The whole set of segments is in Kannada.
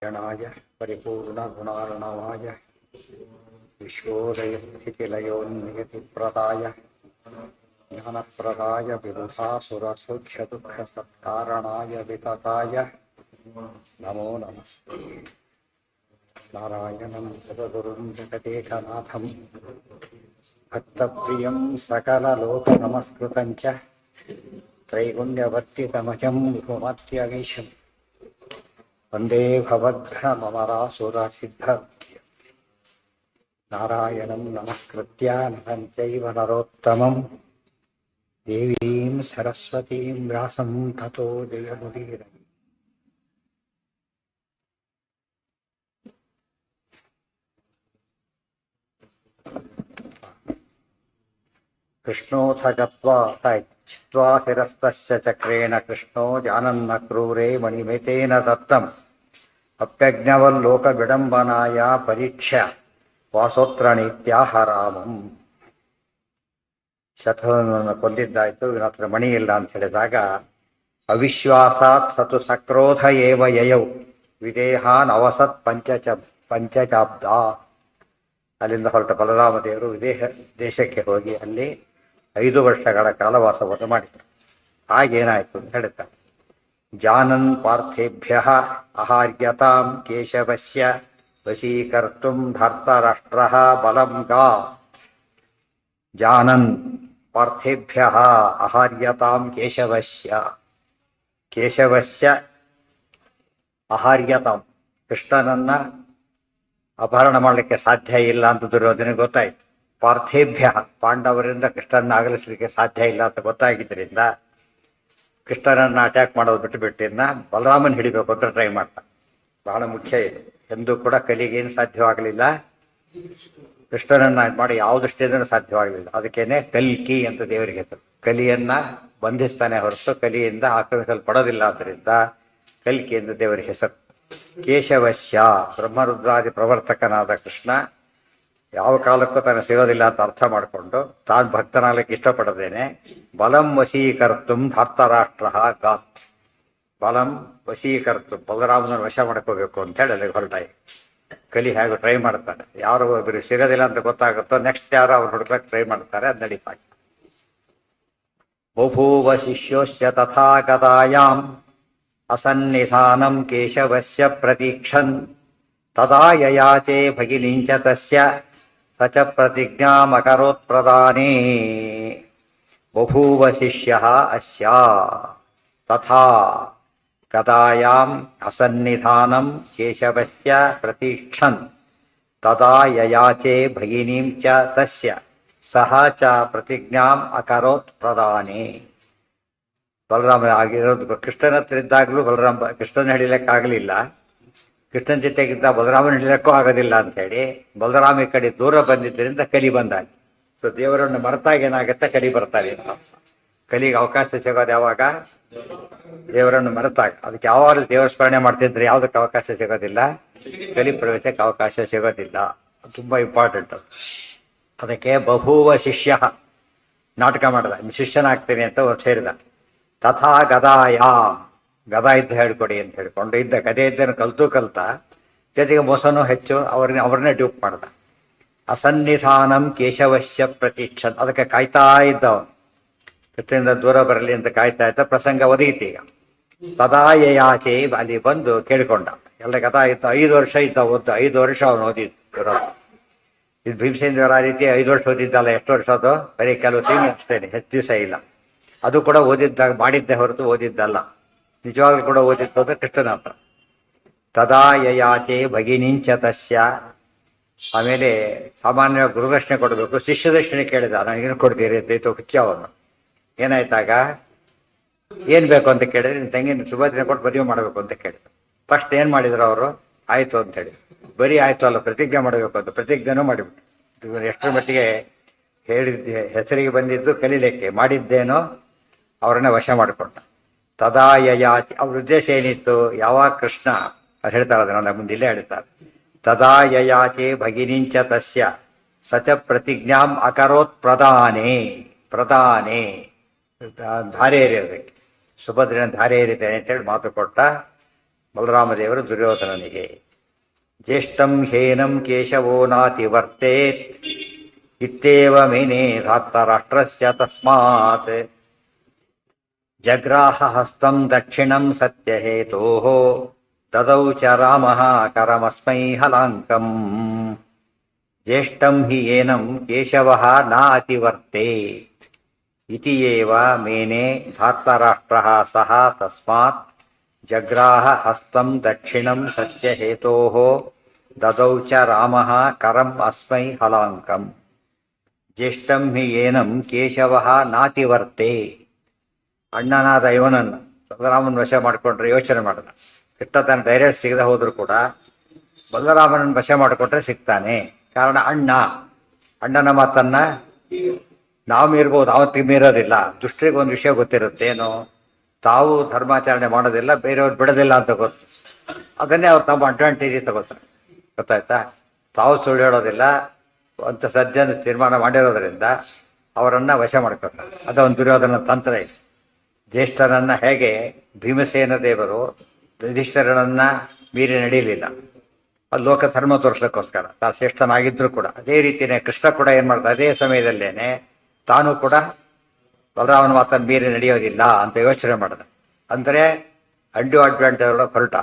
गणाय परिपूर्णगुणार्णवाय विश्वोदयस्थितिलयोन्नियतिप्रदाय ज्ञानप्रदाय विबुधासुरसौख्यदुःखसत्कारणाय वितताय नमो नमस्ते। नारायणं जगद्गुरुं जगदेकनाथं भक्तप्रियं सकललोकनमस्कृतं च त्रैगुण्यवर्तितमजं विभुमत्यमीशं वन्दे भवद्भ्रमरासुरसिद्ध नारायणं नमस्कृत्य नरं चैव नरोत्तमं देवीं सरस्वतीं व्यासं ततो जयमुदीरये। कृष्णोऽथ गत्वा तच्छित्वा शिरस्तस्य चक्रेण कृष्णो जानन्न क्रूरे मणिमेतेन दत्तम् अप्यज्ञवल्लोकविडम्बनाय परीक्ष्य ವಾಸೋತ್ರ ನಿತ್ಯಾಹ ರಾಮಂ. ಶತಧನವನ್ನು ಕೊಂದಿದ್ದಾಯ್ತು, ಇವನ ಹತ್ರ ಮಣಿ ಇಲ್ಲ ಅಂತ ಹೇಳಿದಾಗ ಅವಿಶ್ವಾಸಾತ್ ಸತು ಸಕ್ರೋಧ ಏವ ಯಯೌ ವಿದೇಹಾನ್ ಅವಸತ್ ಪಂಚಚಾಬ್ದ. ಅಲ್ಲಿಂದ ಹೊರಟ ಬಲರಾಮ ದೇವರು ದೇಶಕ್ಕೆ ಹೋಗಿ ಅಲ್ಲಿ 5 ವರ್ಷಗಳ ಕಾಲವಾಸವನ್ನು ಮಾಡಿದರು. ಹಾಗೇನಾಯ್ತು ಅಂತ ಹೇಳ್ತಾರೆ. ಜಾನನ್ ಪಾರ್ಥೇಭ್ಯ ಅಹಾರ್ಯತಾಂ ಕೇಶವಸ್ಯ ವಶೀಕರ್ತುಂ ಧರ್ತರಾಷ್ಟ್ರಃ ಬಲಂ ಗಾ. ಜಾನನ್ ಪಾರ್ಥೇಭ್ಯ ಅಹಾರ್ಯತಾಂ ಕೇಶವಸ್ಯ ಅಹಾರ್ಯತಾಂ, ಕೃಷ್ಣನನ್ನ ಅಪಹರಣ ಮಾಡಲಿಕ್ಕೆ ಸಾಧ್ಯ ಇಲ್ಲ ಅಂತ ದುರ್ಯೋಧನಿಗೆ ಗೊತ್ತಾಯ್ತು. ಪಾರ್ಥೇಭ್ಯ, ಪಾಂಡವರಿಂದ ಕೃಷ್ಣನ ಅಗಲಿಸಲಿಕ್ಕೆ ಸಾಧ್ಯ ಇಲ್ಲ ಅಂತ ಗೊತ್ತಾಗಿದ್ದರಿಂದ ಕೃಷ್ಣನನ್ನ ಅಟ್ಯಾಕ್ ಮಾಡೋದು ಬಿಟ್ಟುಬಿಟ್ಟಿನ್ನ ಬಲರಾಮನ್ ಹಿಡಿಬೇಕು ಅಂತ ಟ್ರೈ ಮಾಡ್ತಾ. ಬಹಳ ಮುಖ್ಯ ಇದು. ಎಂದೂ ಕೂಡ ಕಲಿಗೇನು ಸಾಧ್ಯವಾಗಲಿಲ್ಲ, ಕೃಷ್ಣನನ್ನ ಮಾಡಿ ಯಾವ ದೃಷ್ಟಿಯಿಂದ ಸಾಧ್ಯವಾಗಲಿಲ್ಲ. ಅದಕ್ಕೇನೆ ಕಲ್ಕಿ ಅಂತ ದೇವರಿಗೆ ಹೆಸರು. ಕಲಿಯನ್ನ ಬಂಧಿಸ್ತಾನೆ ಹೊರತು ಕಲಿಯಿಂದ ಆಕ್ರಮಿಸಲ್ಪಡೋದಿಲ್ಲ. ಆದ್ದರಿಂದ ಕಲ್ಕಿ ಎಂದು ದೇವರಿಗೆ ಹೆಸರು. ಕೇಶವಶ್ಯ, ಬ್ರಹ್ಮರುದ್ರಾದಿ ಪ್ರವರ್ತಕನಾದ ಕೃಷ್ಣ ಯಾವ ಕಾಲಕ್ಕೂ ತಾನು ಸಿಗೋದಿಲ್ಲ ಅಂತ ಅರ್ಥ ಮಾಡಿಕೊಂಡು ತಾನು ಭಕ್ತನಾಗಲಿಕ್ಕೆ ಇಷ್ಟಪಡದೇನೆ ಬಲಂ ವಶೀಕರ್ತುಂ ಧರ್ತರಾಷ್ಟ್ರ ಗಾತ್. ಬಲಂ ವಶೀಕರ್ತು, ಬಲರಾಮನನ್ನು ವಶ ಮಾಡ್ಕೋಬೇಕು ಅಂತ ಹೇಳಿ ಅಲ್ಲಿಗೆ ಹೊರಟಾಯಿ. ಕಲಿ ಹೇಗೆ ಟ್ರೈ ಮಾಡ್ತಾನೆ, ಯಾರು ಒಬ್ಬರು ಸಿಗೋದಿಲ್ಲ ಅಂತ ಗೊತ್ತಾಗುತ್ತೋ ನೆಕ್ಸ್ಟ್ ಯಾರು ಅವ್ರು ಹುಡುಕ್ಲಕ್ಕೆ ಟ್ರೈ ಮಾಡ್ತಾರೆ, ಅದು ನಡೀತಾ. ಬಭೂವ ಶಿಷ್ಯೋಶ್ಚ ತಥಾ ಗದಾಯಾಂ ಅಸನ್ನಿಧಾನಂ ಕೇಶವಸ್ಯ ಪ್ರತೀಕ್ಷನ್ ತದಾ ಯಯಾಚೆ ಭಗಿನೀಂಚ ತಸ್ಯ ಸ ಚ ಪ್ರತಿಜ್ಞಾಮಕರೋತ್ ಪ್ರದಾನೇ. ಬಭೂವ ಶಿಷ್ಯಃ ಅಸ್ಯ ತಥಾ ಗದಾಯಾಂ ಅಸನ್ನಿಧಾನಂ ಕೇಶವಸ್ಯ ಪ್ರತೀಕ್ಷನ್ ತದಾ ಯಯಾಚೆ ಭಗಿನೀಂ ಚ ತಸ್ಯ ಸಹ ಚ ಪ್ರತಿಜ್ಞಾಂ ಅಕರೋತ್ ಪ್ರದಾನೇ. ಬಲರಾಮ ಆಗಿರೋದು ಕೃಷ್ಣನ ಹತ್ರ ಇದ್ದಾಗಲೂ ಕೃಷ್ಣನ ಹಿಡಿಲಿಕ್ಕಾಗಲಿಲ್ಲ, ಕೃಷ್ಣನ ಜೊತೆಗಿದ್ದ ಬಲರಾಮನ ಹಿಡಿಲಿಕ್ಕೂ ಆಗೋದಿಲ್ಲ ಅಂತ ಹೇಳಿ ಬಲರಾಮ ಈ ಕಡೆ ದೂರ ಬಂದಿದ್ದರಿಂದ ಕಲಿ ಬಂದಾಗ. ಸೊ ದೇವರನ್ನು ಮರೆತಾಗ ಏನಾಗುತ್ತೆ, ಕಲಿ ಬರ್ತಾರೆ. ಕಲಿಗೆ ಅವಕಾಶ ಸಿಗೋದು ಯಾವಾಗ, ದೇವರನ್ನು ಮರೆತಾಗ. ಅದಕ್ಕೆ ಯಾವಾಗಲೂ ದೇವರ ಸ್ಮರಣೆ ಮಾಡ್ತಿದ್ರೆ ಯಾವುದಕ್ಕೆ ಅವಕಾಶ ಸಿಗೋದಿಲ್ಲ, ಕಲಿ ಪ್ರವೇಶಕ್ಕೆ ಅವಕಾಶ ಸಿಗೋದಿಲ್ಲ. ತುಂಬಾ ಇಂಪಾರ್ಟೆಂಟ್. ಅದಕ್ಕೆ ಬಭೂವ ಶಿಷ್ಯ ನಾಟಕ ಮಾಡ್ದ, ಶಿಷ್ಯನಾಗ್ತೀನಿ ಅಂತ ಸೇರಿದ. ತಥಾ ಗದಾಯಾಮ್, ಗದಾ ಇದ್ದ ಹೇಳ್ಕೊಡಿ ಅಂತ ಹೇಳ್ಕೊಂಡು ಇದ್ದ ಗದೆ ಇದ್ದನ್ನು ಕಲ್ತಾ ಜೊತೆಗೆ ಮೋಸನೂ ಹೆಚ್ಚು ಅವ್ರನ್ನೇ ಡ್ಯೂಪ್ ಮಾಡ್ದ. ಅಸನ್ನಿಧಾನಂ ಕೇಶವಶ್ಯ ಪ್ರತೀಕ್ಷನ್, ಅದಕ್ಕೆ ಕಾಯ್ತಾ ಇದ್ದವನು ಕೃಷ್ಣದಿಂದ ದೂರ ಬರಲಿ ಅಂತ ಕಾಯ್ತಾ ಇದ್ದ. ಪ್ರಸಂಗ ಒದಗಿತು ಈಗ. ತದಾ ಯಯಾಚೆ, ಅಲ್ಲಿ ಬಂದು ಕೇಳಿಕೊಂಡ. ಎಲ್ಲ ಗದಾ ಇತ್ತು, 5 ವರ್ಷ ಇದ್ದ, 5 ವರ್ಷ ಅವನು ಓದಿದ್ದು. ಇದು ಭೀಮಸೇನ ಆ ರೀತಿ 5 ವರ್ಷ ಓದಿದ್ದಲ್ಲ, ಎಷ್ಟು ವರ್ಷ ಅದು ಬರೀ ಕೆಲವು ತಿಂಗಳು ಅಷ್ಟೇನೆ, ಹೆಚ್ಚು ದಿವಸ ಇಲ್ಲ. ಅದು ಕೂಡ ಓದಿದ್ದಾಗ ಮಾಡಿದ್ದೆ ಹೊರತು ಓದಿದ್ದಲ್ಲ, ನಿಜವಾಗ್ಲೂ ಕೂಡ ಓದಿದ್ದು ಕೃಷ್ಣನ ಹತ್ರ. ತದಾ ಯಯಾಚೆ ಭಗಿನಿಂಚ ತಸ್ಯ. ಆಮೇಲೆ ಸಾಮಾನ್ಯವಾಗಿ ಗುರುದಕ್ಷಿಣೆ ಕೊಡಬೇಕು, ಶಿಷ್ಯ ದಕ್ಷಿಣೆ ಕೇಳಿದ. ನನಗೇನು ಕೊಡ್ತೀರಿ ಅಂತ ಹುಚ್ಚ ಅವನು. ಏನಾಯ್ತಾಗ, ಏನ್ ಬೇಕು ಅಂತ ಕೇಳಿದ್ರೆ ನಿನ್ನ ತಂಗಿನ ಸುಭದ್ರನೆ ಕೊಟ್ಟು ಮದುವೆ ಮಾಡಬೇಕು ಅಂತ ಕೇಳಿದ್ರು. ಫಸ್ಟ್ ಏನ್ ಮಾಡಿದ್ರು ಅವರು, ಆಯ್ತು ಅಂತ ಹೇಳಿ. ಬರೀ ಆಯ್ತು ಅಲ್ಲ, ಪ್ರತಿಜ್ಞೆ ಮಾಡಬೇಕು ಅಂತ ಪ್ರತಿಜ್ಞೆನೂ ಮಾಡಿಬಿಟ್ಟು. ಎಷ್ಟರ ಮಟ್ಟಿಗೆ ಹೇಳಿದ್ದೆ, ಹೆಸರಿಗೆ ಬಂದಿದ್ದು ಕಲೀಲಿಕ್ಕೆ, ಮಾಡಿದ್ದೇನೋ ಅವ್ರನ್ನ ವಶ ಮಾಡಿಕೊಂಡ. ತದಾ ಯಯಾಚಿ, ಅವ್ರ ಉದ್ದೇಶ ಏನಿತ್ತು, ಯಾವಾಗ ಕೃಷ್ಣ ಅದು ಹೇಳ್ತಾರೆ, ಅದನ್ನ ಮುಂದೆ ಇಲ್ಲೇ ಹೇಳ್ತಾರೆ. ತದಾ ಯಯಾಚೆ ಭಗಿನಿಂಚ ತಸ್ಯ ಸಚ ಪ್ರತಿಜ್ಞಾಂ ಅಕರೋತ್ ಪ್ರದಾನೇ. ಧಾರೆ ಎರೆಯೋದಕ್ಕೆ, ಸುಭದ್ರನ ಧಾರೆ ಏರಿದ್ದೇನೆ ಅಂತೇಳಿ ಮಾತು ಕೊಟ್ಟ. ಬಲರಾಮದೇವರು ದುರ್ಯೋಧನನಿಗೆ. ಜ್ಯೇಷ್ಠಂ ಹೇನಂ ಕೇಶವೋ ನಾತಿವರ್ತೇತ್ ಇತ್ಯೇವ ಮೇನೆ ಧಾರ್ತರಾಷ್ಟ್ರಸ್ಯ ತಸ್ಮಾತ್ ಜಗ್ರಾಹ ಹಸ್ತಂ ದಕ್ಷಿಣಂ ಸತ್ಯಹೇತೋಃ ದದೌ ಚ ರಾಮಃ ಕರಮಸ್ಮೈ ಹಲಾಂಕಂ. ಜ್ಯೇಷ್ಠಂ ಹಿ ಏನಂ ಕೇಶವಃ ನ ಅತಿವರ್ತೇತ್ ಇತಿ ಏವ ಮೇನೆ ಧಾರ್ತರಾಷ್ಟ್ರಃ ಸಹ ತಸ್ಮಾತ್ ಜಗ್ರಾಹ ಹಸ್ತಂ ದಕ್ಷಿಣಂ ಸತ್ಯಹೇತೋಃ ದದೌ ಚ ರಾಮಃ ಕರಂ ಅಸ್ಮೈ ಹಲಾಂಕಂ. ಜ್ಯೇಷ್ಠಂ ಹಿ ಏನಂ ಕೇಶವಃ ನಾತಿವರ್ತೆ. ಅಣ್ಣನಾದ ಇವನನ್ನು ಬಲರಾಮನ ವಶ ಮಾಡಿಕೊಂಡ್ರೆ ಯೋಚನೆ ಮಾಡಿದ. ಕೃಷ್ಣ ತನ್ನ ಡೈರೆಕ್ಟ್ ಸಿಗದೆ ಹೋದ್ರು ಕೂಡ ಬಲರಾಮನನ್ನು ವಶ ಮಾಡಿಕೊಂಡ್ರೆ ಸಿಗ್ತಾನೆ. ಕಾರಣ ಅಣ್ಣನ ಮಾತನ್ನ ನಾವು ಮೀರ್ಬೋದು, ಅವತ್ತಿಗೆ ಮೀರೋದಿಲ್ಲ. ದುಷ್ಟರಿಗೆ ಒಂದು ವಿಷಯ ಗೊತ್ತಿರುತ್ತೆ, ಏನು, ತಾವು ಧರ್ಮಾಚರಣೆ ಮಾಡೋದಿಲ್ಲ, ಬೇರೆಯವ್ರು ಬಿಡೋದಿಲ್ಲ ಅಂತ ಗೊತ್ತು. ಅದನ್ನೇ ಅವ್ರು ತಮ್ಮ ಅಡ್ವಾಂಟೇಜ್ ತಗೋತಾರೆ. ಗೊತ್ತಾಯ್ತಾ? ತಾವು ಸುಳ್ಳು ಹೇಳೋದಿಲ್ಲ ಅಂತ ಸದ್ಯನ ತೀರ್ಮಾನ ಮಾಡಿರೋದ್ರಿಂದ ಅವರನ್ನ ವಶ ಮಾಡ್ಕೊತಾರೆ. ಅದೊಂದು ದುರ್ಯೋಧನ ತಂತ್ರ ಇದೆ. ಜ್ಯೇಷ್ಠರನ್ನ ಹೇಗೆ ಭೀಮಸೇನ ದೇವರು ಯುಧಿಷ್ಠಿರನನ್ನ ಮೀರಿ ನಡೆಯಲಿಲ್ಲ, ಅದು ಲೋಕ ಧರ್ಮ ತೋರಿಸ್ಲಿಕ್ಕೋಸ್ಕರ ತಾನು ಶ್ರೇಷ್ಠನಾಗಿದ್ರು ಕೂಡ. ಅದೇ ರೀತಿಯೇ ಕೃಷ್ಣ ಕೂಡ ಏನ್ ಮಾಡ್ದ, ಅದೇ ಸಮಯದಲ್ಲೇನೆ ತಾನು ಕೂಡ ಬಲರಾಮನ ಮಾತನ್ನು ಮೀರಿ ನಡೆಯೋದಿಲ್ಲ ಅಂತ ಯೋಚನೆ ಮಾಡಿದ. ಅಂದರೆ ಅಡ್ವಾಂಟೇಜ್ ಹೊರಟ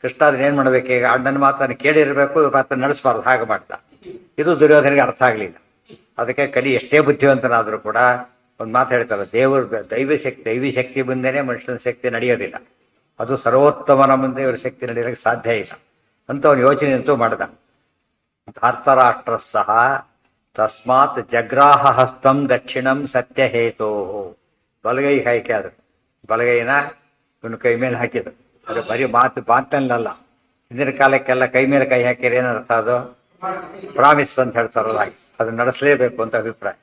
ಕೃಷ್ಣ ಅದನ್ನ ಏನ್ ಮಾಡ್ಬೇಕು, ಈಗ ಅಣ್ಣನ ಮಾತನ್ನು ಕೇಳಿರ್ಬೇಕು, ಮಾತನ್ನು ನಡೆಸಬಾರ್ದು, ಹಾಗೆ ಮಾಡ್ದ. ಇದು ದುರ್ಯೋಧನಿಗೆ ಅರ್ಥ ಆಗಲಿಲ್ಲ. ಅದಕ್ಕೆ ಕಲಿ ಎಷ್ಟೇ ಬುದ್ಧಿವಂತನಾದರೂ ಕೂಡ ಒಂದು ಮಾತು ಹೇಳ್ತಾರೆ, ದೈವಿ ಶಕ್ತಿ ಮುಂದೆನೇ ಮನುಷ್ಯನ ಶಕ್ತಿ ನಡೆಯೋದಿಲ್ಲ. ಅದು ಸರ್ವೋತ್ತಮನ ಮುಂದೆ ಇವ್ರ ಶಕ್ತಿ ನಡೆಯಲಿಕ್ಕೆ ಸಾಧ್ಯ ಇಲ್ಲ ಅಂತ ಅವನು ಯೋಚನೆ ಅಂತೂ ಮಾಡಿದ. ಧಾರ್ತರಾಷ್ಟ್ರ ಸಹ ತಸ್ಮಾತ್ ಜಗ್ರಾಹ ಹಸ್ತಂ ದಕ್ಷಿಣಂ ಸತ್ಯಹೇತೋ. ಬಲಗೈ ಹಾಕಿ ಆದ್ರು, ಬಲಗೈನ ಇವನು ಕೈ ಮೇಲೆ ಹಾಕಿದ್ರು. ಅದು ಬರೀ ಮಾತನ್ನಲ್ಲ, ಹಿಂದಿನ ಕಾಲಕ್ಕೆಲ್ಲ ಕೈ ಮೇಲೆ ಕೈ ಹಾಕಿದ್ರೆ ಏನರ್ಥ, ಅದು ಪ್ರಾಮಿಸ್ ಅಂತ ಹೇಳ್ತಾರಲ್ಲ, ಅದು ನಡೆಸಲೇಬೇಕು ಅಂತ ಅಭಿಪ್ರಾಯ.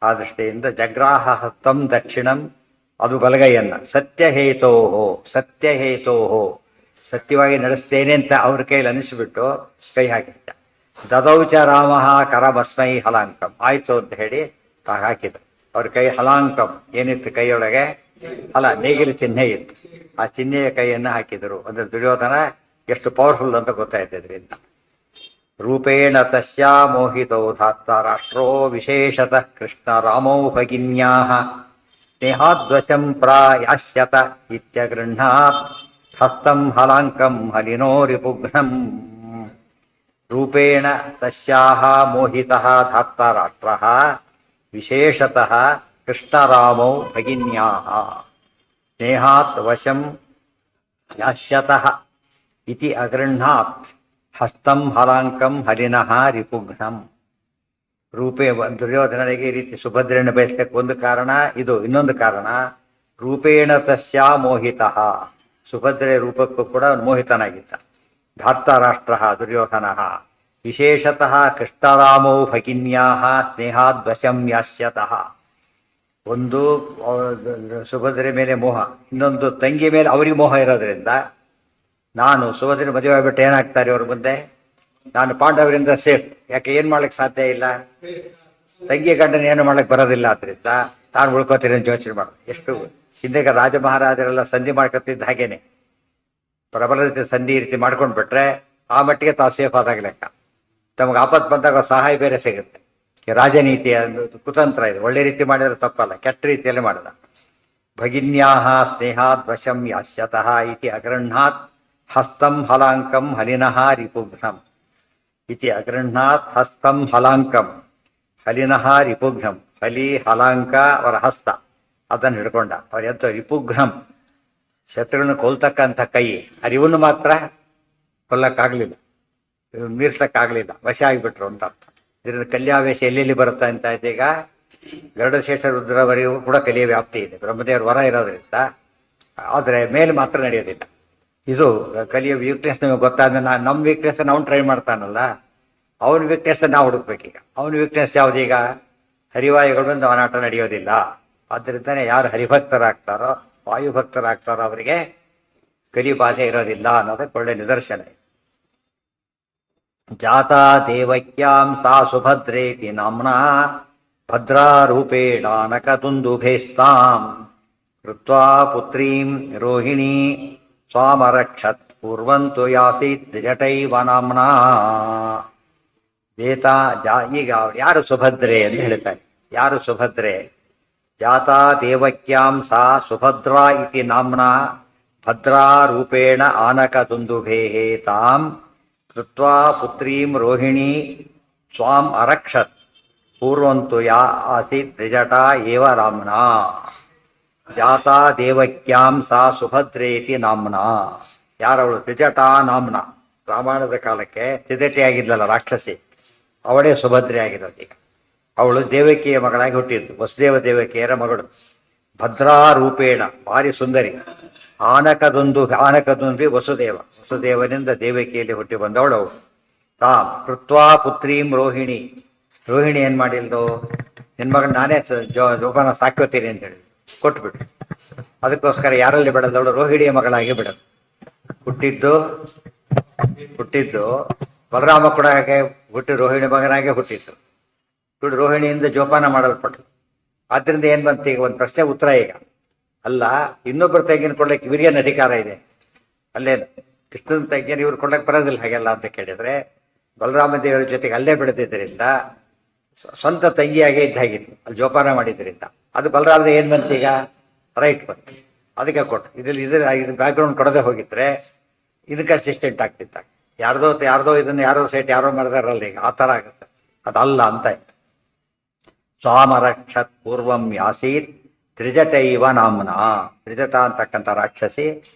ಆ ದೃಷ್ಟಿಯಿಂದ ಜಗ್ರಾಹ ಹಸ್ತಂ ದಕ್ಷಿಣಂ, ಅದು ಬಲಗೈಯನ್ನ, ಸತ್ಯಹೇತೋಹೋ ಸತ್ಯವಾಗಿ ನಡೆಸ್ತೇನೆ ಅಂತ ಅವ್ರ ಕೈಲಿ ಅನಿಸ್ಬಿಟ್ಟು ಕೈ ಹಾಕಿದ್ದ. ದದೌಚ ರಾಮ ಕರಮಸ್ಮೈ ಹಲಾಂಕಂ, ಆಯ್ತು ಅಂತ ಹೇಳಿ ಹಾಕಿದ್ರು. ಅವ್ರ ಕೈ ಹಲಾಂಕಂ ಏನಿತ್ತು, ಕೈಯೊಳಗೆ ನೇಗಿಲು ಚಿಹ್ನೆ ಇತ್ತು. ಆ ಚಿಹ್ನೆಯ ಕೈಯನ್ನು ಹಾಕಿದರು. ಅಂದ್ರೆ ದುರ್ಯೋಧನ ಎಷ್ಟು ಪವರ್ಫುಲ್ ಅಂತ ಗೊತ್ತಾಯ್ತದ್ರಿಂದ. ರೂಪೇಣ ತಸ್ಯಾ ಮೋಹಿತೋ ಧಾರ್ತರಾಷ್ಟ್ರೋ ವಿಶೇಷತಃ ಕೃಷ್ಣ ರಾಮೌ ಭಗಿನ್ಯಾಃ ಸ್ನೇಹಾದ್ವಶಂ ಪ್ರಾಯಾಸ್ಯತ ಇತ್ಯಗೃಹ್ಣಾತ್ ಹಸ್ತಂ ಹಲಾಂಕಂ ಹಲಿನೋ ರಿಪುಘ್ನಂ. ರೂಪೇಣ ತಸ್ಯಾಃ ಮೋಹಿತಃ ಧಾರ್ತರಾಷ್ಟ್ರಃ ವಿಶೇಷತಃ ಕೃಷ್ಣರಾಮೌ ಭಗಿನ್ಯಾಃ ಸ್ನೇಹಾತ್ ವಶಂ ಯಾಸ್ಯತಃ ಇತಿ ಅಗೃಹ್ಣಾತ್ ಹಸ್ತಂ ಹಲಾಂಕಂ ಹಲಿನಃ ರಿಪುಘ್ನಂ. ರೂಪೇ ದುರ್ಯೋಧನನಿಗೆ ಈ ರೀತಿ ಸುಭದ್ರೆಯನ್ನು ಬಯಸಲಿಕ್ಕೆ ಒಂದು ಕಾರಣ ಇದು. ಇನ್ನೊಂದು ಕಾರಣ, ರೂಪೇಣ ತಸ್ಯಾ ಮೋಹಿತಃ, ಸುಭದ್ರೆ ರೂಪಕ್ಕೂ ಕೂಡ ಮೋಹಿತನಾಗಿದ್ದ. ಧಾರ್ತರಾಷ್ಟ್ರ ದುರ್ಯೋಧನ ವಿಶೇಷತಃ ಕೃಷ್ಣರಾಮೌ ಭಗಿನ್ಯಾಃ ಸ್ನೇಹಾದ್ವಶಂ ಯಾಸ್ಯತಃ. ಒಂದು ಸುಭದ್ರೆ ಮೇಲೆ ಮೋಹ, ಇನ್ನೊಂದು ತಂಗಿ ಮೇಲೆ ಅವರಿಗೆ ಮೋಹ ಇರೋದ್ರಿಂದ, ನಾನು ಸುಭದ್ರೆ ಮದುವೆ ಆಗ್ಬಿಟ್ಟು ಏನಾಗ್ತಾರೆ ಅವ್ರ ಮುಂದೆ, ನಾನು ಪಾಂಡವರಿಂದ ಸೇಫ್. ಯಾಕೆ, ಏನ್ ಮಾಡ್ಲಿಕ್ಕೆ ಸಾಧ್ಯ ಇಲ್ಲ, ತಂಗಿ ಗಂಡನ ಏನು ಮಾಡ್ಲಿಕ್ಕೆ ಬರೋದಿಲ್ಲ. ಆದ್ರಿಂದ ತಾನು ಉಳ್ಕೋತೀನಿ ಅಂತ ಯೋಚನೆ ಮಾಡೋದು. ಎಷ್ಟು ಹಿಂದೆ ರಾಜ ಮಹಾರಾಜರೆಲ್ಲ ಸಂಧಿ ಮಾಡ್ಕೊತಿದ್ದ ಹಾಗೇನೆ, ಪ್ರಬಲ ರೀತಿ ಸಂಧಿ ರೀತಿ ಮಾಡ್ಕೊಂಡು ಬಿಟ್ರೆ ಆ ಮಟ್ಟಿಗೆ ತಾವು ಸೇಫ್ ಆದಾಗ ಲೆಕ್ಕ. ತಮಗೆ ಆಪತ್ ಬಂದಾಗ ಸಹಾಯ ಬೇರೆ ಸಿಗುತ್ತೆ. ರಾಜನೀತಿಯ ಕುತಂತ್ರ ಇದು. ಒಳ್ಳೆ ರೀತಿ ಮಾಡಿದ್ರೆ ತಪ್ಪಲ್ಲ, ಕೆಟ್ಟ ರೀತಿಯಲ್ಲಿ ಮಾಡಿದ. ಭಗಿನ್ಯಾಃ ಸ್ನೇಹಾದ್ ವಶಂ ಯಾಸ್ಯತಃ ಇತಿ ಅಗೃಹ್ಣಾತ್ ಹಸ್ತಂ ಹಲಾಂಕಂ ಹಲಿನಃ ರಿಪುಘ್ನಂ ಇತಿ ಅಗೃಹ್ಣಾತ್ ಹಸ್ತಂ ಹಲಾಂಕಂ ಹಲಿನಃ ರಿಪುಘ್ನಂ. ಹಲಿ ಹಲಾಂಕ ಅವರ ಹಸ್ತ, ಅದನ್ನು ಹಿಡ್ಕೊಂಡ. ಅವ್ರ ಎಂತ ರಿಪುಘ್ನಂ, ಶತ್ರುಗಳನ್ನು ಕೊಲ್ತಕ್ಕಂಥ ಕೈ. ಅದು ಇವನು ಮಾತ್ರ ಕೊಲ್ಲಕ್ಕಾಗ್ಲಿಲ್ಲ, ಮೀರ್ಸಕ್ಕಾಗ್ಲಿಲ್ಲ, ವಶ ಆಗಿಬಿಟ್ರು ಅಂತ ಅರ್ಥ. ಇದರಿಂದ ಕಲ್ಯಾವೇಶ ಎಲ್ಲೆಲ್ಲಿ ಬರುತ್ತಾ ಅಂತ ಆಯ್ತು. ಈಗ ಗರುಡಶೇಷ ರುದ್ರವರೆಗೂ ಕೂಡ ಕಲಿಯ ವ್ಯಾಪ್ತಿ ಇದೆ, ಬ್ರಹ್ಮದೇವರ ವರ ಇರೋದ್ರಿಂದ. ಆದರೆ ಮೇಲೆ ಮಾತ್ರ ನಡೆಯೋದಿಲ್ಲ. ಇದು ಕಲಿಯ ವೀಕ್ನೆಸ್ ನಮಗೆ ಗೊತ್ತಾದ್ಮೇಲೆ ನಮ್ಮ ವೀಕ್ನೆಸ್ ನಾವು ಟ್ರೈ ಮಾಡ್ತಾನಲ್ಲ, ಅವನ ವೀಕ್ನೆಸ್ ನಾವು ಹುಡುಕ್ಬೇಕೀಗ. ಅವನ ವೀಕ್ನೆಸ್ ಯಾವುದೀಗ, ಹರಿವಾಯುಗಳು ಅವನಾಟ ನಡೆಯೋದಿಲ್ಲ. ಆದ್ದರಿಂದನೇ ಯಾರು ಹರಿಭಕ್ತರಾಗ್ತಾರೋ, ವಾಯುಭಕ್ತರಾಗ್ತಾರೋ ಅವರಿಗೆ ಕಲಿಬಾಧೆ ಇರೋದಿಲ್ಲ ಅನ್ನೋದಕ್ಕೆ ಒಳ್ಳೆ ನಿದರ್ಶನ. ಜಾತಾ ದೇವಕ್ಯಾಂ ಸಾ ಸುಭದ್ರೇತಿ ನಾಮ್ನಾ ಭದ್ರಾರೂಪೇಣ ನಕತುಂದುಭೇಸ್ತಾಂ ಕೃತ್ವಾ ಪುತ್ರೀಂ ರೋಹಿಣೀ ಸ್ವಾಮರಕ್ಷತ್ ಪೂರ್ವಂತು ಯಾಸೀತ್ ಜಟೈವ ನಾಮ್ನಾ. ಈಗ ಯಾರು ಸುಭದ್ರೆ ಅಂತ ಹೇಳ್ತಾರೆ. ಯಾರು ಸುಭದ್ರೆ? ಜಾತಾ ದೇವಕ್ಯಾಂ ಸಾ ಸುಭದ್ರಾ ಇತಿ ನಾಮ್ನಾ ಭದ್ರಾರೂಪೇಣ ಆನಕದುಂದುಭೇಃ ತಾಂ ಕೃತ್ವಾ ಪುತ್ರೀಂ ರೋಹಿಣೀ ಸ್ವಾಂ ಅರಕ್ಷತ್. ಪೂರ್ವಂತು ಯಾ ಆಸೀತ್ ತ್ರಿಜಟಾ ಏವ ರಾಮ್ನಾ. ಜಾತಾ ದೇವಕ್ಯಾಂ ಸಾ ಸುಭದ್ರೇತಿ ನಾಮ್ನಾ. ಯಾರವಳು? ತ್ರಿಜಟಾ ನಾಮ್ನಾ. ರಾಮಾಯಣದ ಕಾಲಕ್ಕೆ ತ್ರಿಜಟೆಯಾಗಿದ್ಲಲ್ಲ ರಾಕ್ಷಸಿ, ಅವಳೇ ಸುಭದ್ರೆ ಆಗಿರೋದು. ಈಗ ಅವಳು ದೇವಕಿಯ ಮಗಳಾಗಿ ಹುಟ್ಟಿದ್ದು, ವಸುದೇವ ದೇವಕಿಯರ ಮಗಳು. ಭದ್ರಾರೂಪೇಣ, ಭಾರಿ ಸುಂದರಿ. ಆನಕದುಂದು ವಸುದೇವನಿಂದ ದೇವಕಿಯಲ್ಲಿ ಹುಟ್ಟಿ ಬಂದವಳು ಅವಳು. ತಾಂ ಕೃತ್ವಾ ಪುತ್ರೀಂ ರೋಹಿಣಿ. ರೋಹಿಣಿ ಏನ್ ಮಾಡಿಲ್ದು? ನಿನ್ ಮಗನ ನಾನೇ ಜೋಪಾನ ಸಾಕ್ಯೋತೀನಿ ಅಂತ ಹೇಳಿ ಕೊಟ್ಬಿಟ್ರು. ಅದಕ್ಕೋಸ್ಕರ ಯಾರಲ್ಲಿ ಬೆಳೆದವಳು? ರೋಹಿಣಿಯ ಮಗಳಾಗಿ ಬೆಳೆದು ಹುಟ್ಟಿದ್ದು ಬಲರಾಮ ಕೂಡ ಹಾಗೆ ಹುಟ್ಟಿ ರೋಹಿಣಿ ಮಗನಾಗೆ ಹುಟ್ಟಿತ್ತು. ರೋಹಿಣಿಯಿಂದ ಜೋಪಾನ ಮಾಡಲ್ಪಟ್ರು. ಆದ್ರಿಂದ ಏನ್ ಬಂತು? ಈಗ ಒಂದು ಪ್ರಶ್ನೆ ಉತ್ತರ. ಈಗ ಅಲ್ಲ, ಇನ್ನೊಬ್ಬರ ತಂಗಿನ ಕೊಡ್ಲಿಕ್ಕೆ ಇವರಿಗೇನು ಅಧಿಕಾರ ಇದೆ? ಅಲ್ಲೇನು ಕೃಷ್ಣನ ತಂಗಿಯನ್ನು ಇವ್ರು ಕೊಡ್ಲಿಕ್ಕೆ ಬರೋದಿಲ್ಲ ಹಾಗೆಲ್ಲ ಅಂತ ಕೇಳಿದ್ರೆ, ಬಲರಾಮ ದೇವರ ಜೊತೆಗೆ ಅಲ್ಲೇ ಬೆಳೆದಿದ್ದರಿಂದ ಸ್ವಂತ ತಂಗಿಯಾಗೇ ಇದ್ದಾಗಿತ್ತು, ಅಲ್ಲಿ ಜೋಪಾನ ಮಾಡಿದ್ರಿಂದ. ಅದು ಬಲರಾಮದ ಏನ್ ಬಂತು? ಈಗ ರೈಟ್ ಬಂತು, ಅದಕ್ಕೆ ಕೊಟ್ಟು. ಇದ್ರ ಬ್ಯಾಕ್ಗ್ರೌಂಡ್ ಕೊಡದೆ ಹೋಗಿದ್ರೆ ಇದಕ್ಕೆ ಅಸಿಸ್ಟೆಂಟ್ ಆಗ್ತಿತ್ತ. ಯಾರ್ದೋ ಇದನ್ನ ಯಾರೋ ಸೈಟ್ ಯಾರೋ ಮಾಡಿದಾರಲ್ಲ, ಈಗ ಆ ಥರ ಆಗುತ್ತೆ. ಅದಲ್ಲ ಅಂತ ಇತ್ತು. ಸ್ವಾಮರಕ್ಷತ್ ಪೂರ್ವಂ ಯಾಸೀತ್ ತ್ರಿಜಟೈವ ನಾಮ್ನಾ. ತ್ರಿಜಟ ಅಂತಕ್ಕಂಥ ರಾಕ್ಷಸಿ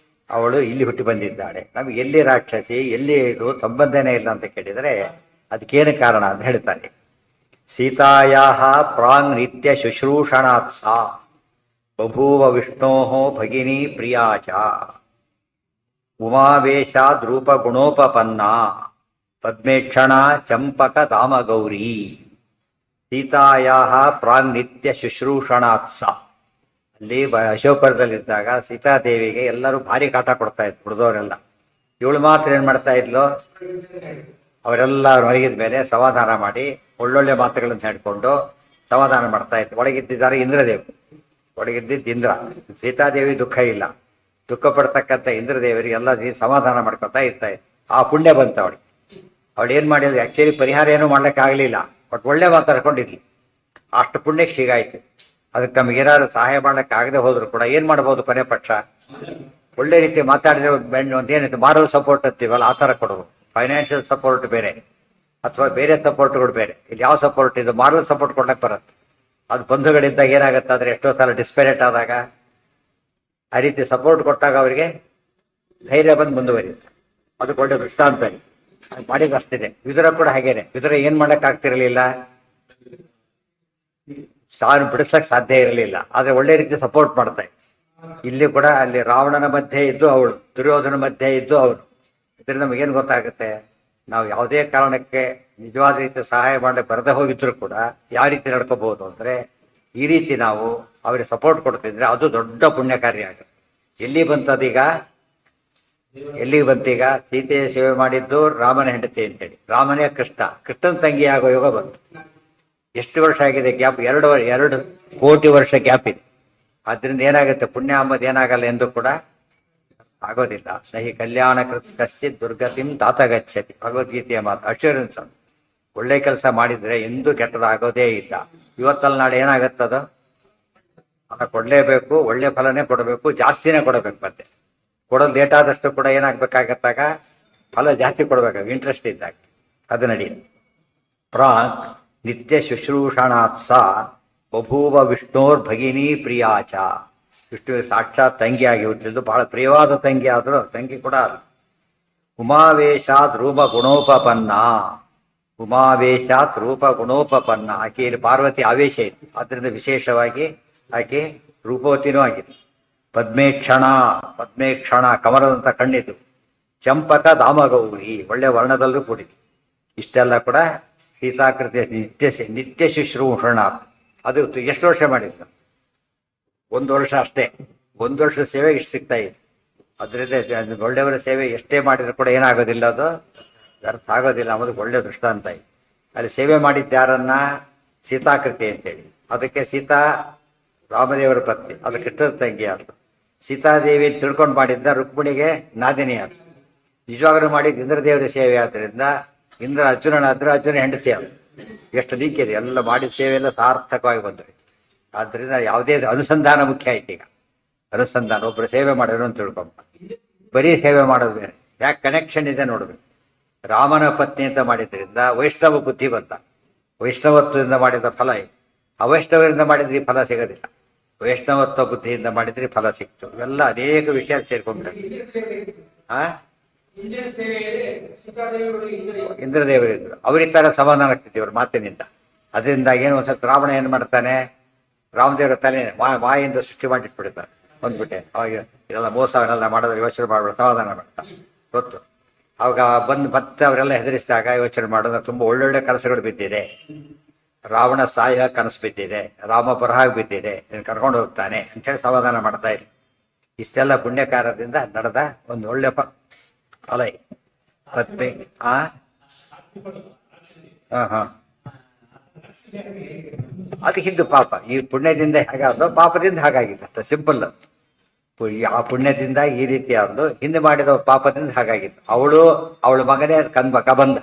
ಅವಳು ಇಲ್ಲಿ ಹುಟ್ಟಿ ಬಂದಿದ್ದಾಳೆ. ನಮ್ಗೆ ಎಲ್ಲಿ ರಾಕ್ಷಸಿ, ಎಲ್ಲಿ ಇದು ಸಂಬಂಧನೇ ಇಲ್ಲ ಅಂತ ಕೇಳಿದರೆ ಅದಕ್ಕೇನು ಕಾರಣ ಅಂತ ಹೇಳ್ತಾರೆ. ಸೀತಾಯಾ ಪ್ರಾಂಗ್ ನಿತ್ಯ ಶುಶ್ರೂಷಣಾತ್ ಸಾ ಬಭೂವ ವಿಷ್ಣೋ ಭಗಿನಿ ಪ್ರಿಯಾಚ ಉಮಾವೇಶಾದ್ ರೂಪ ಗುಣೋಪಪನ್ನ ಪದ್ಮೇಕ್ಷಣ ಚಂಪಕ ಧಾಮಗೌರಿ. ಸೀತಾಯಾ ಪ್ರಾಂಗ್ ನಿತ್ಯ ಶುಶ್ರೂಷಣಾತ್ ಸಾ. ಅಲ್ಲಿ ಅಶೋಕರದಲ್ಲಿದ್ದಾಗ ಸೀತಾದೇವಿಗೆ ಎಲ್ಲರೂ ಭಾರಿ ಕಾಟ ಕೊಡ್ತಾ ಇದ್ರು ಹುಡ್ದವರೆಲ್ಲ. ಇವಳು ಮಾತ್ರ ಏನ್ ಮಾಡ್ತಾ ಇದ್ಲು? ಅವರೆಲ್ಲ ಮಲಗಿದ ಮೇಲೆ ಸಮಾಧಾನ ಮಾಡಿ ಒಳ್ಳೊಳ್ಳೆ ಮಾತುಗಳನ್ನು ಹೇಳ್ಕೊಂಡು ಸಮಾಧಾನ ಮಾಡ್ತಾ ಇತ್ತು. ಒಳಗಿದ್ದಿದ್ದಾರೆ ಇಂದ್ರದೇವ್, ಒಳಗಿದ್ದಿದ್ದು ಇಂದ್ರ. ಸೀತಾದೇವಿ ದುಃಖ ಇಲ್ಲ, ದುಃಖ ಪಡ್ತಕ್ಕಂಥ ಇಂದ್ರದೇವರಿಗೆ ಎಲ್ಲ ಸಮಾಧಾನ ಮಾಡ್ಕೊತಾ ಇರ್ತಾ ಇತ್ತು. ಆ ಪುಣ್ಯ ಬಂತ ಅವಳು ಏನ್ ಮಾಡಿದ್ಲು? ಆಕ್ಚುಲಿ ಪರಿಹಾರ ಏನೂ ಮಾಡ್ಲಿಕ್ಕೆ ಆಗ್ಲಿಲ್ಲ, ಬಟ್ ಒಳ್ಳೆ ಮಾತಾಡ್ಕೊಂಡಿದ್ಲಿ. ಅಷ್ಟು ಪುಣ್ಯಕ್ಕೆ ಹೀಗಾಯ್ತು. ಅದಕ್ಕೆ ನಮಗೇನಾದ್ರು ಸಹಾಯ ಮಾಡ್ಲಿಕ್ಕೆ ಆಗದೆ ಹೋದ್ರು ಕೂಡ ಏನ್ ಮಾಡ್ಬೋದು? ಕೊನೆ ಪಕ್ಷ ಒಳ್ಳೆ ರೀತಿ ಮಾತಾಡಿದ್ರೆ ಒಂದೇನಿತ್ತು ಮಾರಲ್ ಸಪೋರ್ಟ್ ಅಂತೀವಲ್ಲ, ಆ ಥರ ಕೊಡೋದು. ಫೈನಾನ್ಷಿಯಲ್ ಸಪೋರ್ಟ್ ಬೇರೆ ಅಥವಾ ಬೇರೆ ಸಪೋರ್ಟ್ಗಳು ಬೇರೆ. ಇಲ್ಲಿ ಯಾವ ಸಪೋರ್ಟ್ ಇದು? ಮಾರಲ್ ಸಪೋರ್ಟ್ ಕೊಡಕ್ಕೆ ಬರುತ್ತೆ. ಅದು ಬಂಧುಗಳಿದ್ದಾಗ ಏನಾಗುತ್ತೆ ಆದರೆ ಎಷ್ಟೋ ಸಲ ಡಿಸ್ಪೆರೇಟ್ ಆದಾಗ ಆ ರೀತಿ ಸಪೋರ್ಟ್ ಕೊಟ್ಟಾಗ ಅವರಿಗೆ ಧೈರ್ಯ ಬಂದು ಮುಂದುವರಿಯುತ್ತೆ. ಅದಕ್ಕೆ ಒಳ್ಳೆ ದೃಷ್ಟಾಂತ ಮಾಡಿದ ಅಷ್ಟಿದೆ. ವಿದುರ ಕೂಡ ಹಾಗೇನೆ. ವಿದುರ ಏನ್ ಮಾಡಕ್ ಆಗ್ತಿರಲಿಲ್ಲ, ಸಾರು ಬಿಡಿಸಕ್ ಸಾಧ್ಯ ಇರಲಿಲ್ಲ, ಆದ್ರೆ ಒಳ್ಳೆ ರೀತಿ ಸಪೋರ್ಟ್ ಮಾಡ್ತಾ ಇತ್ತು. ಇಲ್ಲಿ ಕೂಡ ಅಲ್ಲಿ ರಾವಣನ ಮಧ್ಯೆ ಇದ್ದು ಅವಳು, ದುರ್ಯೋಧನ ಮಧ್ಯೆ ಇದ್ದು ಅವನು. ಇದರಿಂದ ನಮಗೇನು ಗೊತ್ತಾಗುತ್ತೆ? ನಾವು ಯಾವುದೇ ಕಾರಣಕ್ಕೆ ನಿಜವಾದ ರೀತಿ ಸಹಾಯ ಮಾಡಲಿಕ್ಕೆ ಬರದೆ ಹೋಗಿದ್ರು ಕೂಡ ಯಾವ ರೀತಿ ನಡ್ಕೋಬಹುದು ಅಂದ್ರೆ, ಈ ರೀತಿ ನಾವು ಅವರಿಗೆ ಸಪೋರ್ಟ್ ಕೊಡ್ತಿದ್ರೆ ಅದು ದೊಡ್ಡ ಪುಣ್ಯ ಕಾರ್ಯ ಆಗುತ್ತೆ. ಎಲ್ಲಿಗೆ ಬಂತೀಗ? ಸೀತೆಯ ಸೇವೆ ಮಾಡಿದ್ದು ರಾಮನ ಹೆಂಡತಿ ಅಂತೇಳಿ, ರಾಮನೇ ಕೃಷ್ಣನ ತಂಗಿ ಆಗೋ ಯೋಗ ಬಂತು. ಎಷ್ಟು ವರ್ಷ ಆಗಿದೆ ಗ್ಯಾಪ್? 2 ಕೋಟಿ ವರ್ಷ ಗ್ಯಾಪ್ ಇದೆ. ಆದ್ರಿಂದ ಏನಾಗುತ್ತೆ? ಪುಣ್ಯ ಅಂಬದು ಏನಾಗಲ್ಲ ಎಂದು ಕೂಡ ಆಗೋದಿಲ್ಲ. ನಹಿ ಕಲ್ಯಾಣ ಕೃತ್ ಕಶ್ಚಿತ್ ದುರ್ಗತಿಂ ತಾತಗಚ್ಚತಿ. ಭಗವದ್ಗೀತೆಯ ಮಾತು, ಅಶ್ಯೂರೆನ್ಸ್. ಒಳ್ಳೆ ಕೆಲಸ ಮಾಡಿದ್ರೆ ಎಂದೂ ಕೆಟ್ಟದಾಗೋದೇ ಇಲ್ಲ. ಇವತ್ತಲ್ಲಿ ನಾಳೆ ಏನಾಗತ್ತದು? ಕೊಡ್ಲೇಬೇಕು, ಒಳ್ಳೆ ಫಲನೇ ಕೊಡಬೇಕು, ಜಾಸ್ತಿನೇ ಕೊಡಬೇಕು. ಮತ್ತೆ ಕೊಡೋದು ಲೇಟ್ ಆದಷ್ಟು ಕೂಡ ಏನಾಗ್ಬೇಕಾಗತ್ತಾಗ ಫಲ ಜಾಸ್ತಿ ಕೊಡ್ಬೇಕಾಗ, ಇಂಟ್ರೆಸ್ಟ್ ಇದ್ದಾಗ ಅದು ನಡೆಯುತ್ತೆ. ಪ್ರಾಕ್ ನಿತ್ಯ ಶುಶ್ರೂಷಣಾತ್ ಸಾ ಬಭೂವ ವಿಷ್ಣೋರ್ ಭಗಿನಿ ಪ್ರಿಯಾಚ. ವಿಷ್ಣು ಸಾಕ್ಷಾತ್ ತಂಗಿಯಾಗಿ ಹುಟ್ಟಿದ್ದು, ಬಹಳ ಪ್ರಿಯವಾದ ತಂಗಿ ಆದರೂ ತಂಗಿ ಕೂಡ ಅಲ್ಲ. ಉಮಾವೇಶಾತ್ ರೂಪ ಗುಣೋಪಪನ್ನ. ಉಮಾವೇಶಾತ್ ರೂಪ ಗುಣೋಪಪನ್ನ. ಆಕೆಯಲ್ಲಿ ಪಾರ್ವತಿ ಆವೇಶ ಇತ್ತು, ಅದರಿಂದ ವಿಶೇಷವಾಗಿ ಆಕೆ ರೂಪವತಿನೂ ಆಗಿದೆ. ಪದ್ಮೇಕ್ಷಣ ಕಮಲದಂತ ಕಣ್ಣಿದ್ದು. ಚಂಪಕ ಧಾಮಗೌರಿ, ಒಳ್ಳೆ ವರ್ಣದಲ್ಲೂ ಕೂಡಿತು. ಇಷ್ಟೆಲ್ಲ ಕೂಡ ಸೀತಾಕೃತಿಯ ನಿತ್ಯ ಶುಶ್ರೂಷಣ. ಅದು ಎಷ್ಟು ವರ್ಷ ಮಾಡಿದ್ದು? 1 ವರ್ಷ ಅಷ್ಟೇ. 1 ವರ್ಷದ ಸೇವೆಗೆ ಇಷ್ಟು ಸಿಗ್ತಾ ಇದೆ. ಅದರಿಂದ ಒಳ್ಳೆಯವರ ಸೇವೆ ಎಷ್ಟೇ ಮಾಡಿದ್ರು ಕೂಡ ಏನಾಗೋದಿಲ್ಲ, ಅದು ವ್ಯರ್ಥ ಆಗೋದಿಲ್ಲ ಅನ್ನೋದು ಒಳ್ಳೆ ದೃಷ್ಟಾಂತ ಇದೆ. ಅಲ್ಲಿ ಸೇವೆ ಮಾಡಿದ್ದಾರನ್ನ ಸೀತಾಕೃತಿ ಅಂತೇಳಿ. ಅದಕ್ಕೆ ಸೀತಾ ರಾಮದೇವರ ಪತ್ನಿ, ಅದು ಕೃಷ್ಣದ ತಂಗಿ ಆದ್ರು. ಸೀತಾದೇವಿ ತಿಳ್ಕೊಂಡು ಮಾಡಿದ್ದ ರುಕ್ಮಿಣಿಗೆ ನಾದಿನಿ ಆದ್ರು. ನಿಜವಾಗ್ಲೂ ಮಾಡಿದ ಇಂದ್ರದೇವರ ಸೇವೆ ಆದ್ದರಿಂದ ಇಂದ್ರ ಅರ್ಜುನನಾದ್ರೆ ಅರ್ಜುನ ಹೆಂಡತಿ ಅದು ಎಷ್ಟು ದಿಕ್ಕಿದೆ ಎಲ್ಲ ಮಾಡಿದ ಸೇವೆ ಎಲ್ಲ ಸಾರ್ಥಕವಾಗಿ ಬಂದರು. ಆದ್ದರಿಂದ ಯಾವುದೇ ಅನುಸಂಧಾನ ಮುಖ್ಯ ಆಯ್ತು. ಈಗ ಅನುಸಂಧಾನ ಒಬ್ಬರು ಸೇವೆ ಮಾಡಿದ್ರು ಅಂತ ತಿಳ್ಕೊಂಬ, ಬರೀ ಸೇವೆ ಮಾಡೋದು ಬೇರೆ, ಯಾಕೆ ಕನೆಕ್ಷನ್ ಇದೆ ನೋಡಬೇಕು. ರಾಮನ ಪತ್ನಿ ಅಂತ ಮಾಡಿದ್ರಿಂದ ವೈಷ್ಣವ ಬುದ್ಧಿ ಬಂತ, ವೈಷ್ಣವತ್ವದಿಂದ ಮಾಡಿದ ಫಲ ಇದು. ಅವೈಷ್ಣವರಿಂದ ಮಾಡಿದ್ರೆ ಈ ಫಲ ಸಿಗೋದಿಲ್ಲ, ವೈಷ್ಣವತ್ವ ಬುದ್ಧಿಯಿಂದ ಮಾಡಿದ್ರೆ ಫಲ ಸಿಕ್ತು. ಇವೆಲ್ಲ ಅನೇಕ ವಿಷಯ ಸೇರ್ಕೊಂಡ್ಬಿಟ್ಟು ಇಂದ್ರದೇವರಿದ್ರು ಅವ್ರಿಗೆ ತರ ಸಮಾಧಾನ ಆಗ್ತಿದ್ವಿ ಅವ್ರ ಮಾತಿನಿಂದ. ಅದರಿಂದಾಗಿ ಏನು ಒಂದ್ಸಲ ರಾವಣ ಏನ್ ಮಾಡ್ತಾನೆ, ರಾಮದೇವರ ತಲೆ ಮಾಯಿಂದ ಸೃಷ್ಟಿ ಮಾಡಿಟ್ಬಿಡ್ತಾನೆ. ಬಂದ್ಬಿಟ್ಟೆ ಅವಾಗ ಇದೆಲ್ಲ ಮೋಸ ಅವನ್ನೆಲ್ಲ ಮಾಡೋದು ಯೋಚನೆ ಮಾಡ್ಬಿಟ್ಟು ಸಮಾಧಾನ ಮಾಡ್ತಾನೆ ಗೊತ್ತು. ಅವಾಗ ಬಂದು ಮತ್ತೆ ಅವರೆಲ್ಲ ಹೆದರಿಸಿದಾಗ ಯೋಚನೆ ಮಾಡೋದು ತುಂಬ ಒಳ್ಳೊಳ್ಳೆ ಕನಸುಗಳು ಬಿದ್ದಿದೆ, ರಾವಣ ಸಾಯ ಕನಸು ಬಿದ್ದಿದೆ, ರಾಮ ಬರಹ ಬಿದ್ದಿದೆ, ಕರ್ಕೊಂಡು ಹೋಗ್ತಾನೆ ಅಂತೇಳಿ ಸಮಾಧಾನ ಮಾಡ್ತಾ ಇರಿ. ಇಷ್ಟೆಲ್ಲ ಪುಣ್ಯಕಾರದಿಂದ ನಡೆದ ಒಂದು ಒಳ್ಳೆ ಫಲ ಮತ್ತೆ ಅದು ಹಿಂದೆ ಪಾಪ ಈ ಪುಣ್ಯದಿಂದ ಹೇಗಾದ್ರು ಪಾಪದಿಂದ ಹಾಗಾಗಿತ್ತು. ಸಿಂಪಲ್. ಆ ಪುಣ್ಯದಿಂದ ಈ ರೀತಿ ಆದ್ಲು, ಹಿಂದೆ ಮಾಡಿದ ಪಾಪದಿಂದ ಹಾಗಾಗಿತ್ತು. ಅವಳ ಮಗನೇ ಕಬಂಧ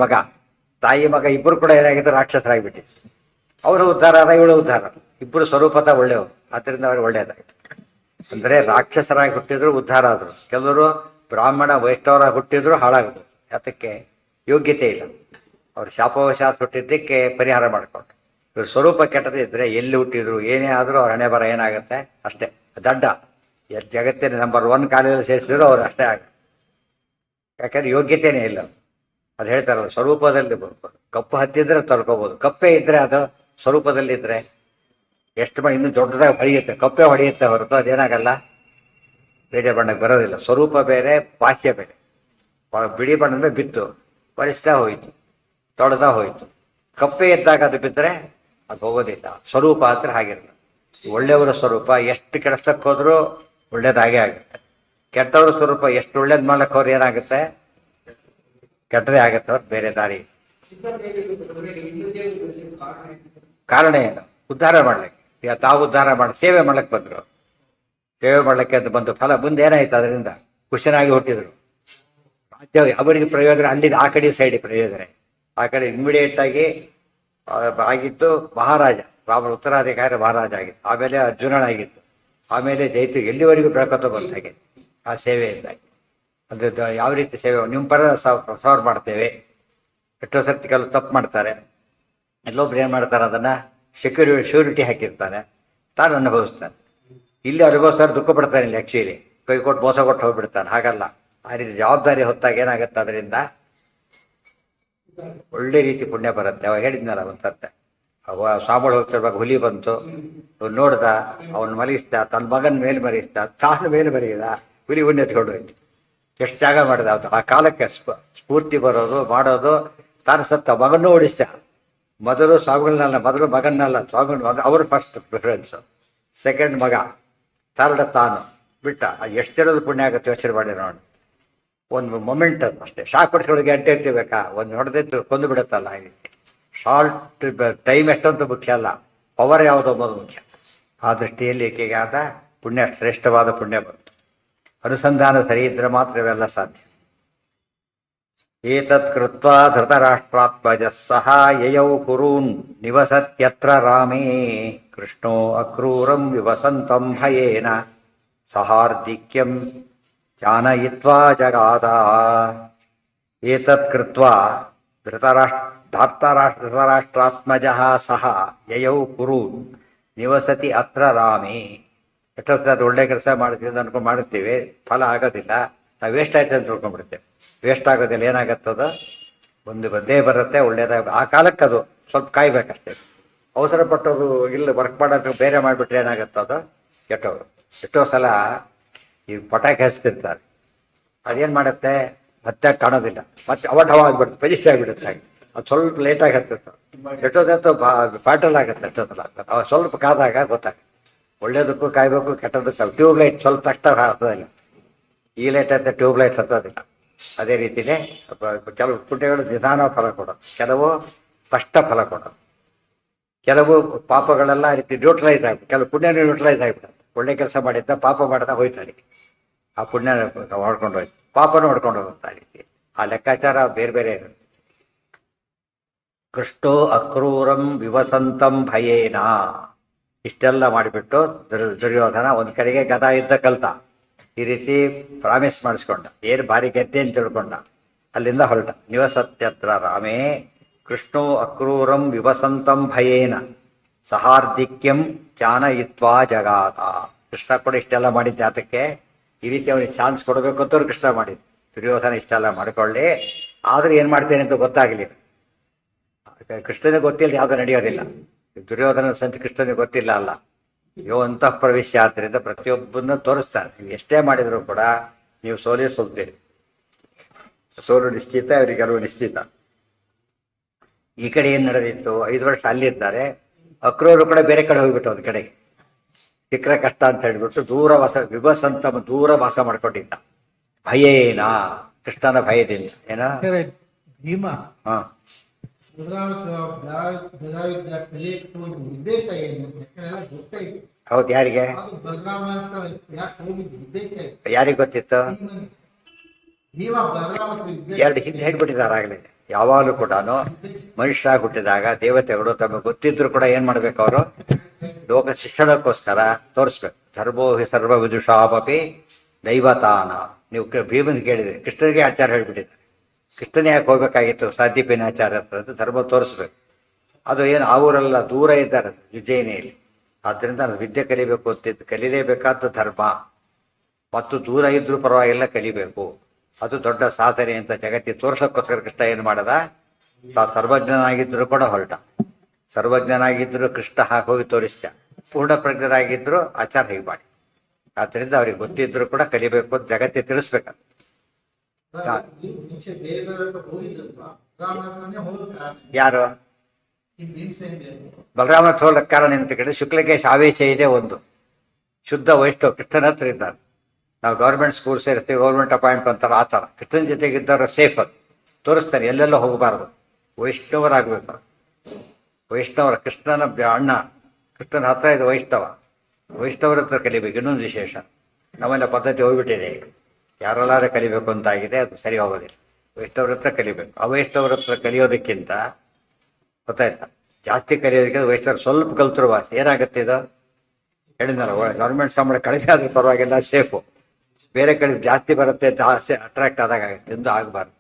ಮಗ, ತಾಯಿ ಮಗ ಇಬ್ಬರು ಕೂಡ ಏನಾಗಿದ್ದು ರಾಕ್ಷಸರಾಗಿಬಿಟ್ಟಿದ್ರು. ಅವರು ಉದ್ಧಾರ ಆದ, ಇವಳು ಉದ್ಧಾರ. ಇಬ್ಬರು ಸ್ವರೂಪದ ಒಳ್ಳೆಯವರು, ಅದರಿಂದ ಅವ್ರಿಗೆ ಒಳ್ಳೇದಾಯ್ತು. ಅಂದ್ರೆ ರಾಕ್ಷಸರಾಗಿ ಹುಟ್ಟಿದ್ರು ಉದ್ಧಾರ ಆದ್ರು. ಕೆಲವರು ಬ್ರಾಹ್ಮಣ ವೈಷ್ಣವರಾಗಿ ಹುಟ್ಟಿದ್ರು ಹಾಳಾಗದು. ಯಾತಕ್ಕೆ? ಯೋಗ್ಯತೆ ಇಲ್ಲ. ಅವ್ರು ಶಾಪವಶಾತ್ ಹುಟ್ಟಿದ್ದಕ್ಕೆ ಪರಿಹಾರ ಮಾಡ್ಕೊಂಡು. ಇವ್ರ ಸ್ವರೂಪ ಕೆಟ್ಟದಿದ್ರೆ ಎಲ್ಲಿ ಹುಟ್ಟಿದ್ರು ಏನೇ ಆದ್ರೂ ಅವ್ರ ಹಣೆ ಬರ ಏನಾಗುತ್ತೆ ಅಷ್ಟೇ, ದಡ್ಡ. ಎಷ್ಟು ಜಗತ್ತಿನ ನಂಬರ್ 1 ಕಾಲೇಜಲ್ಲಿ ಸೇರಿಸಿದ್ರು ಅವ್ರು ಅಷ್ಟೇ ಆಗ. ಯಾಕಂದ್ರೆ ಯೋಗ್ಯತೆನೇ ಇಲ್ಲ. ಅದು ಹೇಳ್ತಾರಲ್ಲ, ಸ್ವರೂಪದಲ್ಲಿ ಕಪ್ಪು ಹತ್ತಿದ್ರೆ ತೊಳ್ಕೋಬಹುದು, ಕಪ್ಪೆ ಇದ್ರೆ ಅದು ಸ್ವರೂಪದಲ್ಲಿದ್ರೆ ಎಷ್ಟು ಇನ್ನೂ ದೊಡ್ಡದಾಗಿ ಹೊಡೆಯುತ್ತೆ. ಕಪ್ಪೆ ಹೊಡೆಯುತ್ತೆ ಹೊರತು ಅದೇನಾಗಲ್ಲ, ಬೇರೆ ಬಣ್ಣಕ್ಕೆ ಬರೋದಿಲ್ಲ. ಸ್ವರೂಪ ಬೇರೆ, ಬಾಹ್ಯ ಬೇರೆ. ಬಿಳಿ ಬಣ್ಣದ ಬಿತ್ತು ಪರಿಸ್ತಾ ಹೋಯ್ತು, ತೊಳೆದ ಹೋಯ್ತು. ಕಪ್ಪೆ ಇದ್ದಾಗ ಅದು ಬಿದ್ದರೆ ಅದು ಹೋಗೋದಿಲ್ಲ. ಸ್ವರೂಪ ಅಂದ್ರೆ ಹಾಗಿರಲ್ಲ. ಒಳ್ಳೆಯವರ ಸ್ವರೂಪ ಎಷ್ಟು ಕೆಡಿಸಕ್ಕೆ ಹೋದ್ರೂ ಒಳ್ಳೇದಾಗೇ ಆಗುತ್ತೆ. ಕೆಟ್ಟವ್ರ ಸ್ವರೂಪ ಎಷ್ಟು ಒಳ್ಳೇದು ಮಾಡ್ಲಿಕ್ಕೆ ಅವ್ರು ಏನಾಗುತ್ತೆ, ಕೆಟ್ಟದೇ ಆಗುತ್ತೆ. ಅವ್ರು ಬೇರೆ ದಾರಿ. ಕಾರಣ ಏನು? ಉದ್ಧಾರ ಮಾಡ್ಲಿಕ್ಕೆ. ಈಗ ತಾವು ಉದ್ಧಾರ ಮಾಡಿ ಸೇವೆ ಮಾಡ್ಲಿಕ್ಕೆ ಬಂದ್ರು. ಸೇವೆ ಮಾಡ್ಲಿಕ್ಕೆ ಅಂತ ಬಂದು ಫಲ ಮುಂದೆ ಏನಾಯ್ತು? ಅದರಿಂದ ಖುಷಿನಾಗಿ ಹುಟ್ಟಿದ್ರು. ಅವರಿಗೆ ಪ್ರಯೋಜನ ಅಲ್ಲಿದ್ದು ಆ ಕಡೆ ಸೈಡ್ ಪ್ರಯೋಜನ. ಆ ಕಡೆ ಇಮಿಡಿಯೇಟ್ ಆಗಿ ಆಗಿತ್ತು ಮಹಾರಾಜ, ರಾಮನ ಉತ್ತರಾಧಿಕಾರಿ ಮಹಾರಾಜ ಆಗಿತ್ತು. ಆಮೇಲೆ ಅರ್ಜುನನಾಗಿತ್ತು, ಆಮೇಲೆ ಜೈತು. ಎಲ್ಲಿವರೆಗೂ ಬೆಳಕತ್ತ ಬಂದಾಗೆ ಆ ಸೇವೆಯಿಂದಾಗಿ. ಅದು ಯಾವ ರೀತಿ ಸೇವೆ? ನಿಮ್ಮ ಪರ ಸವರ್ ಮಾಡ್ತೇವೆ. ಎಷ್ಟೋ ಸರ್ತಿ ಕೆಲವು ತಪ್ಪು ಮಾಡ್ತಾರೆ. ಎಲ್ಲೊಬ್ರು ಏನ್ ಮಾಡ್ತಾರೆ, ಅದನ್ನ ಶ್ಯೂರಿಟಿ ಹಾಕಿರ್ತಾನೆ, ತಾನು ಅನುಭವಿಸ್ತಾನೆ. ಇಲ್ಲಿ ಅನುಭವಿಸ್ತಾರೆ, ದುಃಖ ಪಡ್ತಾನೆ. ಇಲ್ಲಿ ಆಕ್ಚುಲಿ ಕೈ ಕೊಟ್ಟು ಮೋಸ ಕೊಟ್ಟು ಹೋಗ್ಬಿಡ್ತಾನೆ. ಹಾಗಲ್ಲ. ಆ ರೀತಿ ಜವಾಬ್ದಾರಿ ಹೊತ್ತಾಗ ಏನಾಗುತ್ತೆ, ಅದರಿಂದ ಒಳ್ಳೆ ರೀತಿ ಪುಣ್ಯ ಬರುತ್ತೆ. ಅವಾಗ ಹೇಳಿದ್ನಲ್ಲ ಒಂದ್ಸತ್ತೆ, ಅವ ಸ್ವಾಮಿಗಳು ಹೋಗ್ತಿರುವಾಗ ಹುಲಿ ಬಂತು, ನೋಡ್ದ, ಅವನು ಮಲಗಿಸ್ದ, ತನ್ನ ಮಗನ ಮೇಲೆ ಮಲಗಿಸ್ದ, ತಾನು ಮೇಲೆ ಮಲಗಿದ, ಹುಲಿ ಉಣ್ಣೆ ಎತ್ಕೊಂಡು ಹೋಯ್ತು. ಎಷ್ಟು ಜಾಗ ಮಾಡಿದ ಅವತ್ತು. ಆ ಕಾಲಕ್ಕೆ ಸ್ಫೂರ್ತಿ ಬರೋದು ಮಾಡೋದು. ತಾನು ಸತ್ತ ಮಗನೂ ಓಡಿಸ್ದ. ಮೊದಲು ಸ್ವಾಮಿಗಳನ್ನೆಲ್ಲ, ಮೊದಲು ಮಗನ್ನೆಲ್ಲ ಸ್ವಾಮಿಗಳು ಅವರು ಫಸ್ಟ್ ಪ್ರಿಫರೆನ್ಸ್, ಸೆಕೆಂಡ್ ಮಗ, ಥರ್ಡ್ ತಾನು ಬಿಟ್ಟ. ಎಷ್ಟು ಇರೋದು ಪುಣ್ಯ ಆಗುತ್ತೆ ಯೋಚನೆ ಮಾಡಿ ನೋಡಿ. ಒಂದು ಮೊಮೆಂಟ್ ಅದು ಅಷ್ಟೇ. ಶಾಕ್ ಪಡಿಸ್ಕೊಳ್ಳೋಕೆ ಗಂಟೆ ಇರ್ತಿರ್ಬೇಕಾ? ಒಂದು ಹೊಡೆದಿದ್ದು ಕೊಂದು ಬಿಡುತ್ತಲ್ಲ. ಹಾಗೆ ಶಾರ್ಟ್ ಟೈಮ್ ಎಷ್ಟಂತ ಮುಖ್ಯ ಅಲ್ಲ, ಪವರ್ ಯಾವುದೋ ಅನ್ನೋದು ಮುಖ್ಯ. ಆ ದೃಷ್ಟಿಯಲ್ಲಿ ಈಕೆಗೆ ಆದ ಪುಣ್ಯ, ಶ್ರೇಷ್ಠವಾದ ಪುಣ್ಯ ಬಂತು. ಅನುಸಂಧಾನ ಸರಿ ಇದ್ರೆ ಮಾತ್ರ ಇವೆಲ್ಲ ಸಾಧ್ಯ. ಏತತ್ ಕೃತ್ವಾ ಧೃತರಾಷ್ಟ್ರಾತ್ಮಜ ಸಹ ಯಯೌ ಕುರೂನ್ ನಿವಸತ್ಯತ್ರ ರಾಮೇ ಕೃಷ್ಣೋ ಅಕ್ರೂರಂ ವಿವಸಂತಂ ಭಯೇನ ಸಹಾರ್ದಿಕ್ಯಂ ಚಾನಯಿತ್ವಾ ಜಗಾದ. ಏತತ್ ಕೃತ್ವಾ ಧೃತರಾಷ್ಟ್ರಾತ್ಮಜ ಸಹ ಯಯೌ ಕುರೂನ್ ನಿವಸತಿ ಅತ್ರ ರಾಮೇ. ಎಷ್ಟೊತ್ತು ಒಳ್ಳೆ ಕೆಲಸ ಮಾಡ್ತೀವಿ ಅಂತ ಅನ್ಕೊಂಡು ಮಾಡುತ್ತೀವಿ, ಫಲ ಆಗೋದಿಲ್ಲ. ನಾವು ವೇಸ್ಟ್ ಆಯ್ತು ಅಂತ ತಿಳ್ಕೊಂಡ್ಬಿಡ್ತೇವೆ. ವೇಸ್ಟ್ ಆಗೋದಿಲ್ಲ. ಏನಾಗತ್ತದ, ಒಂದು ಬಂದೇ ಬರುತ್ತೆ, ಒಳ್ಳೇದಾಗ. ಆ ಕಾಲಕ್ಕೆ ಅದು ಸ್ವಲ್ಪ ಕಾಯ್ಬೇಕಷ್ಟೇ. ಅವಸರ ಪಟ್ಟೋದು ಇಲ್ಲ ವರ್ಕ್ ಮಾಡೋದು ಬೇರೆ ಮಾಡಿಬಿಟ್ರೆ ಏನಾಗತ್ತದ, ಕೆಟ್ಟವರು. ಎಷ್ಟೋ ಸಲ ಈ ಪಟಾಕಿ ಹಚ್ತಿರ್ತಾರೆ, ಅದೇನು ಮಾಡುತ್ತೆ, ಮತ್ತೆ ಕಾಣೋದಿಲ್ಲ, ಮತ್ತೆ ಅವಟವ ಆಗ್ಬಿಡುತ್ತೆ, ಪಜಿಸ್ಟ್ ಆಗಿಬಿಡುತ್ತೆ. ಅದು ಸ್ವಲ್ಪ ಲೇಟಾಗಿ ಹತ್ತಿರ್ತಾರೆ. ಎಷ್ಟೊತ್ತಂತೂ ಬ್ಯಾಟಲ್ ಆಗುತ್ತೆ. ಎಷ್ಟೊತ್ತಲ್ಲ ಅವ ಸ್ವಲ್ಪ ಕಾದಾಗ ಗೊತ್ತಾಗುತ್ತೆ. ಒಳ್ಳೇದಕ್ಕೂ ಕಾಯ್ಬೇಕು, ಕೆಟ್ಟದಕ್ಕೂ. ಟ್ಯೂಬ್ಲೈಟ್ ಸ್ವಲ್ಪ ತಕ್ಷಣ ಹತ್ತೋದಿಲ್ಲ. ಈ ಲೈಟ್ ಅಂತ ಟ್ಯೂಬ್ಲೈಟ್ ಹತ್ತೋದಿಲ್ಲ. ಅದೇ ರೀತಿಯೇ ಕೆಲವು ಪುಣ್ಯಗಳು ನಿಧಾನ ಫಲ ಕೊಡೋದು, ಕೆಲವು ಸ್ಪಷ್ಟ ಫಲ ಕೊಡೋದು. ಕೆಲವು ಪಾಪಗಳೆಲ್ಲ ರೀತಿ ನ್ಯೂಟ್ರಲೈಸ್ ಆಗ್ಬಿಟ್ಟು, ಕೆಲವು ಪುಣ್ಯ ನ್ಯೂಟ್ರಲೈಸ್ ಆಗಿಬಿಡುತ್ತೆ. ಒಳ್ಳೆ ಕೆಲಸ ಮಾಡಿದ್ದ ಪಾಪ ಮಾಡಿದ ಹೋಯ್ತಾನೆ. ಆ ಪುಣ್ಯ ಹೊಡ್ಕೊಂಡು ಹೋಯ್ತು, ಪಾಪನೂ ಹೊಡ್ಕೊಂಡು ಹೋಗುತ್ತೆ. ಆ ರೀತಿ ಆ ಲೆಕ್ಕಾಚಾರ ಬೇರೆ ಬೇರೆ ಇರುತ್ತೆ. ಕೃಷ್ಟೋ ಅಕ್ರೂರಂ ವಿವಸಂತಂ ಭಯೇನ, ಇಷ್ಟೆಲ್ಲ ಮಾಡಿಬಿಟ್ಟು ದುರ್ಯೋಧನ ಒಂದ್ ಕಡೆಗೆ ಗದಾ ಯುದ್ಧ ಕಲ್ತ, ಈ ರೀತಿ ಪ್ರಾಮಿಸ್ ಮಾಡಿಸ್ಕೊಂಡ, ಏನು ಭಾರಿ ಗೆದ್ದೆ ಅಂತ ತಿಳ್ಕೊಂಡ, ಅಲ್ಲಿಂದ ಹೊರಟ. ನಿವಸತ್ಯತ್ರ ರಾಮೇ ಕೃಷ್ಣೋ ಅಕ್ರೂರಂ ವಿವಸಂತಂ ಭಯೇನ ಸಹಾರ್ದಿಕ್ಯಂ ಚಾನಯಿತ್ವಾ ಜಗಾತ. ಕೃಷ್ಣ ಕೂಡ ಇಷ್ಟೆಲ್ಲ ಮಾಡಿದ್ದೆ ಆತಕ್ಕೆ, ಈ ರೀತಿ ಅವನಿಗೆ ಚಾನ್ಸ್ ಕೊಡಬೇಕು ಅಂತವ್ರು ಕೃಷ್ಣ ಮಾಡಿದ್ದು. ದುರ್ಯೋಧನ ಇಷ್ಟೆಲ್ಲ ಮಾಡ್ಕೊಳ್ಳಿ, ಆದ್ರೆ ಏನ್ ಮಾಡ್ತೇನೆ ಅಂತ ಗೊತ್ತಾಗಲಿಲ್ಲ. ಕೃಷ್ಣನಿಗೆ ಗೊತ್ತಿಲ್ಲ, ಯಾವ್ದು ನಡೆಯೋದಿಲ್ಲ. ದುರ್ಯೋಧನ ಸಂತ ಕೃಷ್ಣನಿಗೆ ಗೊತ್ತಿಲ್ಲ ಅಲ್ಲ, ಯೋ ಅಂತಃ ಪ್ರವೇಶ. ಆದ್ರಿಂದ ಪ್ರತಿಯೊಬ್ಬನ್ನ ತೋರಿಸ್ತಾನೆ. ನೀವು ಎಷ್ಟೇ ಮಾಡಿದ್ರು ಕೂಡ ನೀವು ಸೋಲ್ತೀರಿ. ಸೋಲು ನಿಶ್ಚಿತ, ಅವರಿಗೆ ಗೆಲುವು ನಿಶ್ಚಿತ. ಈ ಕಡೆ ಏನ್ ನಡೆದಿತ್ತು, 5 ವರ್ಷ ಅಲ್ಲಿದ್ದಾರೆ. ಅಕ್ರೂರು ಕೂಡ ಬೇರೆ ಕಡೆ ಹೋಗ್ಬಿಟ್ಟು ಒಂದ್ ಕಡೆಗೆ ಸಿಕ್ಕರೆ ಕಷ್ಟ ಅಂತ ಹೇಳ್ಬಿಟ್ಟು ದೂರ ವಾಸ, ವಿಭಸಂತ ದೂರ ವಾಸ ಮಾಡ್ಕೊಂಡಿದ್ದ. ಭಯೇನ, ಕೃಷ್ಣನ ಭಯದಿಂದ. ಏನ ಭೀಮ ಹ ಉದ್ದೇಶ ಏನು ಗೊತ್ತೇ ಇಲ್ಲ. ಹೌದು, ಯಾರಿಗೆ ಅದು ಬಲರಾಮ ಯಾಕೆ ಹೋಗಿದ್ದು ಉದ್ದೇಶ ಏನು? ಯಾರಿಗೆ ಗೊತ್ತಿತ್ತು? ಭೀಮ ಬಲರಾಮ ಎರಡು ಹಿಂದೆ ಹೇಳ್ಬಿಟ್ಟಿದ್ದಾರೆ ಆಗ್ಲೇ. ಯಾವಾಗಲೂ ಕೂಡ ಮನುಷ್ಯ ಹುಟ್ಟಿದಾಗ ದೇವತೆಗಳು ತಮಗೆ ಗೊತ್ತಿದ್ರು ಕೂಡ ಏನ್ ಮಾಡ್ಬೇಕು, ಅವರು ಲೋಕ ಶಿಕ್ಷಣಕ್ಕೋಸ್ಕರ ತೋರಿಸ್ಬೇಕು. ಧರ್ಮೋ ಹಿ ಸರ್ವ ವಿದುಷಾಪಿ ದೈವತಾನ. ನೀವು ಭೀಮನ್ ಕೇಳಿದ್ರೆ ಕೃಷ್ಣನಿಗೆ ಆಚಾರ ಹೇಳ್ಬಿಟ್ಟಿದ್ದಾರೆ. ಕೃಷ್ಣನೇ ಯಾಕೆ ಹೋಗ್ಬೇಕಾಗಿತ್ತು ಸಾಧ್ಯಪಿನ ಆಚಾರ ಹತ್ರ ಅಂತ ಧರ್ಮ ತೋರಿಸ್ಬೇಕು. ಅದು ಏನು ಆ ಊರೆಲ್ಲ ದೂರ ಇದ್ದಾರೆ ಉಜ್ಜಯಿನಿಯಲ್ಲಿ. ಆದ್ರಿಂದ ನಾನು ವಿದ್ಯೆ ಕಲಿಬೇಕು ಅಂತಿದ್ದು, ಕಲಿಲೇಬೇಕಾದ ಧರ್ಮ. ಮತ್ತು ದೂರ ಇದ್ರೂ ಪರವಾಗಿಲ್ಲ, ಕಲಿಬೇಕು. ಅದು ದೊಡ್ಡ ಸಾಧನೆ ಅಂತ ಜಗತ್ತಿಗೆ ತೋರ್ಸಕ್ಕೋಸ್ಕರ ಕೃಷ್ಣ ಏನ್ ಮಾಡದ, ಸರ್ವಜ್ಞನಾಗಿದ್ರು ಕೂಡ ಹೊರಟ. ಸರ್ವಜ್ಞನಾಗಿದ್ರು ಕೃಷ್ಣ ಹಾಗೆ ಹೋಗಿ ತೋರಿಸ್ತ, ಪೂರ್ಣ ಪ್ರಜ್ಞರಾಗಿದ್ರು ಆಚಾರ ಹೀಗೆ ಮಾಡಿ. ಆದ್ರಿಂದ ಅವ್ರಿಗೆ ಗೊತ್ತಿದ್ರು ಕೂಡ ಕಲಿಬೇಕು ಅಂತ ಜಗತ್ತಿಗೆ ತಿಳಿಸ್ಬೇಕ. ಮುಂಚೆ ಬೇರೆ ಹೋಗಿದ್ರಲ್ವಾ, ರಾಮನೇ ಹೋದ ಯಾರು ಈ ಭೀಮಸೇನ ಬಲರಾಮ ಹೋಗಕ್ಕೆ ಕಾರಣ ಅಂತ ಕೇಳಿದ್ರೆ ಶುಕ್ಲಕೇಶ ಆವೇಶ ಇದೆ. ಒಂದು ಶುದ್ಧ ವೈಷ್ಣವ ಕೃಷ್ಣನ ಹತ್ರ ಇದ್ದಾರೆ. ನಾವು ಗೌರ್ಮೆಂಟ್ ಸ್ಕೂಲ್ ಸೇರ್ತೀವಿ, ಗೌರ್ಮೆಂಟ್ ಅಪಾಯಿಂಟ್ ಅಂತಾರೆ, ಆ ಥರ ಕೃಷ್ಣನ ಜೊತೆಗಿದ್ದವರು ಸೇಫ್. ಅದು ತೋರಿಸ್ತಾರೆ, ಎಲ್ಲೆಲ್ಲ ಹೋಗಬಾರ್ದು, ವೈಷ್ಣವರಾಗಬೇಕು. ವೈಷ್ಣವರ ಕೃಷ್ಣನ ಅಣ್ಣ, ಕೃಷ್ಣನ ಹತ್ರ ಇದು ವೈಷ್ಣವ. ವೈಷ್ಣವರ ಹತ್ರ ಕಲಿಬೇಕು. ಇನ್ನೊಂದು ವಿಶೇಷ, ನಮ್ಮೆಲ್ಲ ಪದ್ಧತಿ ಹೋಗ್ಬಿಟ್ಟಿದೆ ಈಗ, ಯಾರೆಲ್ಲಾರು ಕಲಿಬೇಕು ಅಂತ ಆಗಿದೆ, ಅದು ಸರಿ ಹೋಗೋದಿಲ್ಲ. ವೈಷ್ಣವರ ಹತ್ರ ಕಲಿಬೇಕು. ಅವೈಷ್ಣವರ ಹತ್ರ ಕಲಿಯೋದಕ್ಕಿಂತ ಗೊತ್ತಾಯ್ತಾ, ಜಾಸ್ತಿ ಕಲಿಯೋದಕ್ಕೆ ವೈಷ್ಣವರು ಸ್ವಲ್ಪ ಕಲ್ತರು ವಾಸಿ. ಏನಾಗುತ್ತೆ ಇದು ಹೇಳಿದ್ನಲ್ಲ, ಗೌರ್ಮೆಂಟ್ ಸಂಬಳ ಕಡಿಮೆ ಆದ್ರೂ ಪರವಾಗಿಲ್ಲ, ಸೇಫು. ಬೇರೆ ಕಡೆ ಜಾಸ್ತಿ ಬರುತ್ತೆ ಅಂತ ಆಸೆ ಅಟ್ರಾಕ್ಟ್ ಆದಾಗ ಆಗುತ್ತೆ ಎಂದು ಆಗಬಾರ್ದು.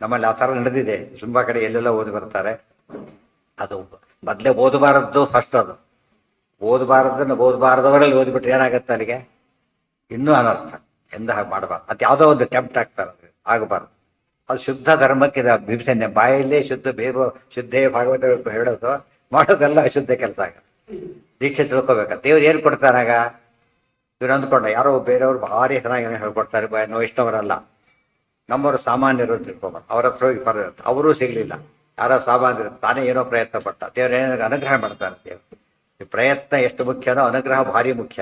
ನಮ್ಮಲ್ಲಿ ಆ ಥರ ನಡೆದಿದೆ. ತುಂಬಾ ಕಡೆ ಎಲ್ಲೆಲ್ಲ ಓದಿ ಬರ್ತಾರೆ. ಅದು ಮೊದಲೇ ಓದಬಾರದ್ದು ಫಸ್ಟ್. ಅದು ಓದಬಾರದವರಲ್ಲಿ ಓದ್ಬಿಟ್ರೆ ಏನಾಗತ್ತೆ ಅಲ್ಲಿಗೆ ಇನ್ನೂ ಅನರ್ಥ. ಎಂದು ಹಾಗೆ ಮಾಡಬಾರ್ದು. ಅದು ಯಾವುದೋ ಒಂದು ಟೆಂಪ್ಟ್ ಆಗ್ತಾರೆ, ಆಗಬಾರ್ದು. ಅದು ಶುದ್ಧ ಧರ್ಮಕ್ಕೆ ವಿಭಜನೆ. ಬಾಯಲ್ಲಿ ಶುದ್ಧ, ಬೇರು ಶುದ್ಧೇ ಭಾಗವತ ಹೇಳೋದು, ಮಾಡೋದೆಲ್ಲ ಅಶುದ್ಧ ಕೆಲಸ ಆಗ. ದೀಕ್ಷೆ ತಿಳ್ಕೊಬೇಕ. ದೇವ್ರು ಏನು ಕೊಡ್ತಾರಾಗ, ಇವ್ರು ಅಂದ್ಕೊಂಡ ಯಾರೋ ಬೇರೆಯವ್ರು ಭಾರಿ ಚೆನ್ನಾಗಿ ಹೇಳ್ಕೊಡ್ತಾರೆ, ವೈಷ್ಣವರಲ್ಲ, ನಮ್ಮವರು ಸಾಮಾನ್ಯರು ತಿಳ್ಕೊಬಾರ್ದು. ಅವ್ರ ಹತ್ರ ಹೋಗಿ ಬರುತ್ತೆ, ಅವರೂ ಸಿಗ್ಲಿಲ್ಲ. ಯಾರೋ ಸಾಮಾನ್ಯರು, ತಾನೇ ಏನೋ ಪ್ರಯತ್ನ ಪಟ್ಟ, ದೇವ್ರು ಏನೋ ಅನುಗ್ರಹ ಮಾಡ್ತಾರೆ. ದೇವ್ರು ಈ ಪ್ರಯತ್ನ ಎಷ್ಟು ಮುಖ್ಯನೋ ಅನುಗ್ರಹ ಭಾರಿ ಮುಖ್ಯ.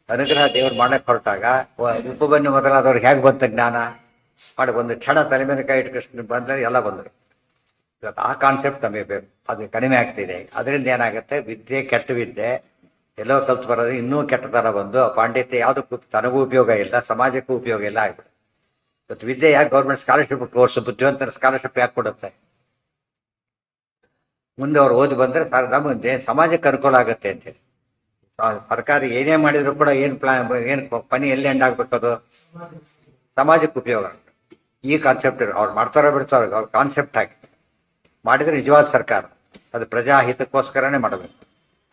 ಅನುಗ್ರಹ ದೇವ್ರು ಮಾಡಕ್ ಹೊರಟಾಗ ಉಪಬನ್ನಿ ಮೊದಲಾದವ್ರಿಗೆ ಹೇಗೆ ಬಂತ ಜ್ಞಾನ ಮಾಡಿ, ಒಂದು ಕ್ಷಣ ತಲೆ ಮೇಲೆ ಕೈ ಇಟ್ಟು ಕೃಷ್ಣ ಬಂದ್ರೆ ಎಲ್ಲ ಬಂದರು. ಇವತ್ತು ಆ ಕಾನ್ಸೆಪ್ಟ್ ನಮಗೆ ಬೇಕು. ಅದು ಕಡಿಮೆ ಆಗ್ತಿದೆ. ಅದರಿಂದ ಏನಾಗುತ್ತೆ, ವಿದ್ಯೆ ಕೆಟ್ಟ ವಿದ್ಯೆ ಎಲ್ಲೋ ಕಲ್ತು ಬರೋದು ಇನ್ನೂ ಕೆಟ್ಟತನ ಬಂದು ಪಾಂಡಿತ್ಯ ಯಾವುದಕ್ಕೂ ತನಗೂ ಉಪಯೋಗ ಇಲ್ಲ, ಸಮಾಜಕ್ಕೂ ಉಪಯೋಗ ಇಲ್ಲ ಆಗ್ಬಿಡುತ್ತೆ. ಇವತ್ತು ವಿದ್ಯೆ ಯಾಕೆ ಗೌರ್ಮೆಂಟ್ ಸ್ಕಾಲರ್ಶಿಪ್ ಕೋರ್ಸ್, ಬುದ್ಧಿವಂತರ ಸ್ಕಾಲರ್ಶಿಪ್ ಯಾಕೆ ಕೊಡುತ್ತೆ? ಮುಂದೆ ಅವ್ರು ಓದಿ ಬಂದ್ರೆ ನಮಗೆ ಸಮಾಜಕ್ಕೆ ಅನುಕೂಲ ಆಗುತ್ತೆ ಅಂತೇಳಿ. ಸರ್ಕಾರ ಏನೇ ಮಾಡಿದ್ರು ಕೂಡ ಏನು ಪನಿ ಎಲ್ಲಿ ಎಂಡ್ ಆಗ್ಬೇಕದು ಸಮಾಜಕ್ಕೆ ಉಪಯೋಗ. ಈ ಕಾನ್ಸೆಪ್ಟ್ ಅವ್ರು ಮಾಡ್ತಾರೋ ಬಿಡ್ತಾರೋ, ಅವ್ರ ಕಾನ್ಸೆಪ್ಟ್ ಆಗಿ ಮಾಡಿದ್ರೆ ನಿಜವಾದ ಸರ್ಕಾರ. ಅದು ಪ್ರಜಾಹಿತಕ್ಕೋಸ್ಕರನೇ ಮಾಡಬೇಕು.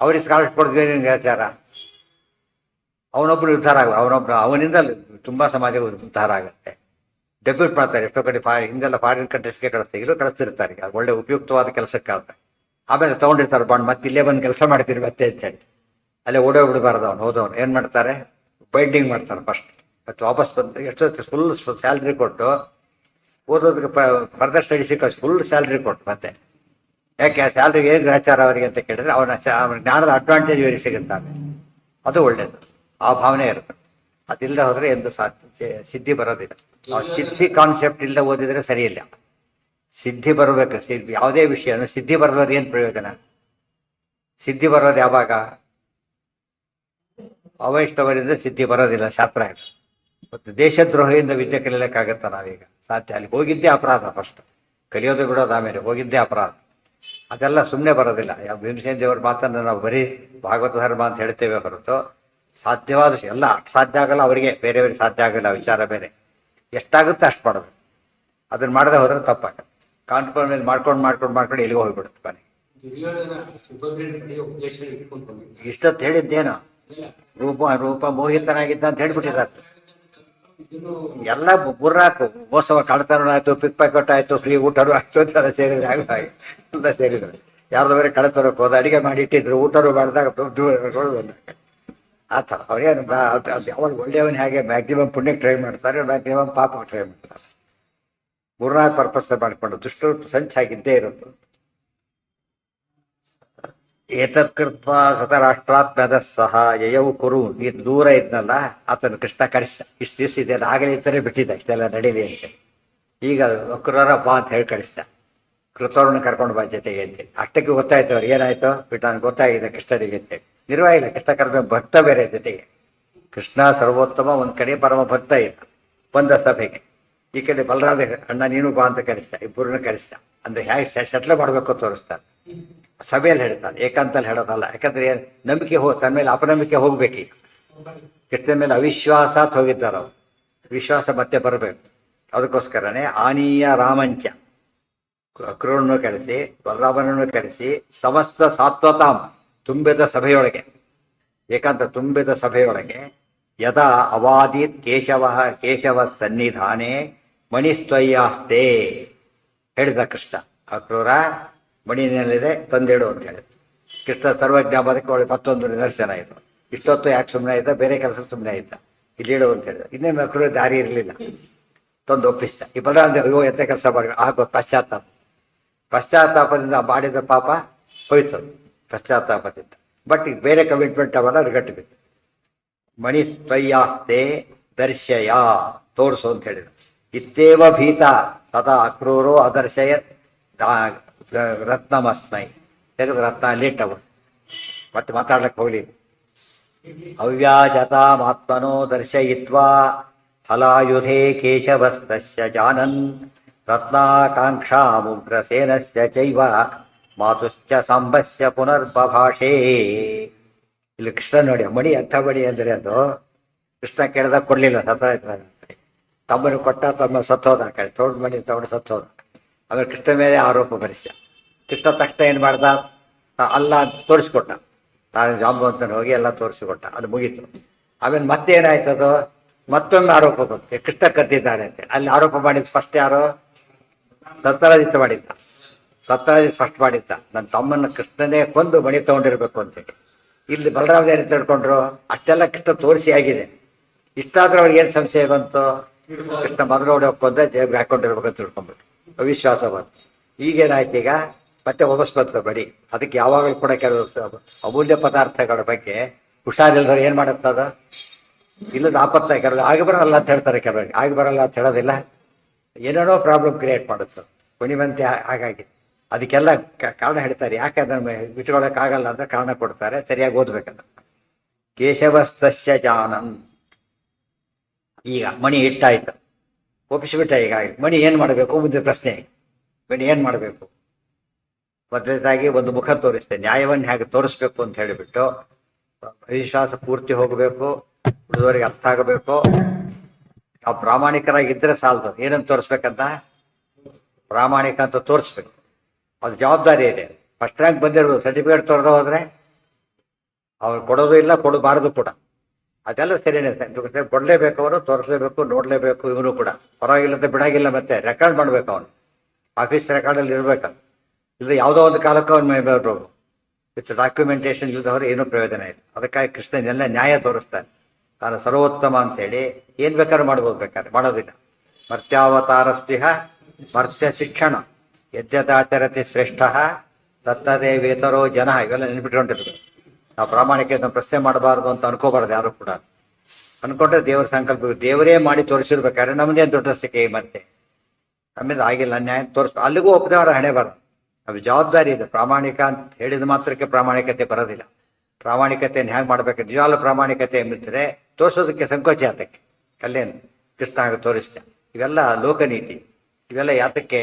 ಅವ್ರಿಗೆ ಸ್ಕಾಲರ್ಶಿಪ್ ಕೊಡೋದು ಆಚಾರ. ಅವನೊಬ್ರು ಉದ್ಧಾರ ಅವನಿಂದ ತುಂಬಾ ಸಮಾಜ ಉದ್ಧಾರ ಆಗುತ್ತೆ. ಡೆಬ್ಯೂಟ್ ಮಾಡ್ತಾರೆ. ಎಷ್ಟೋ ಕಡೆ ಹಿಂದೆಲ್ಲ ಫಾರಿನ್ ಕಂಟ್ರೀಸ್ಗೆ ಕಳಿಸ್ತಾರೆ, ಇಲ್ಲೂ ಕಳಿಸ್ತಿರ್ತಾರೆ. ಒಳ್ಳೆ ಉಪಯುಕ್ತವಾದ ಕೆಲಸಕ್ಕಾಗುತ್ತೆ. ಆಮೇಲೆ ತಗೊಂಡಿರ್ತಾರೆ ಬಾಂಡ್, ಮತ್ತೆ ಇಲ್ಲೇ ಬಂದು ಕೆಲಸ ಮಾಡ್ತೀರಿ ಮತ್ತೆ ಅಂತೇಳಿ ಅಲ್ಲೇ ಓಡೋಗ್ಬಿಡಬಾರ್ದು. ಅವ್ನು ಹೋದವನು ಏನ್ ಮಾಡ್ತಾರೆ, ಬೈಂಡಿಂಗ್ ಮಾಡ್ತಾನೆ ಫಸ್ಟ್. ಮತ್ತೆ ವಾಪಸ್ ಬಂದು ಎಷ್ಟೊತ್ತು ಫುಲ್ ಸ್ಯಾಲ್ರಿ ಕೊಟ್ಟು ಓದೋದಕ್ಕೆ ಫರ್ದರ್ ಸ್ಟಡೀಸ್ ಫುಲ್ ಸ್ಯಾಲ್ರಿ ಕೊಟ್ಟು ಮತ್ತೆ ಯಾಕೆ ಸ್ಯಾಲ್ರಿಗೆ ಏನು ಗ್ರಹಚಾರ ಅವರಿಗೆ ಅಂತ ಕೇಳಿದ್ರೆ ಅವನ ಜ್ಞಾನದ ಅಡ್ವಾಂಟೇಜ್ ಇವರಿಗೆ ಸಿಗುತ್ತಾನೆ. ಅದು ಒಳ್ಳೇದು. ಆ ಭಾವನೆ ಇರುತ್ತೆ. ಅದಿಲ್ಲದೆ ಹೋದ್ರೆ ಎಂದು ಸಿದ್ಧಿ ಬರೋದಿಲ್ಲ. ನಾವು ಸಿದ್ಧಿ ಕಾನ್ಸೆಪ್ಟ್ ಇಲ್ಲದೆ ಓದಿದ್ರೆ ಸರಿಯಿಲ್ಲ. ಸಿದ್ಧಿ ಬರಬೇಕು. ಯಾವುದೇ ವಿಷಯ ಸಿದ್ಧಿ ಬರೋದ್ರ ಏನ್ ಪ್ರಯೋಜನ? ಸಿದ್ಧಿ ಬರೋದು ಯಾವಾಗ? ಅವೈಷ್ಣವರಿಂದ ಸಿದ್ಧಿ ಬರೋದಿಲ್ಲ. ಶಾಸ್ತ್ರ ಮತ್ತು ದೇಶದ್ರೋಹಿಯಿಂದ ವಿದ್ಯೆ ಕಲಿಯಲಿಕ್ಕಾಗತ್ತ ನಾವೀಗ ಸಾಧ್ಯ. ಅಲ್ಲಿ ಹೋಗಿದ್ದೇ ಅಪರಾಧ, ಫಸ್ಟ್ ಕಲಿಯೋದು ಬಿಡೋದು ಆಮೇಲೆ, ಹೋಗಿದ್ದೇ ಅಪರಾಧ. ಅದೆಲ್ಲ ಸುಮ್ಮನೆ ಬರೋದಿಲ್ಲ. ಯಾವ ಭೀಮಸೇನ ದೇವರ ಮಾತನ್ನು ನಾವು ಬರೀ ಭಾಗವತ ಧರ್ಮ ಅಂತ ಹೇಳ್ತೇವೆ ಹೊರತು ಸಾಧ್ಯವಾದಷ್ಟು ಎಲ್ಲ ಸಾಧ್ಯ ಆಗಲ್ಲ ಅವರಿಗೆ, ಬೇರೆಯವ್ರಿಗೆ ಸಾಧ್ಯ ಆಗಲ್ಲ, ವಿಚಾರ ಬೇರೆ. ಎಷ್ಟಾಗುತ್ತೆ ಅಷ್ಟು ಮಾಡೋದು. ಅದನ್ನ ಮಾಡದೆ ಹೋದ್ರೆ ತಪ್ಪಾಗ ಕಾಂಟ್ಕೊಂಡು ಮಾಡ್ಕೊಂಡು ಎಲ್ಲಿಗೆ ಹೋಗ್ಬಿಡುತ್ತೆ ಮನೆ. ಇಷ್ಟೊತ್ತು ಹೇಳಿದ್ದೇನು ರೂಪ ಮೋಹಿತನಾಗಿದ್ದ ಅಂತ ಹೇಳ್ಬಿಟ್ಟಿದ್ದಾರೆ. ಎಲ್ಲ ಬುರ್ರಾಕು ಮೋಸವ ಕಳ್ತನ ಆಯ್ತು, ಪಿಕ್ ಪ್ಯಾಕೆಟ್ ಆಯ್ತು, ಫ್ರೀ ಊಟರು ಆಯ್ತು ಅಂತ ಸೇರಿದ್ರೆ ಆಗ ಎಲ್ಲ ಸೇರಿದ್ರು. ಯಾರ್ದು ಬೇರೆ ಕಳ್ತರಕ್ಕೆ ಹೋದ, ಅಡಿಗೆ ಮಾಡಿ ಇಟ್ಟಿದ್ರು, ಊಟರು ಮಾಡಿದಾಗ ಬಂದಾಗ ಆ ಥರ ಅವ್ರಿಗೆ ಯಾವಾಗ ಒಳ್ಳೆಯವನ್ ಹೇಗೆ ಮ್ಯಾಕ್ಸಿಮಮ್ ಪುಣ್ಯಕ್ಕೆ ಟ್ರೈ ಮಾಡ್ತಾರೆ, ಮ್ಯಾಕ್ಸಿಮಮ್ ಪಾಪಕ್ಕೆ ಟ್ರೈ ಮಾಡ್ತಾರೆ. ಮೂರ್ನಾಲ್ಕು ಪರ್ಪಸ್ ಮಾಡಿಕೊಂಡು ದುಷ್ಟರು ಸಂಚಾಗಿದ್ದೇ ಇರುತ್ತೆ. ಏತತ್ಕೃತ್ವ ಸತರಾಷ್ಟ್ರಾತ್ಮದ ಸಹ ಯಯವು ಕುರು, ಈ ದೂರ ಇದ್ನಲ್ಲ ಆತನು ಕೃಷ್ಣ ಕರೆಸಿದ. ಇಷ್ಟು ದಿವಸ ಇದೆಲ್ಲ ಆಗಲೇ ಇತ್ತಲೇ ಬಿಟ್ಟಿದ್ದ, ಇಷ್ಟೆಲ್ಲ ನಡೀಲಿ ಅಂತ. ಈಗ ಅಕ್ರೂರ ಬಾ ಅಂತ ಹೇಳಿ ಕಳಿಸ್ದ. ಕೃತವ್ರನ್ನ ಕರ್ಕೊಂಡು ಬಾ ಜೊತೆಗೆ ಅಂತೇಳಿ. ಅಷ್ಟಕ್ಕೆ ಗೊತ್ತಾಯ್ತು ಅವ್ರು ಏನಾಯ್ತು ಬಿಟ್ಟು ನನಗೆ ಗೊತ್ತಾಗಿದೆ ಕೃಷ್ಣನಿಗೆ ಅಂತೇಳಿ. ನಿರ್ವಾಯಿಲ್ಲ, ಕೃಷ್ಣ ಕರ್ಮ ಭಕ್ತ ಬೇರೆ ಜೊತೆಗೆ. ಕೃಷ್ಣ ಸರ್ವೋತ್ತಮ ಒಂದ್ ಕಡೆ ಪರಮ ಭಕ್ತ ಇದ್ದ. ಬಂದ ಸಭೆಗೆ ಈ ಕಡೆ ಬಲರಾಮ ಅಣ್ಣ ನೀನು ಬಾ ಅಂತ ಕರೆಸ್ತ, ಇಬ್ಬರನ್ನ ಕರೆಸ್ತ. ಅಂದ್ರೆ ಹೇಗೆ ಸೆಟ್ಲ್ ಮಾಡ್ಬೇಕು ತೋರಿಸ್ತಾರೆ. ಸಭೆಯಲ್ಲಿ ಹೇಳ್ತಾನೆ, ಏಕಾಂತಲ್ಲಿ ಹೇಳೋದಲ್ಲ. ಯಾಕಂದ್ರೆ ನಂಬಿಕೆ ತನ್ನ ಮೇಲೆ ಅಪನಂಬಿಕೆ ಹೋಗ್ಬೇಕೀಗ. ಕೃಷ್ಣನ ಮೇಲೆ ಅವಿಶ್ವಾಸಾತ್ ಹೋಗಿದ್ದಾರೆ ಅವರು, ವಿಶ್ವಾಸ ಮತ್ತೆ ಬರಬೇಕು. ಅದಕ್ಕೋಸ್ಕರನೇ ಆನೀಯ ರಾಮಂಚ ಅಕ್ರೂರನ್ನು ಕರೆಸಿ ಬಲರಾಮನನ್ನು ಕರೆಸಿ ಸಮಸ್ತ ಸಾತ್ವತಾಂ ತುಂಬಿದ ಸಭೆಯೊಳಗೆ, ಏಕಾಂತ ತುಂಬಿದ ಸಭೆಯೊಳಗೆ ಯದಾ ಅವಾದೀತ್ ಕೇಶವ ಸನ್ನಿಧಾನೆ ಮಣಿಸ್ತ್ವಯ್ಯಾಸ್ತೆ ಹೇಳಿದ ಕೃಷ್ಣ. ಅಕ್ರೂರ ಮಣಿನಲ್ಲಿದೆ ತಂದೇಳು ಅಂತ ಹೇಳಿದ್ರು. ಕೃಷ್ಣ ಸರ್ವಜ್ಞಾಪದಕ್ಕೆ ಒಳಗೆ ಮತ್ತೊಂದು ನಿದರ್ಶನ ಇದು. ಇಷ್ಟೊತ್ತು ಯಾಕೆ ಸುಮ್ಮನೆ ಇದ್ದ, ಬೇರೆ ಕೆಲಸ ಸುಮ್ಮನೆ ಇದ್ದ, ಇಲ್ಲಿ ಹೇಳು ಅಂತ ಹೇಳಿದ. ಇನ್ನೇನು ಅಕ್ರೂರ ದಾರಿ ಇರಲಿಲ್ಲ, ತಂದು ಒಪ್ಪಿಸ್ತ. ಈ ಬಲರಾಮ ಎಂತ ಕೆಲಸ ಮಾಡಿ ಆಗ ಪಶ್ಚಾತ್ತಾಪದಿಂದ ಮಾಡಿದ ಪಾಪ ಹೋಯ್ತು, ಪಶ್ಚಾತ್ತಾಪದಿಂದ. ಬಟ್ ಈಗ ಬೇರೆ ಕಮಿಟ್ಮೆಂಟ್ ಅವೆಲ್ಲ ರಿಗಟ್ಟು ಬಿತ್ತು. ಮಣಿ ತ್ವಯ್ಯಾಸ್ತೆ ದರ್ಶಯ, ತೋರಿಸು ಅಂತ ಹೇಳಿದ್ರು. ಇತ್ತೇವ ಭೀತ ತದಾ ಅಕ್ರೂರೋ ಅದರ್ಶಯ ರತ್ನಮಸ್ಮೈ ತೆಗೆದು ರತ್ನ ಅಲ್ಲಿಟ್ಟವು. ಮತ್ತೆ ಮಾತಾಡ್ಲಕ್ಕೆ ಹೋಗ್ಲಿ. ಅವ್ಯಾಜತಾಮಾತ್ಮನೋ ದರ್ಶಯಿತ್ವಾ ಫಲಾಯುಧೇ ಕೇಶವಸ್ತಸ್ಯ ಜಾನನ್ ರತ್ನಾಕಾಂಕ್ಷಾ ಮುಗ್ರಸೇನಸ್ಯ ಚೈವ ಮಾತುಶ್ಚ ಸಂಭಸ್ಯ ಪುನರ್ಬಭಾಷೇ. ಇಲ್ಲಿ ಕೃಷ್ಣ ನೋಡಿ, ಮಣಿ ಅಂಥ ಮಣಿ ಅಂದ್ರೆ ಅದು ಕೃಷ್ಣ ಕೇಳಿದಾಗ ಕೊಡ್ಲಿಲ್ಲ, ಸತ್ತೋಯ್ತು. ತಮ್ಮನು ಕೊಟ್ಟ, ತಮ್ಮ ಸತ್ತೋದ, ಕಡೆ ತೋಡ್ ಮಣಿ ತಗೊಂಡು ಸತ್ತೋದ. ಆಮೇಲೆ ಕೃಷ್ಣ ಮೇಲೆ ಆರೋಪ ಭರಿಸಿದ. ಕೃಷ್ಣ ತಕ್ಷಣ ಏನ್ ಮಾಡ್ದ, ಅಲ್ಲ ತೋರಿಸ್ಕೊಟ್ಟ. ನಾನು ಜಾಂಬವಂತನ ಹೋಗಿ ಎಲ್ಲ ತೋರಿಸಿಕೊಟ್ಟ, ಅದು ಮುಗೀತು. ಆಮೇಲೆ ಮತ್ತೆ ಏನಾಯ್ತದು, ಮತ್ತೊಂದು ಆರೋಪ ಬಂತು, ಕೃಷ್ಣ ಕದ್ದಿದ್ದಾನೆ ಅಂತ. ಅಲ್ಲಿ ಆರೋಪ ಮಾಡಿದ್ ಫಸ್ಟ್ ಯಾರು, ಸತ್ಯರಾಜಿತ ಮಾಡಿದ್ದ. ಸತ್ಯರಾಜಿತ್ ಫಸ್ಟ್ ಮಾಡಿದ್ದ, ನನ್ನ ತಮ್ಮನ ಕೃಷ್ಣನೇ ಕೊಂದು ಮಣಿ ತಗೊಂಡಿರ್ಬೇಕು ಅಂತೇಳಿ. ಇಲ್ಲಿ ಬಲರಾಮ ಏನು ತಿಳ್ಕೊಂಡ್ರು, ಅಷ್ಟೆಲ್ಲ ಕೃಷ್ಣ ತೋರಿಸಿ ಆಗಿದೆ. ಇಷ್ಟಾದ್ರೂ ಅವ್ರಿಗೆ ಏನ್ ಸಂಶಯ ಬಂತು, ಕೃಷ್ಣ ಮೊದಲು ಹೊಡೆಕೊಂಡ ಜೇಬಿಗೆ ಹಾಕೊಂಡಿರ್ಬೇಕು ಅಂತ ತಿಳ್ಕೊಂಡ್ಬಿಟ್ಟು ಅವಿಶ್ವಾಸ ಬಂತು. ಈಗೇನಾಯ್ತು, ಈಗ ಮತ್ತೆ ವಾಪಸ್ ಬಂತು ಬಡಿ. ಅದಕ್ಕೆ ಯಾವಾಗಲೂ ಕೂಡ ಕೆಲವು ಅಮೂಲ್ಯ ಪದಾರ್ಥಗಳ ಬಗ್ಗೆ ಹುಷಾರಿಲ್ಲದವ್ರು ಏನ್ ಮಾಡುತ್ತದ, ಇಲ್ಲದ ಆಪತ್ತ ಕೆಲವು ಆಗಿ ಬರಲ್ಲ ಅಂತ ಹೇಳ್ತಾರೆ, ಕೆಲವರಿಗೆ ಆಗಿ ಬರಲ್ಲ ಅಂತ ಹೇಳೋದಿಲ್ಲ, ಏನೇನೋ ಪ್ರಾಬ್ಲಮ್ ಕ್ರಿಯೇಟ್ ಮಾಡುತ್ತೆ ಕುಣಿವಂತೆ. ಹಾಗಾಗಿ ಅದಕ್ಕೆಲ್ಲ ಕಾರಣ ಹೇಳ್ತಾರೆ. ಯಾಕೆ ಅದನ್ನ ಬಿಟ್ಕೊಳಕ್ಕಾಗಲ್ಲ ಅಂದ್ರೆ ಕಾರಣ ಕೊಡ್ತಾರೆ, ಸರಿಯಾಗಿ ಓದ್ಬೇಕಂದ್ರೆ. ಕೇಶವಸ್ತಸ್ಯ ಜಾನನ್, ಈಗ ಮಣಿ ಇಟ್ಟಾಯ್ತು, ಒಪ್ಪಿಸಿಬಿಟ್ಟ. ಈಗ ಮಣಿ ಏನ್ ಮಾಡಬೇಕು ಮುಂದೆ ಪ್ರಶ್ನೆ, ಮಣಿ ಏನ್ ಮಾಡಬೇಕು. ಮೊದಲನೇದಾಗಿ ಒಂದು ಮುಖ ತೋರಿಸ್ತೇನೆ, ನ್ಯಾಯವನ್ನು ಹೇಗೆ ತೋರಿಸ್ಬೇಕು ಅಂತ ಹೇಳಿಬಿಟ್ಟು ವಿಶ್ವಾಸ ಪೂರ್ತಿ ಹೋಗಬೇಕು, ಉಳಿದವರಿಗೆ ಅರ್ಥ ಆಗಬೇಕು. ನಾವು ಪ್ರಾಮಾಣಿಕರಾಗಿದ್ರೆ ಸಾಲದು. ಏನಂತ ತೋರಿಸ್ಬೇಕಂತ, ಪ್ರಾಮಾಣಿಕ ಅಂತ ತೋರಿಸ್ಬೇಕು. ಅದು ಜವಾಬ್ದಾರಿ ಇದೆ. ಫಸ್ಟ್ ರ್ಯಾಂಕ್ ಬಂದಿರ್ಬೋದು, ಸರ್ಟಿಫಿಕೇಟ್ ತೋರ್ದ ಹೋದ್ರೆ ಅವ್ರು ಕೊಡೋದು ಇಲ್ಲ, ಕೊಡಬಾರದು ಕೂಡ. ಅದೆಲ್ಲ ಸರಿನೇ, ಕೊಡ್ಲೇಬೇಕು, ಅವರು ತೋರಿಸ್ಲೇಬೇಕು, ನೋಡ್ಲೇಬೇಕು. ಇವನು ಕೂಡ ಪರವಾಗಿಲ್ಲಂತ ಬಿಡಾಗಿಲ್ಲ, ಮತ್ತೆ ರೆಕಾರ್ಡ್ ಮಾಡ್ಬೇಕು. ಅವನು ಆಫೀಸ್ ರೆಕಾರ್ಡಲ್ಲಿ ಇರ್ಬೇಕಂತ. ಇಲ್ಲ ಯಾವುದೋ ಒಂದು ಕಾಲಕ್ಕೂ ಅವ್ನು ಮೇಬರು ವಿತ್ ಡಾಕ್ಯುಮೆಂಟೇಶನ್ ಇಲ್ಲದವ್ರು ಏನೂ ಪ್ರಯೋಜನ ಇಲ್ಲ. ಅದಕ್ಕಾಗಿ ಕೃಷ್ಣನೆಲ್ಲ ನ್ಯಾಯ ತೋರಿಸ್ತಾನೆ. ತಾನು ಸರ್ವೋತ್ತಮ ಅಂತೇಳಿ ಏನ್ ಬೇಕಾದ್ರೂ ಮಾಡ್ಬೋದು, ಬೇಕಾದ್ರೆ ಮಾಡೋದಿಲ್ಲ. ಮರ್ತ್ಯಾವತಾರಸ್ತಿಹ ಮರ್ತ್ಯ ಶಿಕ್ಷಣ ಯದ್ಯದಾಚರತಿ ಶ್ರೇಷ್ಠ ತತ್ತದೇ ವೇತರೋ ಜನ. ಇವೆಲ್ಲ ನೆನ್ಪಿಟ್ಕೊಂಡಿರ್ಬೇಕು. ನಾವು ಪ್ರಾಮಾಣಿಕತೆ ಪ್ರಶ್ನೆ ಮಾಡಬಾರ್ದು ಅಂತ ಅನ್ಕೋಬಾರ್ದು ಯಾರು ಕೂಡ. ಅನ್ಕೊಂಡ್ರೆ ದೇವರ ಸಂಕಲ್ಪ, ದೇವರೇ ಮಾಡಿ ತೋರಿಸಿರ್ಬೇಕಾದ್ರೆ ನಮ್ದೇನು ದೊಡ್ಡಸ್ತಿಕೆ. ಮತ್ತೆ ನಮ್ಮಿಂದ ಆಗಿಲ್ಲ ನ್ಯಾಯ ತೋರಿಸ್, ಅಲ್ಲಿಗೂ ಒಪ್ಪದವರ ಹಣೆ ಬರೋದು. ಅದು ಜವಾಬ್ದಾರಿ ಇದೆ. ಪ್ರಾಮಾಣಿಕ ಅಂತ ಹೇಳಿದ ಮಾತ್ರಕ್ಕೆ ಪ್ರಾಮಾಣಿಕತೆ ಬರೋದಿಲ್ಲ. ಪ್ರಾಮಾಣಿಕತೆಯನ್ನು ಹೇಗೆ ಮಾಡ್ಬೇಕು, ನಿಜವಾಗ್ಲೂ ಪ್ರಾಮಾಣಿಕತೆ ಎಂಬಿದ್ರೆ ತೋರಿಸೋದಕ್ಕೆ ಸಂಕೋಚ. ಅದಕ್ಕೆ ಕಲ್ಲೇನು ಕೃಷ್ಣ ಆಗ ತೋರಿಸ್ತೆ. ಇವೆಲ್ಲ ಲೋಕನೀತಿ. ಇವೆಲ್ಲ ಯಾತಕ್ಕೆ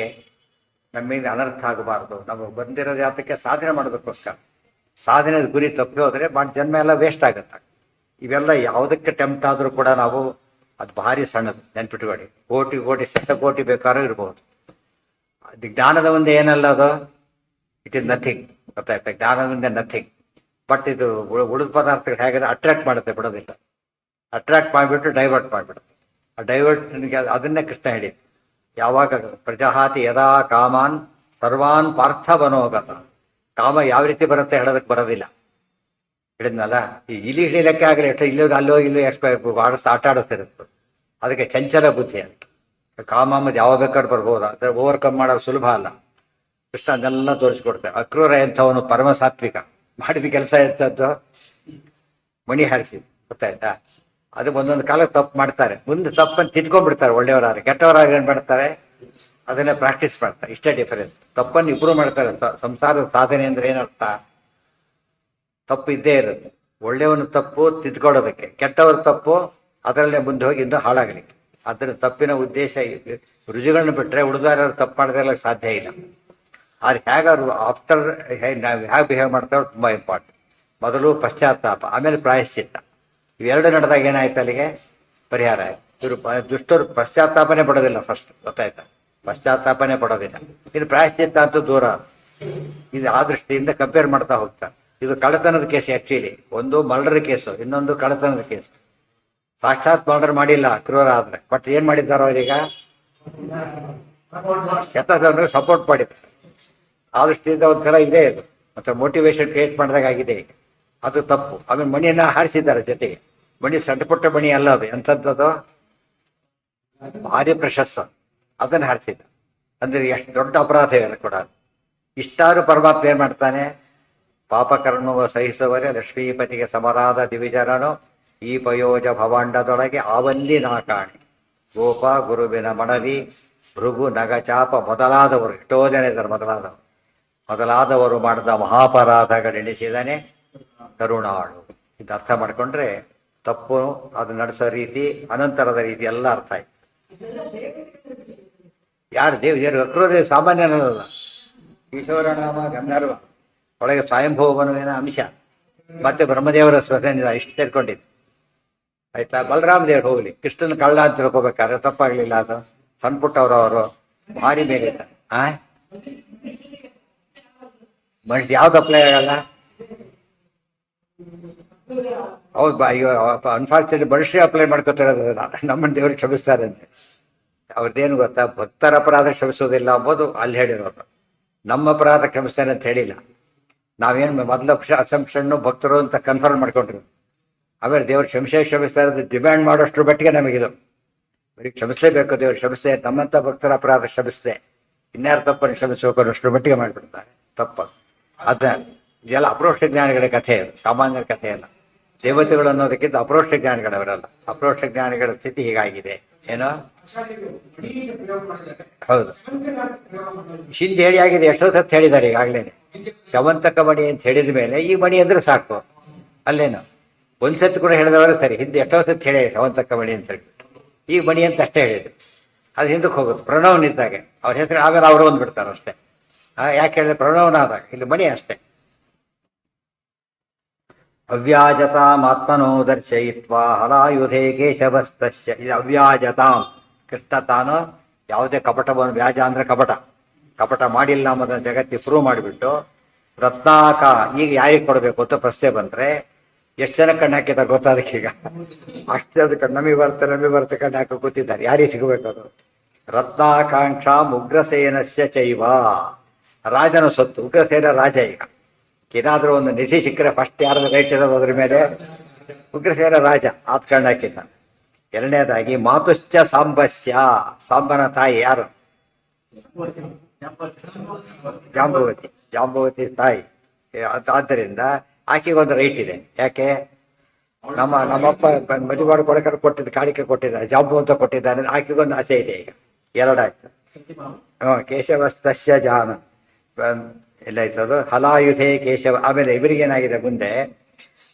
ನಮ್ಮಿಂದ ಅನರ್ಥ ಆಗಬಾರ್ದು. ನಮಗೆ ಬಂದಿರೋದು ಯಾತಕ್ಕೆ ಸಾಧನೆ ಮಾಡೋದಕ್ಕೋಸ್ಕರ. ಸಾಧನೆ ಗುರಿ ತಪ್ಪಿ ಹೋದರೆ ಮಾಡಿ ಜನ್ಮ ಎಲ್ಲ ವೇಸ್ಟ್ ಆಗುತ್ತೆ. ಇವೆಲ್ಲ ಯಾವುದಕ್ಕೆ ಟೆಂಪ್ಟ್ ಆದರೂ ಕೂಡ ನಾವು ಅದು ಭಾರಿ ಸಣ್ಣದು, ನೆನ್ಪಿಟ್ಕೊಳ್ಳಿ. ಕೋಟಿ ಕೋಟಿ ಶತಕೋಟಿ ಬೇಕಾದ್ರೂ ಇರ್ಬೋದು. ಅದು ಜ್ಞಾನದ ಮುಂದೆ ಏನಲ್ಲ ಅದು, ಇಟ್ ಇಸ್ ನಥಿಂಗ್. ಗೊತ್ತಾಯ್ತಾ? ಜ್ಞಾನದ ಮುಂದೆ ನಥಿಂಗ್. ಬಟ್ ಇದು ಉಳಿದ ಪದಾರ್ಥಗಳು ಹೇಗೆ ಅಟ್ರಾಕ್ಟ್ ಮಾಡುತ್ತೆ, ಬಿಡೋದಿಲ್ಲ. ಅಟ್ರಾಕ್ಟ್ ಮಾಡಿಬಿಟ್ಟು ಡೈವರ್ಟ್ ಮಾಡಿಬಿಡುತ್ತೆ. ಆ ಡೈವರ್ಟ್ಗೆ ಅದನ್ನೇ ಕೃಷ್ಣ ಹೇಳಿದ್ದು. ಯಾವಾಗ ಪ್ರಜಾಹಾತಿ ಯದಾ ಕಾಮಾನ್ ಸರ್ವಾನ್ ಪಾರ್ಥ ಬನೋಗತ. ಕಾಮ ಯಾವ ರೀತಿ ಬರುತ್ತೆ ಹೇಳೋದಕ್ಕೆ ಬರೋದಿಲ್ಲ. ಹೇಳಿದ್ನಲ್ಲ, ಈ ಇಲಿ ಹಿಡಿಯಲಿಕ್ಕೆ ಆಗಲಿ ಎಷ್ಟು ಇಲ್ಲೋ ಅಲ್ಲೋ ಇಲ್ಲೋ ಎಷ್ಟು ಆಟ ಆಡಿಸ್ತಿರುತ್ತೆ. ಅದಕ್ಕೆ ಚಂಚಲ ಬುದ್ಧಿ. ಅದಕ್ಕೆ ಕಾಮ ಅಂಬದು ಯಾವ ಬೇಕಾದ್ರೂ ಬರ್ಬೋದು. ಅದ್ರ ಓವರ್ಕಮ್ ಮಾಡೋದು ಸುಲಭ ಅಲ್ಲ. ಕೃಷ್ಣ ಅದನ್ನೆಲ್ಲ ತೋರಿಸ್ಕೊಡ್ತಾರೆ. ಅಕ್ರೂರ ಎಂಥವನು ಪರಮ ಸಾತ್ವಿಕ. ಮಾಡಿದ ಕೆಲಸ ಎಂಥದ್ದು, ಮಣಿ ಹಾರಿಸಿ. ಗೊತ್ತಾಯ್ತಾ? ಅದು ಒಂದೊಂದು ಕಾಲಕ್ಕೆ ತಪ್ಪು ಮಾಡ್ತಾರೆ, ಮುಂದೆ ತಪ್ಪನ್ನು ತಿದ್ಕೊಂಡ್ಬಿಡ್ತಾರೆ. ಒಳ್ಳೆಯವರಾದ್ರೆ ಕೆಟ್ಟವರಾಗ ಏನ್ ಮಾಡ್ತಾರೆ, ಅದನ್ನೇ ಪ್ರಾಕ್ಟೀಸ್ ಮಾಡ್ತಾರೆ. ಇಷ್ಟೇ ಡಿಫರೆನ್ಸ್. ತಪ್ಪನ್ನು ಇಂಪ್ರೂವ್ ಮಾಡ್ತಾರೆ. ಸಂಸಾರದ ಸಾಧನೆ ಅಂದ್ರೆ ಏನರ್ಥ, ತಪ್ಪು ಇದ್ದೇ ಇರುತ್ತೆ. ಒಳ್ಳೆಯವನ ತಪ್ಪು ತಿದ್ಕೊಳ್ಳೋದಕ್ಕೆ, ಕೆಟ್ಟವರ ತಪ್ಪು ಅದರಲ್ಲೇ ಮುಂದೆ ಹೋಗಿ ಇನ್ನೂ ಹಾಳಾಗಲಿಕ್ಕೆ. ಅದರ ತಪ್ಪಿನ ಉದ್ದೇಶ ರುಜುಗಳನ್ನ ಬಿಟ್ಟರೆ ಉಳಿದಾರ ತಪ್ಪು ಮಾಡೋದ್ರೆಲ್ಲ ಸಾಧ್ಯ ಇಲ್ಲ. ಆದ್ರೆ ಹೇಗಾದ್ರು ಆಫ್ಟರ್ ನಾವು ಹೇಗೆ ಬಿಹೇವ್ ಮಾಡ್ತಾರೋ ತುಂಬ ಇಂಪಾರ್ಟೆಂಟ್. ಮೊದಲು ಪಶ್ಚಾತ್ತಾಪ, ಆಮೇಲೆ ಪ್ರಾಯಶ್ಚಿತ್ತ. ಇವೆರಡು ನಡೆದಾಗ ಏನಾಯ್ತು, ಅಲ್ಲಿಗೆ ಪರಿಹಾರ ಆಯ್ತು. ಇವರು ದುಷ್ಟರು ಪಶ್ಚಾತ್ತಾಪನೆ ಪಡೋದಿಲ್ಲ ಫಸ್ಟ್. ಗೊತ್ತಾಯ್ತಾ? ಪಶ್ಚಾತ್ತಾಪನೆ ಪಡೋದಿಲ್ಲ. ಇದು ಪ್ರಾಯಶ್ಚಿತ್ತ ಅಂತೂ ದೂರ. ಇದು ಆ ದೃಷ್ಟಿಯಿಂದ ಕಂಪೇರ್ ಮಾಡ್ತಾ ಹೋಗ್ತಾರೆ. ಇದು ಕಳ್ಳತನದ ಕೇಸ್. ಆಕ್ಚುಲಿ ಒಂದು ಮರ್ಡರ್ ಕೇಸು, ಇನ್ನೊಂದು ಕಳ್ಳತನದ ಕೇಸು. ಸಾಕ್ಷಾತ್ ಮರ್ಡರ್ ಮಾಡಿಲ್ಲ ಕ್ರೂರ ಆದ್ರೆ, ಬಟ್ ಏನ್ ಮಾಡಿದ್ದಾರೋ ಅವರೀಗ ಶತದವರಿಗೆ ಸಪೋರ್ಟ್ ಮಾಡಿದ್ದಾರೆ. ಆ ದೃಷ್ಟಿಯಿಂದ ಒಂಥರ ಇದೆ ಇದು. ಮತ್ತೆ ಮೋಟಿವೇಶನ್ ಕ್ರಿಯೇಟ್ ಮಾಡಿದಾಗ ಆಗಿದೆ ಈಗ. ಅದು ತಪ್ಪು. ಆಮೇಲೆ ಮಣಿಯನ್ನ ಹಾರಿಸಿದ್ದಾರೆ ಜೊತೆಗೆ. ಮಣಿ ಸಣ್ಣ ಪುಟ್ಟ ಮಣಿ ಅಲ್ಲ, ಅದು ಎಂಥದ್ದು ಭಾರಿ ಪ್ರಶಸ್ತ. ಅದನ್ನು ಹಾರಿಸಿದ್ದ ಅಂದ್ರೆ ಎಷ್ಟು ದೊಡ್ಡ ಅಪರಾಧ ಇವೆಲ್ಲ ಕೂಡ. ಇಷ್ಟಾರು ಪರಮಾತ್ಮ ಏನ್ ಮಾಡ್ತಾನೆ, ಪಾಪಕರ್ಮವ ಸಹಿಸುವರೆ ಲಕ್ಷ್ಮೀಪತಿಗೆ ಸಮರಾದ ದಿವಿಜರನು ಈ ಪಯೋಜ ಭವಾಂಡದೊಳಗೆ ಆವಲ್ಲಿ ನಾ ಕಾಣಿ. ಗೋಪ ಗುರುವಿನ ಮಣವಿ ಭೃಗು ನಗಚಾಪ ಮೊದಲಾದವರು, ಎಷ್ಟೋ ಜನ ಇದ್ದಾರೆ ಮೊದಲಾದವರು ಮಾಡಿದ ಮಹಾಪರಾಧಗಳೆಣಿಸಿದನೆ ಕರುಣಾಳು. ಇದು ಅರ್ಥ ಮಾಡ್ಕೊಂಡ್ರೆ ತಪ್ಪು, ಅದು ನಡೆಸೋ ರೀತಿ, ಅನಂತರದ ರೀತಿ ಎಲ್ಲ ಅರ್ಥ ಆಯ್ತು. ಯಾರು ದೇವರು ಅಕ್ರೂರ ಸಾಮಾನ್ಯನಲ್ಲ. ಈಶ್ವರನಾಮ ಗಂಧರ್ವ ಒಳಗೆ ಸ್ವಯಂಭೂವನುವಿನ ಅಂಶ, ಮತ್ತೆ ಬ್ರಹ್ಮದೇವರ ಸ್ವತಂತ್ರ ಇಷ್ಟು ಸೇರ್ಕೊಂಡಿದ್ದು. ಆಯ್ತಾ? ಬಲರಾಮ ದೇವ್ರು ಹೋಗ್ಲಿ, ಕೃಷ್ಣನ ಕಳ್ಳ ಅಂತ ತಿಳ್ಕೊಬೇಕಾದ್ರೆ ತಪ್ಪಾಗ್ಲಿಲ್ಲ. ಅದು ಸಣ್ಣ ಪುಟ್ಟವರು ಭಾರಿ ಮೇಲೆ ಮನುಷ್ಯ ಯಾವ್ದು ಅಪ್ಲೈ ಆಗಲ್ಲ. ಹೌದು, ಅನ್ಫಾರ್ಚುನೇಟ್ಲಿ ಮನುಷ್ಯ ಅಪ್ಲೈ ಮಾಡ್ಕೊತಿರೋದು. ನಮ್ಮನ್ನ ದೇವ್ರಿಗೆ ಕ್ಷಮಿಸ್ತಾರೆ ಅಂತೆ. ಅವ್ರದ್ದೇನು ಗೊತ್ತಾ, ಭಕ್ತರ ಅಪರಾಧ ಕ್ಷಮಿಸೋದಿಲ್ಲ ಅಂಬೋದು ಅಲ್ಲಿ ಹೇಳಿರೋದು. ನಮ್ಮ ಅಪರಾಧ ಕ್ಷಮಿಸ್ತಾನೆ ಅಂತ ಹೇಳಿಲ್ಲ. ನಾವೇನು ಮೊದಲ ಅಸಂಪ್ಷನ್ನು ಭಕ್ತರು ಅಂತ ಕನ್ಫರ್ಮ್ ಮಾಡ್ಕೊಂಡ್ರು. ಆಮೇಲೆ ದೇವ್ರು ಕ್ಷಮಿಸ್ತಾ ಇರೋದು ಡಿಮ್ಯಾಂಡ್ ಮಾಡೋಷ್ಟ್ರ ಮಟ್ಟಿಗೆ ನಮಗಿದು. ಬರೀ ಕ್ಷಮಿಸಲೇಬೇಕು, ದೇವ್ರು ಕ್ಷಮಿಸ್ತೆ, ನಮ್ಮಂತ ಭಕ್ತರ ಅಪರಾಧ ಕ್ಷಮಿಸ್ತೆ, ಇನ್ಯಾರು ತಪ್ಪನ್ನು ಕ್ಷಮಿಸಬೇಕು ಅನ್ನೋಷ್ಟ್ರ ಮಟ್ಟಿಗೆ ಮಾಡಿಬಿಡ್ತಾರೆ. ತಪ್ಪ ಅದ ಇದೆಲ್ಲ ಅಪ್ರೋಕ್ಷ ಜ್ಞಾನಿಗಳ ಕಥೆ, ಅದು ಸಾಮಾನ್ಯರ ಕಥೆ ಅಲ್ಲ. ದೇವತೆಗಳು ಅನ್ನೋದಕ್ಕಿಂತ ಅಪ್ರೋಕ್ಷ ಜ್ಞಾನಿಗಳವರಲ್ಲ. ಅಪ್ರೋಕ್ಷ ಜ್ಞಾನಿಗಳ ಸ್ಥಿತಿ ಹೀಗಾಗಿದೆ. ಏನೋ ಹೌದು, ಹಿಂದೆ ಹೇಳಿ ಆಗಿದೆ, ಎಷ್ಟೋ ಸತ್ತು ಹೇಳಿದ್ದಾರೆ ಈಗಾಗಲೇ. ಶವಂತಕ ಮಣಿ ಅಂತ ಹೇಳಿದ ಮೇಲೆ ಈ ಮಣಿ ಅಂದ್ರೆ ಸಾಕು. ಅಲ್ಲೇನು ಒಂದ್ಸತ್ತು ಕೂಡ ಹೇಳಿದವರು ಸರಿ, ಹಿಂದೆ ಎಷ್ಟೋ ಸತ್ತು ಹೇಳಿ ಶವಂತಕ ಮಣಿ ಅಂತ ಹೇಳ್ಬಿಟ್ಟು ಈ ಮಣಿ ಅಂತ ಅಷ್ಟೇ ಹೇಳಿದ್ರು. ಅದು ಹಿಂದಕ್ಕೆ ಹೋಗುತ್ತೆ. ಪ್ರಣವನಿದ್ದಾಗೆ ಅವ್ರ ಹೆಸರು ಆಮೇಲೆ ಅವರು ಬಂದ್ಬಿಡ್ತಾರೆ ಅಷ್ಟೇ. ಯಾಕೆ ಹೇಳಿದ್ರೆ ಪ್ರಣವನ ಆದಾಗ ಇಲ್ಲಿ ಮಣಿ ಅಷ್ಟೇ. ಅವ್ಯಾಜತಾಮಾತ್ಮನೋ ದರ್ಶಯಿತ್ವಾ ಹಲಾಯುಧೇ ಕೇಶವಸ್ತಸ್ಯ. ಇದು ಅವ್ಯಾಜತಾಂ. ಕೃಷ್ಣ ತಾನು ಯಾವುದೇ ಕಪಟವನ್ನು, ವ್ಯಾಜ ಅಂದ್ರೆ ಕಪಟ ಮಾಡಿಲ್ಲ ಅನ್ನೋದನ್ನ ಜಗತ್ತಿ ಪ್ರೂವ್ ಮಾಡಿಬಿಟ್ಟು ರತ್ನಾಕ ಈಗ ಯಾರಿಗೆ ಕೊಡಬೇಕು ಅಂತ ಪ್ರಶ್ನೆ ಬಂದ್ರೆ ಎಷ್ಟು ಜನ ಕಣ್ಣು ಹಾಕಿದ್ದಾರೆ ಗೊತ್ತಾದಕ್ಕೀಗ. ಅಷ್ಟೇ ಅದಕ್ಕೆ ನಮಗೆ ಬರ್ತೆ ಕಣ್ಣು ಹಾಕಿ ಕೂತಿದ್ದಾರೆ. ಯಾರಿಗೆ ಸಿಗಬೇಕು ಅದು? ರತ್ನಾಕಾಂಕ್ಷ ಉಗ್ರಸೇನಸ್ಯ ಚೈವ. ರಾಜನ ಸೊತ್ತು. ಉಗ್ರಸೇನ ರಾಜ. ಈಗ ಏನಾದ್ರೂ ಒಂದು ನಿಧಿ ಸಿಕ್ಕರೆ ಫಸ್ಟ್ ಯಾರು ರೈಟ್ ಇರೋದು ಅದ್ರ ಮೇಲೆ ಉಗ್ರಸೇನ ರಾಜ ಆತ ಕಣ್ಣು ಹಾಕಿದ್ದಾನೆ. ಎರಡನೇದಾಗಿ ಮಾತುಶ್ಚ ಸಾಂಬಸ್ಯ. ಸಾಂಬನ ತಾಯಿ ಯಾರು? ಜಾಂಬವತಿ ತಾಯಿ. ಆದ್ದರಿಂದ ಆಕೆಗೆ ಒಂದು ರೈಟ್ ಇದೆ. ಯಾಕೆ? ನಮ್ಮಪ್ಪ ಮದುವೆ ಮಾಡ್ಕೊಳಕ ಕೊಟ್ಟಿದ್ದ, ಕಾಣಿಕೆ ಕೊಟ್ಟಿದ್ದಾರೆ, ಜಾಂಬು ಅಂತ ಕೊಟ್ಟಿದ್ದಾನೆ. ಆಕೆಗೊಂದು ಆಸೆ ಇದೆ. ಈಗ ಎರಡಾಯ್ತು. ಕೇಶವಸ್ತಸ್ಯ ಜಾನ ಎಲ್ಲ ಆಯ್ತದು. ಹಲಾಯುಧೇ ಕೇಶವ. ಆಮೇಲೆ ಇವರಿಗೇನಾಗಿದೆ ಮುಂದೆ,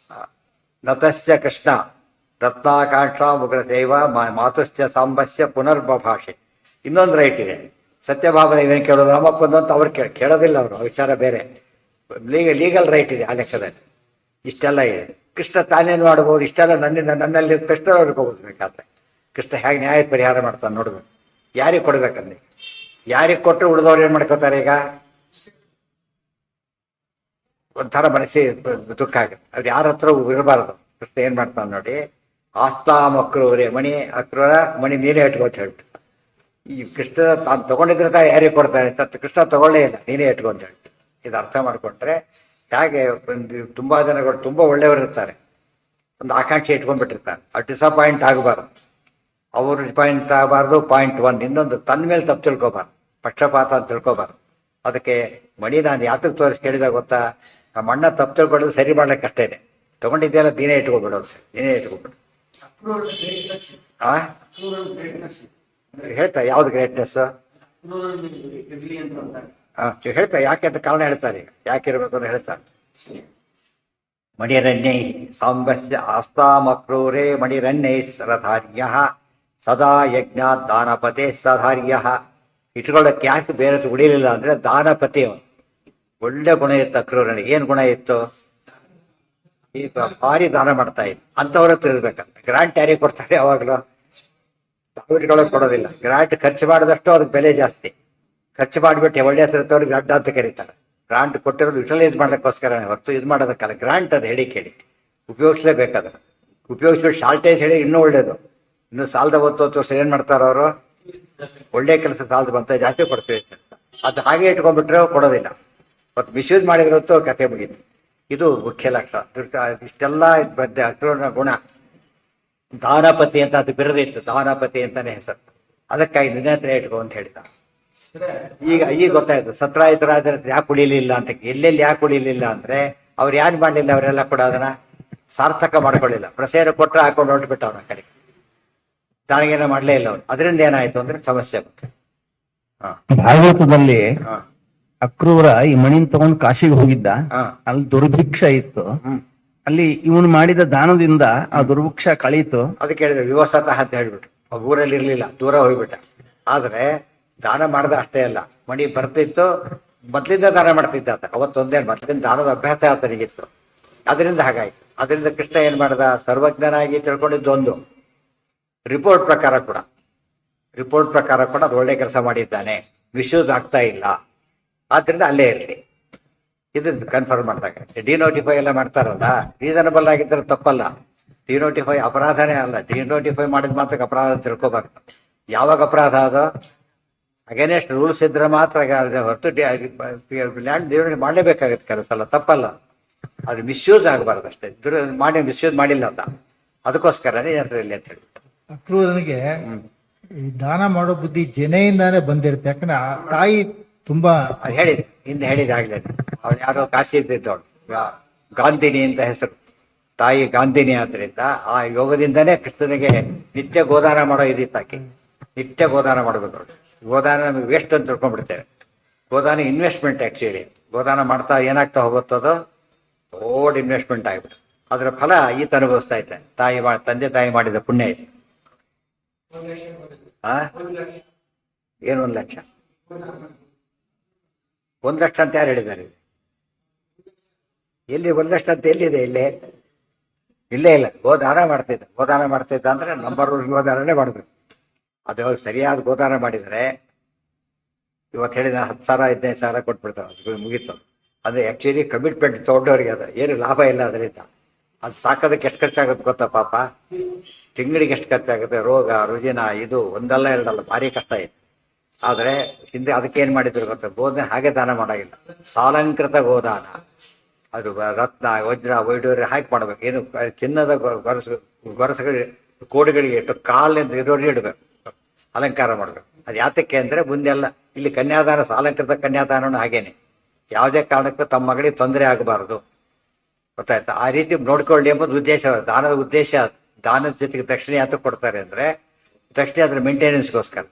ನತಸ್ಯ ಕೃಷ್ಣ ರತ್ನಾಕಾಂಕ್ಷ ಉಗ್ರದೇವ ಮಾತುಶ್ಚ ಸಾಂಬಸ್ಯ ಪುನರ್ಬಭಾಷೆ. ಇನ್ನೊಂದು ರೈಟ್ ಇದೆ, ಸತ್ಯಭಾಮದ ಇವೇನು ಕೇಳೋದು ರಾಮಪ್ಪಂದು ಅಂತ ಅವ್ರು ಕೇಳೋದಿಲ್ಲ, ಅವರು ವಿಚಾರ ಬೇರೆ. ಲೀಗಲ್ ರೈಟ್ ಇದೆ ಆ ಲೆಕ್ಕದಲ್ಲಿ. ಇಷ್ಟೆಲ್ಲ ಇದೆ. ಕೃಷ್ಣ ತಾನೇನು ಮಾಡ್ಬೋದು, ಇಷ್ಟೆಲ್ಲ ನನ್ನಲ್ಲಿ ಕೃಷ್ಣ ನೋಡ್ಕೋಬೋದು ಬೇಕಾದ್ರೆ. ಕೃಷ್ಣ ಹೇಗೆ ನ್ಯಾಯ ಪರಿಹಾರ ಮಾಡ್ತಾನೆ ನೋಡ್ಬೇಕು. ಯಾರಿಗೆ ಕೊಡ್ಬೇಕಂದ್ರೆ, ಯಾರಿಗೆ ಕೊಟ್ಟರು ಉಳಿದವ್ರು ಏನು ಮಾಡ್ಕೋತಾರೆ, ಈಗ ಒಂಥರ ಮನಸ್ಸಿ ದುಃಖ ಆಗುತ್ತೆ. ಅವ್ರು ಯಾರ ಹತ್ರ ಇರಬಾರ್ದು. ಕೃಷ್ಣ ಏನ್ ಮಾಡ್ತಾನೆ ನೋಡಿ, ಆಸ್ತಾಮ್ ಅಕ್ರೂರೇ ಮಣಿ ಅಕ್ರೂರ ಮಣಿ ನೀನೇ ಇಟ್ಕೋ ಅಂತ ಹೇಳ್ಬಿಟ್ಟು. ಈ ಕೃಷ್ಣ ತಾನು ತಗೊಂಡಿದ್ರೆ ತಾನು ಯಾರಿಗೆ ಕೊಡ್ತಾನೆ, ಕೃಷ್ಣ ತಗೊಳ್ಳೇ ಇಲ್ಲ, ನೀನೇ ಇಟ್ಕೋ ಅಂತ ಹೇಳ್ಬಿಟ್ಟು. ಇದು ಅರ್ಥ ಮಾಡ್ಕೊಂಡ್ರೆ ಹೇಗೆ ತುಂಬಾ ಜನಗಳು ತುಂಬಾ ಒಳ್ಳೆಯವರು ಇರ್ತಾರೆ, ಒಂದು ಆಕಾಂಕ್ಷೆ ಇಟ್ಕೊಂಡ್ಬಿಟ್ಟಿರ್ತಾರೆ. ಅದು ಡಿಸಪಾಯಿಂಟ್ ಆಗಬಾರ್ದು, ಅವರು ಡಿಪಾಯಿಂಟ್ ಆಗಬಾರ್ದು. ಪಾಯಿಂಟ್ 1 ಇನ್ನೊಂದು ತನ್ನ ಮೇಲೆ ತಪ್ಪು ತಿಳ್ಕೊಬಾರ್ದು, ಪಕ್ಷಪಾತ ಅಂತ ತಿಳ್ಕೊಬಾರ್ದು. ಅದಕ್ಕೆ ಮಣಿ ನಾನು ಯಾತಕ್ಕೆ ತೋರಿಸಿ ಕೇಳಿದಾಗ ಗೊತ್ತಾ, ನಮ್ಮ ಅಣ್ಣ ತಪ್ಪು ತಿಳ್ಕೊಳ್ಳೋದು ಸರಿ ಮಾಡ್ಲಿಕ್ಕೆ ಅಷ್ಟೇ ಇದೆ. ತಗೊಂಡಿದ್ದೆಲ್ಲ ನೀನೇ ಇಟ್ಕೊಬಿಡೋದು, ನೀನೇ ಇಟ್ಕೊಬಿಡು. ಹೇಳ್ತಾ ಯಾವ್ದು ಗ್ರೇಟ್ನೆಸ್ ಹೇಳ್ತಾ, ಯಾಕೆ ಅಂತ ಕಾರಣ ಹೇಳ್ತಾರೆ, ಈಗ ಯಾಕೆ ಇರಬೇಕು ಅಂತ ಹೇಳ್ತಾರೆ. ಮಣಿರಣ್ಯೈ ಸಾಂಬಸ್ಯ ಆಸ್ತಾಮಕ್ರೂರೇ ಮಣಿರಣ್ಯೈ ಸರಧಾರ್ಯ ಸದಾ ಯಜ್ಞ ದಾನಪತೆ ಸಧಾರ್ಯ. ಇಟ್ಕೊಳ್ಳೋಕೆ ಯಾಕೆ ಬೇರೆ ಉಳಿಲಿಲ್ಲ ಅಂದ್ರೆ ದಾನಪತಿ ಅವನು. ಒಳ್ಳೆ ಗುಣ ಇತ್ತು ಅಕ್ರೂರನಿಗೆ. ಏನ್ ಗುಣ ಇತ್ತು, ಈ ಭಾರಿ ದಾನ ಮಾಡ್ತಾ ಇತ್ತು. ಅಂತವ್ರ ಹತ್ರ ಇರ್ಬೇಕಂತ. ಗ್ರಾಂಟ್ ಯಾರಿಗೆ ಕೊಡ್ತಾರೆ, ಯಾವಾಗಲೂ ತಾವು ಇಟ್ಕೊಳ್ಳೋಕೆ ಕೊಡೋದಿಲ್ಲ. ಗ್ರಾಂಟ್ ಖರ್ಚು ಮಾಡಿದಷ್ಟು ಅವ್ರಿಗೆ ಬೆಲೆ ಜಾಸ್ತಿ. ಖರ್ಚು ಮಾಡಿಬಿಟ್ಟು ಒಳ್ಳೆ ಹತ್ರವ್ರಿಗೆ ಅಡ್ಡ ಅಂತ ಕರೀತಾರೆ. ಗ್ರಾಂಟ್ ಕೊಟ್ಟಿರೋದು ಯುಟಿಲೈಸ್ ಮಾಡ್ಲಿಕ್ಕೋಸ್ಕರ ಹೊರತು ಇದು ಮಾಡೋದಕ್ಕಲ್ಲ. ಗ್ರಾಂಟ್ ಅದು ಹೇಳಿ ಕೇಳಿ ಉಪಯೋಗಿಸ್ಲೇಬೇಕಾದ. ಉಪಯೋಗಿಸ್ಬಿಟ್ಟು ಶಾರ್ಟೇಜ್ ಹೇಳಿ ಇನ್ನೂ ಒಳ್ಳೇದು. ಇನ್ನು ಸಾಲದ ಹೊತ್ತು ವರ್ಷ ಏನ್ ಮಾಡ್ತಾರ ಅವರು, ಒಳ್ಳೆ ಕೆಲಸ ಸಾಲದ ಬಂತ ಜಾಸ್ತಿ ಕೊಡ್ತೀವಿ ಅದು ಹಾಗೆ ಇಟ್ಕೊಂಡ್ಬಿಟ್ರೆ ಕೊಡೋದಿಲ್ಲ. ಮತ್ತು ಮಿಸ್ಯೂಸ್ ಮಾಡಿದ್ರೆ ಹೊತ್ತು ಕತೆ ಮುಗೀತು. ಇದು ಮುಖ್ಯ ಲಕ್ಷಣ. ಇಷ್ಟೆಲ್ಲ ಅಕ್ರೂರನ ಗುಣ. ದಾನಪತಿ ಅಂತ ಅದು ಬಿರದಿತ್ತು, ದಾನಪತಿ ಅಂತಾನೆ ಹೆಸರು. ಅದಕ್ಕಾಗಿ ನಿನ್ನ ಹತ್ರ ಇಟ್ಕೋ ಅಂತ ಹೇಳಿದ. ಈಗ ಗೊತ್ತಾಯ್ತು ಸತ್ರಾಯಿತರಾದ್ರೆ ಯಾಕೆ ಉಳಿಲಿಲ್ಲ ಅಂತ. ಎಲ್ಲೆಲ್ಲಿ ಯಾಕೆ ಉಳಿಲಿಲ್ಲ ಅಂದ್ರೆ ಅವ್ರು ಯಾರು ಮಾಡ್ಲಿಲ್ಲ, ಅವರೆಲ್ಲ ಕೂಡ ಅದನ್ನ ಸಾರ್ಥಕ ಮಾಡ್ಕೊಳ್ಳಿಲ್ಲ. ಪ್ರಸೇರ ಕೊಟ್ಟರೆ ಹಾಕೊಂಡು ಹೊರಟ್ಬಿಟ್ಟ ಅವನ ಕಡೆಗೆ. ತಾನಿಗೇನೋ ಮಾಡ್ಲೇ ಇಲ್ಲ ಅವನು. ಅದರಿಂದ ಏನಾಯ್ತು ಅಂದ್ರೆ ಸಮಸ್ಯೆ ಬಂತು. ಭಾಗವತದಲ್ಲಿ ಅಕ್ರೂರ ಈ ಮಣಿನ್ ತಗೊಂಡು ಕಾಶಿಗೆ ಹೋಗಿದ್ದ. ಅಲ್ಲಿ ದುರ್ಭಿಕ್ಷ ಇತ್ತು. ಅಲ್ಲಿ ಇವನು ಮಾಡಿದ ದಾನದಿಂದ ಆ ದುರ್ಭಿಕ್ಷ ಕಳೀತು. ಅದಕ್ಕೆ ಹೇಳಿದ್ರೆ ವಿವಸತಃ ಅಂತ ಹೇಳ್ಬಿಟ್ಟು. ಊರಲ್ಲಿ ಇರ್ಲಿಲ್ಲ, ದೂರ ಹೋಗ್ಬಿಟ್ಟ. ಆದ್ರೆ ದಾನ ಮಾಡ್ದ ಅಷ್ಟೇ ಅಲ್ಲ, ಮಣಿ ಬರ್ತಿತ್ತು, ಮೊದ್ಲಿಂದ ದಾನ ಮಾಡ್ತಿದ್ದ ಆತ. ಅವತ್ತೊಂದೇ ಮೊದ್ಲಿಂದ ದಾನದ ಅಭ್ಯಾಸ ಆತನಿಗಿತ್ತು. ಅದರಿಂದ ಹಾಗಾಯ್ತು. ಅದರಿಂದ ಕೃಷ್ಣ ಏನ್ ಮಾಡ್ದ, ಸರ್ವಜ್ಞನಾಗಿ ತಿಳ್ಕೊಂಡಿದ್ದೊಂದು, ರಿಪೋರ್ಟ್ ಪ್ರಕಾರ ಕೂಡ ಅದು ಒಳ್ಳೆ ಕೆಲಸ ಮಾಡಿದ್ದಾನೆ, ಮಿಸ್ಯೂಸ್ ಆಗ್ತಾ ಇಲ್ಲ. ಆದ್ರಿಂದ ಅಲ್ಲೇ ಇರಲಿ. ಇದನ್ನು ಕನ್ಫರ್ಮ್ ಮಾಡಿದಾಗ ಡಿನೋಟಿಫೈ ಎಲ್ಲ ಮಾಡ್ತಾರಲ್ಲ, ರೀಸನಬಲ್ ಆಗಿದ್ದರೆ ತಪ್ಪಲ್ಲ. ಡಿನೋಟಿಫೈ ಅಪರಾಧನೇ ಅಲ್ಲ. ಡಿನೋಟಿಫೈ ಮಾಡಿದ ಮಾತ್ರ ಅಪರಾಧ ತಿಳ್ಕೊಬಾರ್ದು. ಯಾವಾಗ ಅಪರಾಧ ಅದು ಅಗೇನೆಸ್ಟ್ ರೂಲ್ಸ್ ಇದ್ರೆ ಮಾತ್ರ ಹೊರತು ಲ್ಯಾಂಡ್ ಡಿನೋಟಿಫೈ ಮಾಡಲೇಬೇಕಾಗತ್ತೆ. ಕೆಲವು ಸಲ ತಪ್ಪಲ್ಲ, ಅದು ಮಿಸ್ಯೂಸ್ ಆಗಬಾರ್ದು ಅಷ್ಟೇ. ಮಿಸ್ಯೂಸ್ ಮಾಡಿಲ್ಲ ಅಂತ, ಅದಕ್ಕೋಸ್ಕರನೇ ಜನರಲ್ಲಿ ಅಂತ ಹೇಳಿ. ಅಕ್ರೂರನಿಗೆ ಈ ದಾನ ಮಾಡೋ ಬುದ್ಧಿ ಜನೆಯಿಂದಾನೇ ಬಂದಿರುತ್ತೆ. ಯಾಕಂದ್ರೆ ಆ ತಾಯಿ ತುಂಬಾ ಅದು ಹೇಳಿದೆ, ಹಿಂದೆ ಹೇಳಿದಾಗ್ಲೇ. ಅವಳು ಯಾರೋ ಕಾಶಿ ಇದ್ದಿದ್ದವಳು, ಗಾಂಧಿನಿ ಅಂತ ಹೆಸರು. ತಾಯಿ ಗಾಂಧಿನಿ ಆದ್ರಿಂದ ಆ ಯೋಗದಿಂದನೇ ಕೃಷ್ಣನಿಗೆ ನಿತ್ಯ ಗೋದಾನ ಮಾಡೋ ಇದಿತ್ತಾಕಿ. ನಿತ್ಯ ಗೋದಾನ ಮಾಡಬೇಕು ನೋಡಿ. ಗೋದಾನ ನಮಗೆ ವೇಸ್ಟ್ ಅಂತ ತಿಳ್ಕೊಂಡ್ಬಿಡ್ತೇವೆ. ಗೋದಾನ ಇನ್ವೆಸ್ಟ್ಮೆಂಟ್ ಆಕ್ಚುಲಿ. ಗೋದಾನ ಮಾಡ್ತಾ ಏನಾಗ್ತಾ ಹೋಗುತ್ತದೋ ದೊಡ್ಡ ಇನ್ವೆಸ್ಟ್ಮೆಂಟ್ ಆಗ್ಬಿಟ್ಟು ಅದರ ಫಲ ಈತ ಅನುಭವಿಸ್ತಾ ಇದ್ದೆ. ತಂದೆ ತಾಯಿ ಮಾಡಿದ ಪುಣ್ಯ ಇದೆ. ಏನು 1 ಲಕ್ಷ? 1 ಲಕ್ಷ ಅಂತ ಯಾರು ಹೇಳಿದ್ದಾರೆ? ಎಲ್ಲಿ 1 ಲಕ್ಷ ಅಂತ ಎಲ್ಲಿದೆ? ಇಲ್ಲೇ ಇಲ್ಲ. ಗೋದಾನ ಮಾಡ್ತಿದ್ದ ಅಂದ್ರೆ ನಂಬರ್ 1 ಗೋದಾನನೇ ಮಾಡಬೇಕು. ಅದು ಸರಿಯಾದ ಗೋದಾನ ಮಾಡಿದರೆ ಇವತ್ತು ಹೇಳಿದ 10,000 15,000 ಕೊಟ್ಬಿಡ್ತಾರೆ. ಅದು ಮುಗೀತು. ಅದು ಆಕ್ಚುಲಿ ಕಮಿಟ್ಮೆಂಟ್ ತಗೊಂಡವ್ರಿಗೆ ಅದು ಏನು ಲಾಭ ಇಲ್ಲ ಅದರಿಂದ. ಅದು ಸಾಕೋದಕ್ಕೆ ಎಷ್ಟು ಖರ್ಚಾಗುತ್ತೆ ಗೊತ್ತಾ ಪಾಪ? ತಿಂಗಳಿಗೆ ಎಷ್ಟು ಖರ್ಚಾಗುತ್ತೆ? ರೋಗ ರುಜಿನ ಇದು ಒಂದಲ್ಲ ಎರಡಲ್ಲ, ಭಾರಿ ಕಷ್ಟ ಇದೆ. ಆದರೆ ಹಿಂದೆ ಅದಕ್ಕೆ ಏನ್ ಮಾಡಿದ್ರು ಗೊತ್ತಾ? ಗೋದಾನ ಹಾಗೆ ದಾನ ಮಾಡೋಂಗಿಲ್ಲ, ಸಾಲಂಕೃತ ಗೋದಾನ. ಅದು ರತ್ನ ವಜ್ರ ವೈಡೂರ್ಯ ಹಾಕಿ ಮಾಡ್ಬೇಕು. ಏನು ಚಿನ್ನದ ಗೊರಸುಗಳು ಕೋಡಿಗಳಿಗೆ ಇಟ್ಟು ಕಾಲಿನಿಂದ ಇರೋರಿಗೆ ಇಡಬೇಕು, ಅಲಂಕಾರ ಮಾಡ್ಬೇಕು. ಅದು ಯಾತಕ್ಕೆ ಅಂದ್ರೆ ಮುಂದೆಲ್ಲ ಇಲ್ಲಿ ಕನ್ಯಾದಾನ, ಸಾಲಂಕೃತ ಕನ್ಯಾದಾನ ಹಾಗೇನೆ. ಯಾವುದೇ ಕಾರಣಕ್ಕೂ ತಮ್ಮ ಮಗಳಿಗೆ ತೊಂದರೆ ಆಗಬಾರದು, ಗೊತ್ತಾಯ್ತಾ? ಆ ರೀತಿ ನೋಡ್ಕೊಳ್ಳಿ ಎಂಬುದು ಉದ್ದೇಶ. ದಾನದ ಉದ್ದೇಶ. ದಾನದ ಜೊತೆಗೆ ದಕ್ಷಿಣೆ ಯಾತಕ್ಕೆ ಕೊಡ್ತಾರೆ ಅಂದ್ರೆ, ದಕ್ಷಿಣೆ ಅದ್ರ ಮೇಂಟೆನೆನ್ಸ್ಗೋಸ್ಕರ.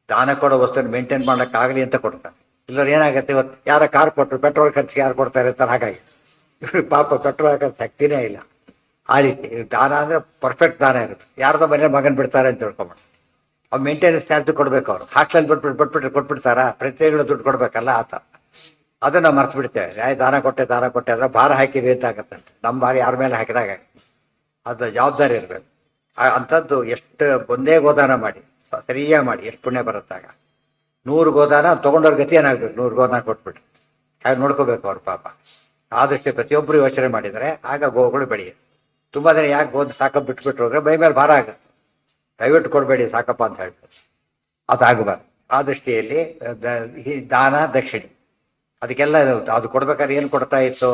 ದಾನ ಕೊಡೋ ವಸ್ತುವನ್ನು ಮೇಂಟೈನ್ ಮಾಡ್ಲಿಕ್ಕಾಗಲಿ ಅಂತ ಕೊಡ್ತಾರೆ. ಇಲ್ಲವ್ರು ಏನಾಗುತ್ತೆ, ಇವತ್ತು ಯಾರ ಕಾರ್ ಕೊಟ್ಟರು ಪೆಟ್ರೋಲ್ ಖರ್ಚಿಗೆ ಯಾರು ಕೊಡ್ತಾರೆ ಅಂತಾರೆ. ಹಾಗಾಗಿ ಇವ್ರಿಗೆ ಪಾಪ ಪೆಟ್ರೋಲ್ ಹಾಕೋದು ಶಕ್ತಿನೇ ಇಲ್ಲ. ಆ ರೀತಿ ದಾನ ಅಂದ್ರೆ ಪರ್ಫೆಕ್ಟ್ ದಾನ ಇರುತ್ತೆ. ಯಾರ್ದೋ ಮನೆ ಮಗನ್ ಬಿಡ್ತಾರೆ ಅಂತ ತಿಳ್ಕೊಂಬಿಟ್ಟು ಅವ್ರು ಮೇಂಟೆನೆನ್ಸ್ ಚಾರ್ಜ್ ಕೊಡ್ಬೇಕು. ಅವರು ಹಾಸ್ಟೆಲ್ ಕೊಟ್ಬಿಡ್ತಾರ, ಪ್ರತಿ ತಿಂಗಳು ದುಡ್ಡು ಕೊಡ್ಬೇಕಲ್ಲ ಆತ. ಅದನ್ನ ನಾವು ಮರ್ತು ಬಿಡ್ತೇವೆ. ದಾನ ಕೊಟ್ಟೆ ಅಂದ್ರೆ ಭಾರ ಹಾಕಿವಿ ಅಂತ ಆಗತ್ತಂತೆ. ನಮ್ಮ ಭಾರ ಯಾರ ಮೇಲೆ ಹಾಕಿದಾಗ ಅದು ಜವಾಬ್ದಾರಿ ಇರಬೇಕು. ಅಂಥದ್ದು ಎಷ್ಟು ಒಂದೇ ಗೋದಾನ ಮಾಡಿ ಸರಿಯಾಗಿ ಮಾಡಿ ಎಷ್ಟು ಪುಣ್ಯ ಬರುತ್ತಾಗ. 100 ಗೋದಾನ ತೊಗೊಂಡವ್ರ ಗತಿ ಏನಾಗ್ಬೇಕು, 100 ಗೋದಾನ ಕೊಟ್ಬಿಟ್ಟು ಹಾಗೆ ನೋಡ್ಕೋಬೇಕು ಅವ್ರ ಪಾಪ. ಆದಷ್ಟು ಪ್ರತಿಯೊಬ್ಬರು ಯೋಚನೆ ಮಾಡಿದರೆ ಆಗ ಗೋಗಳು ಬೆಳೆಯುತ್ತೆ. ತುಂಬ ಜನ ಯಾಕೆ ಗೋದು ಸಾಕಪ್ಪ ಬಿಟ್ಬಿಟ್ರು ಅಂದರೆ ಮೈ ಮೇಲೆ ಭಾರ ಆಗುತ್ತೆ. ದಯವಿಟ್ಟು ಕೊಡಬೇಡಿ ಸಾಕಪ್ಪ ಅಂತ ಹೇಳ್ತಾರೆ, ಅದಾಗಬಾರ್ದು. ಆ ದೃಷ್ಟಿಯಲ್ಲಿ ಈ ದಾನ ದಕ್ಷಿಣೆ ಅದಕ್ಕೆಲ್ಲ ಅದು ಕೊಡ್ಬೇಕಾದ್ರೆ ಏನು ಕೊಡ್ತಾ ಇತ್ತು,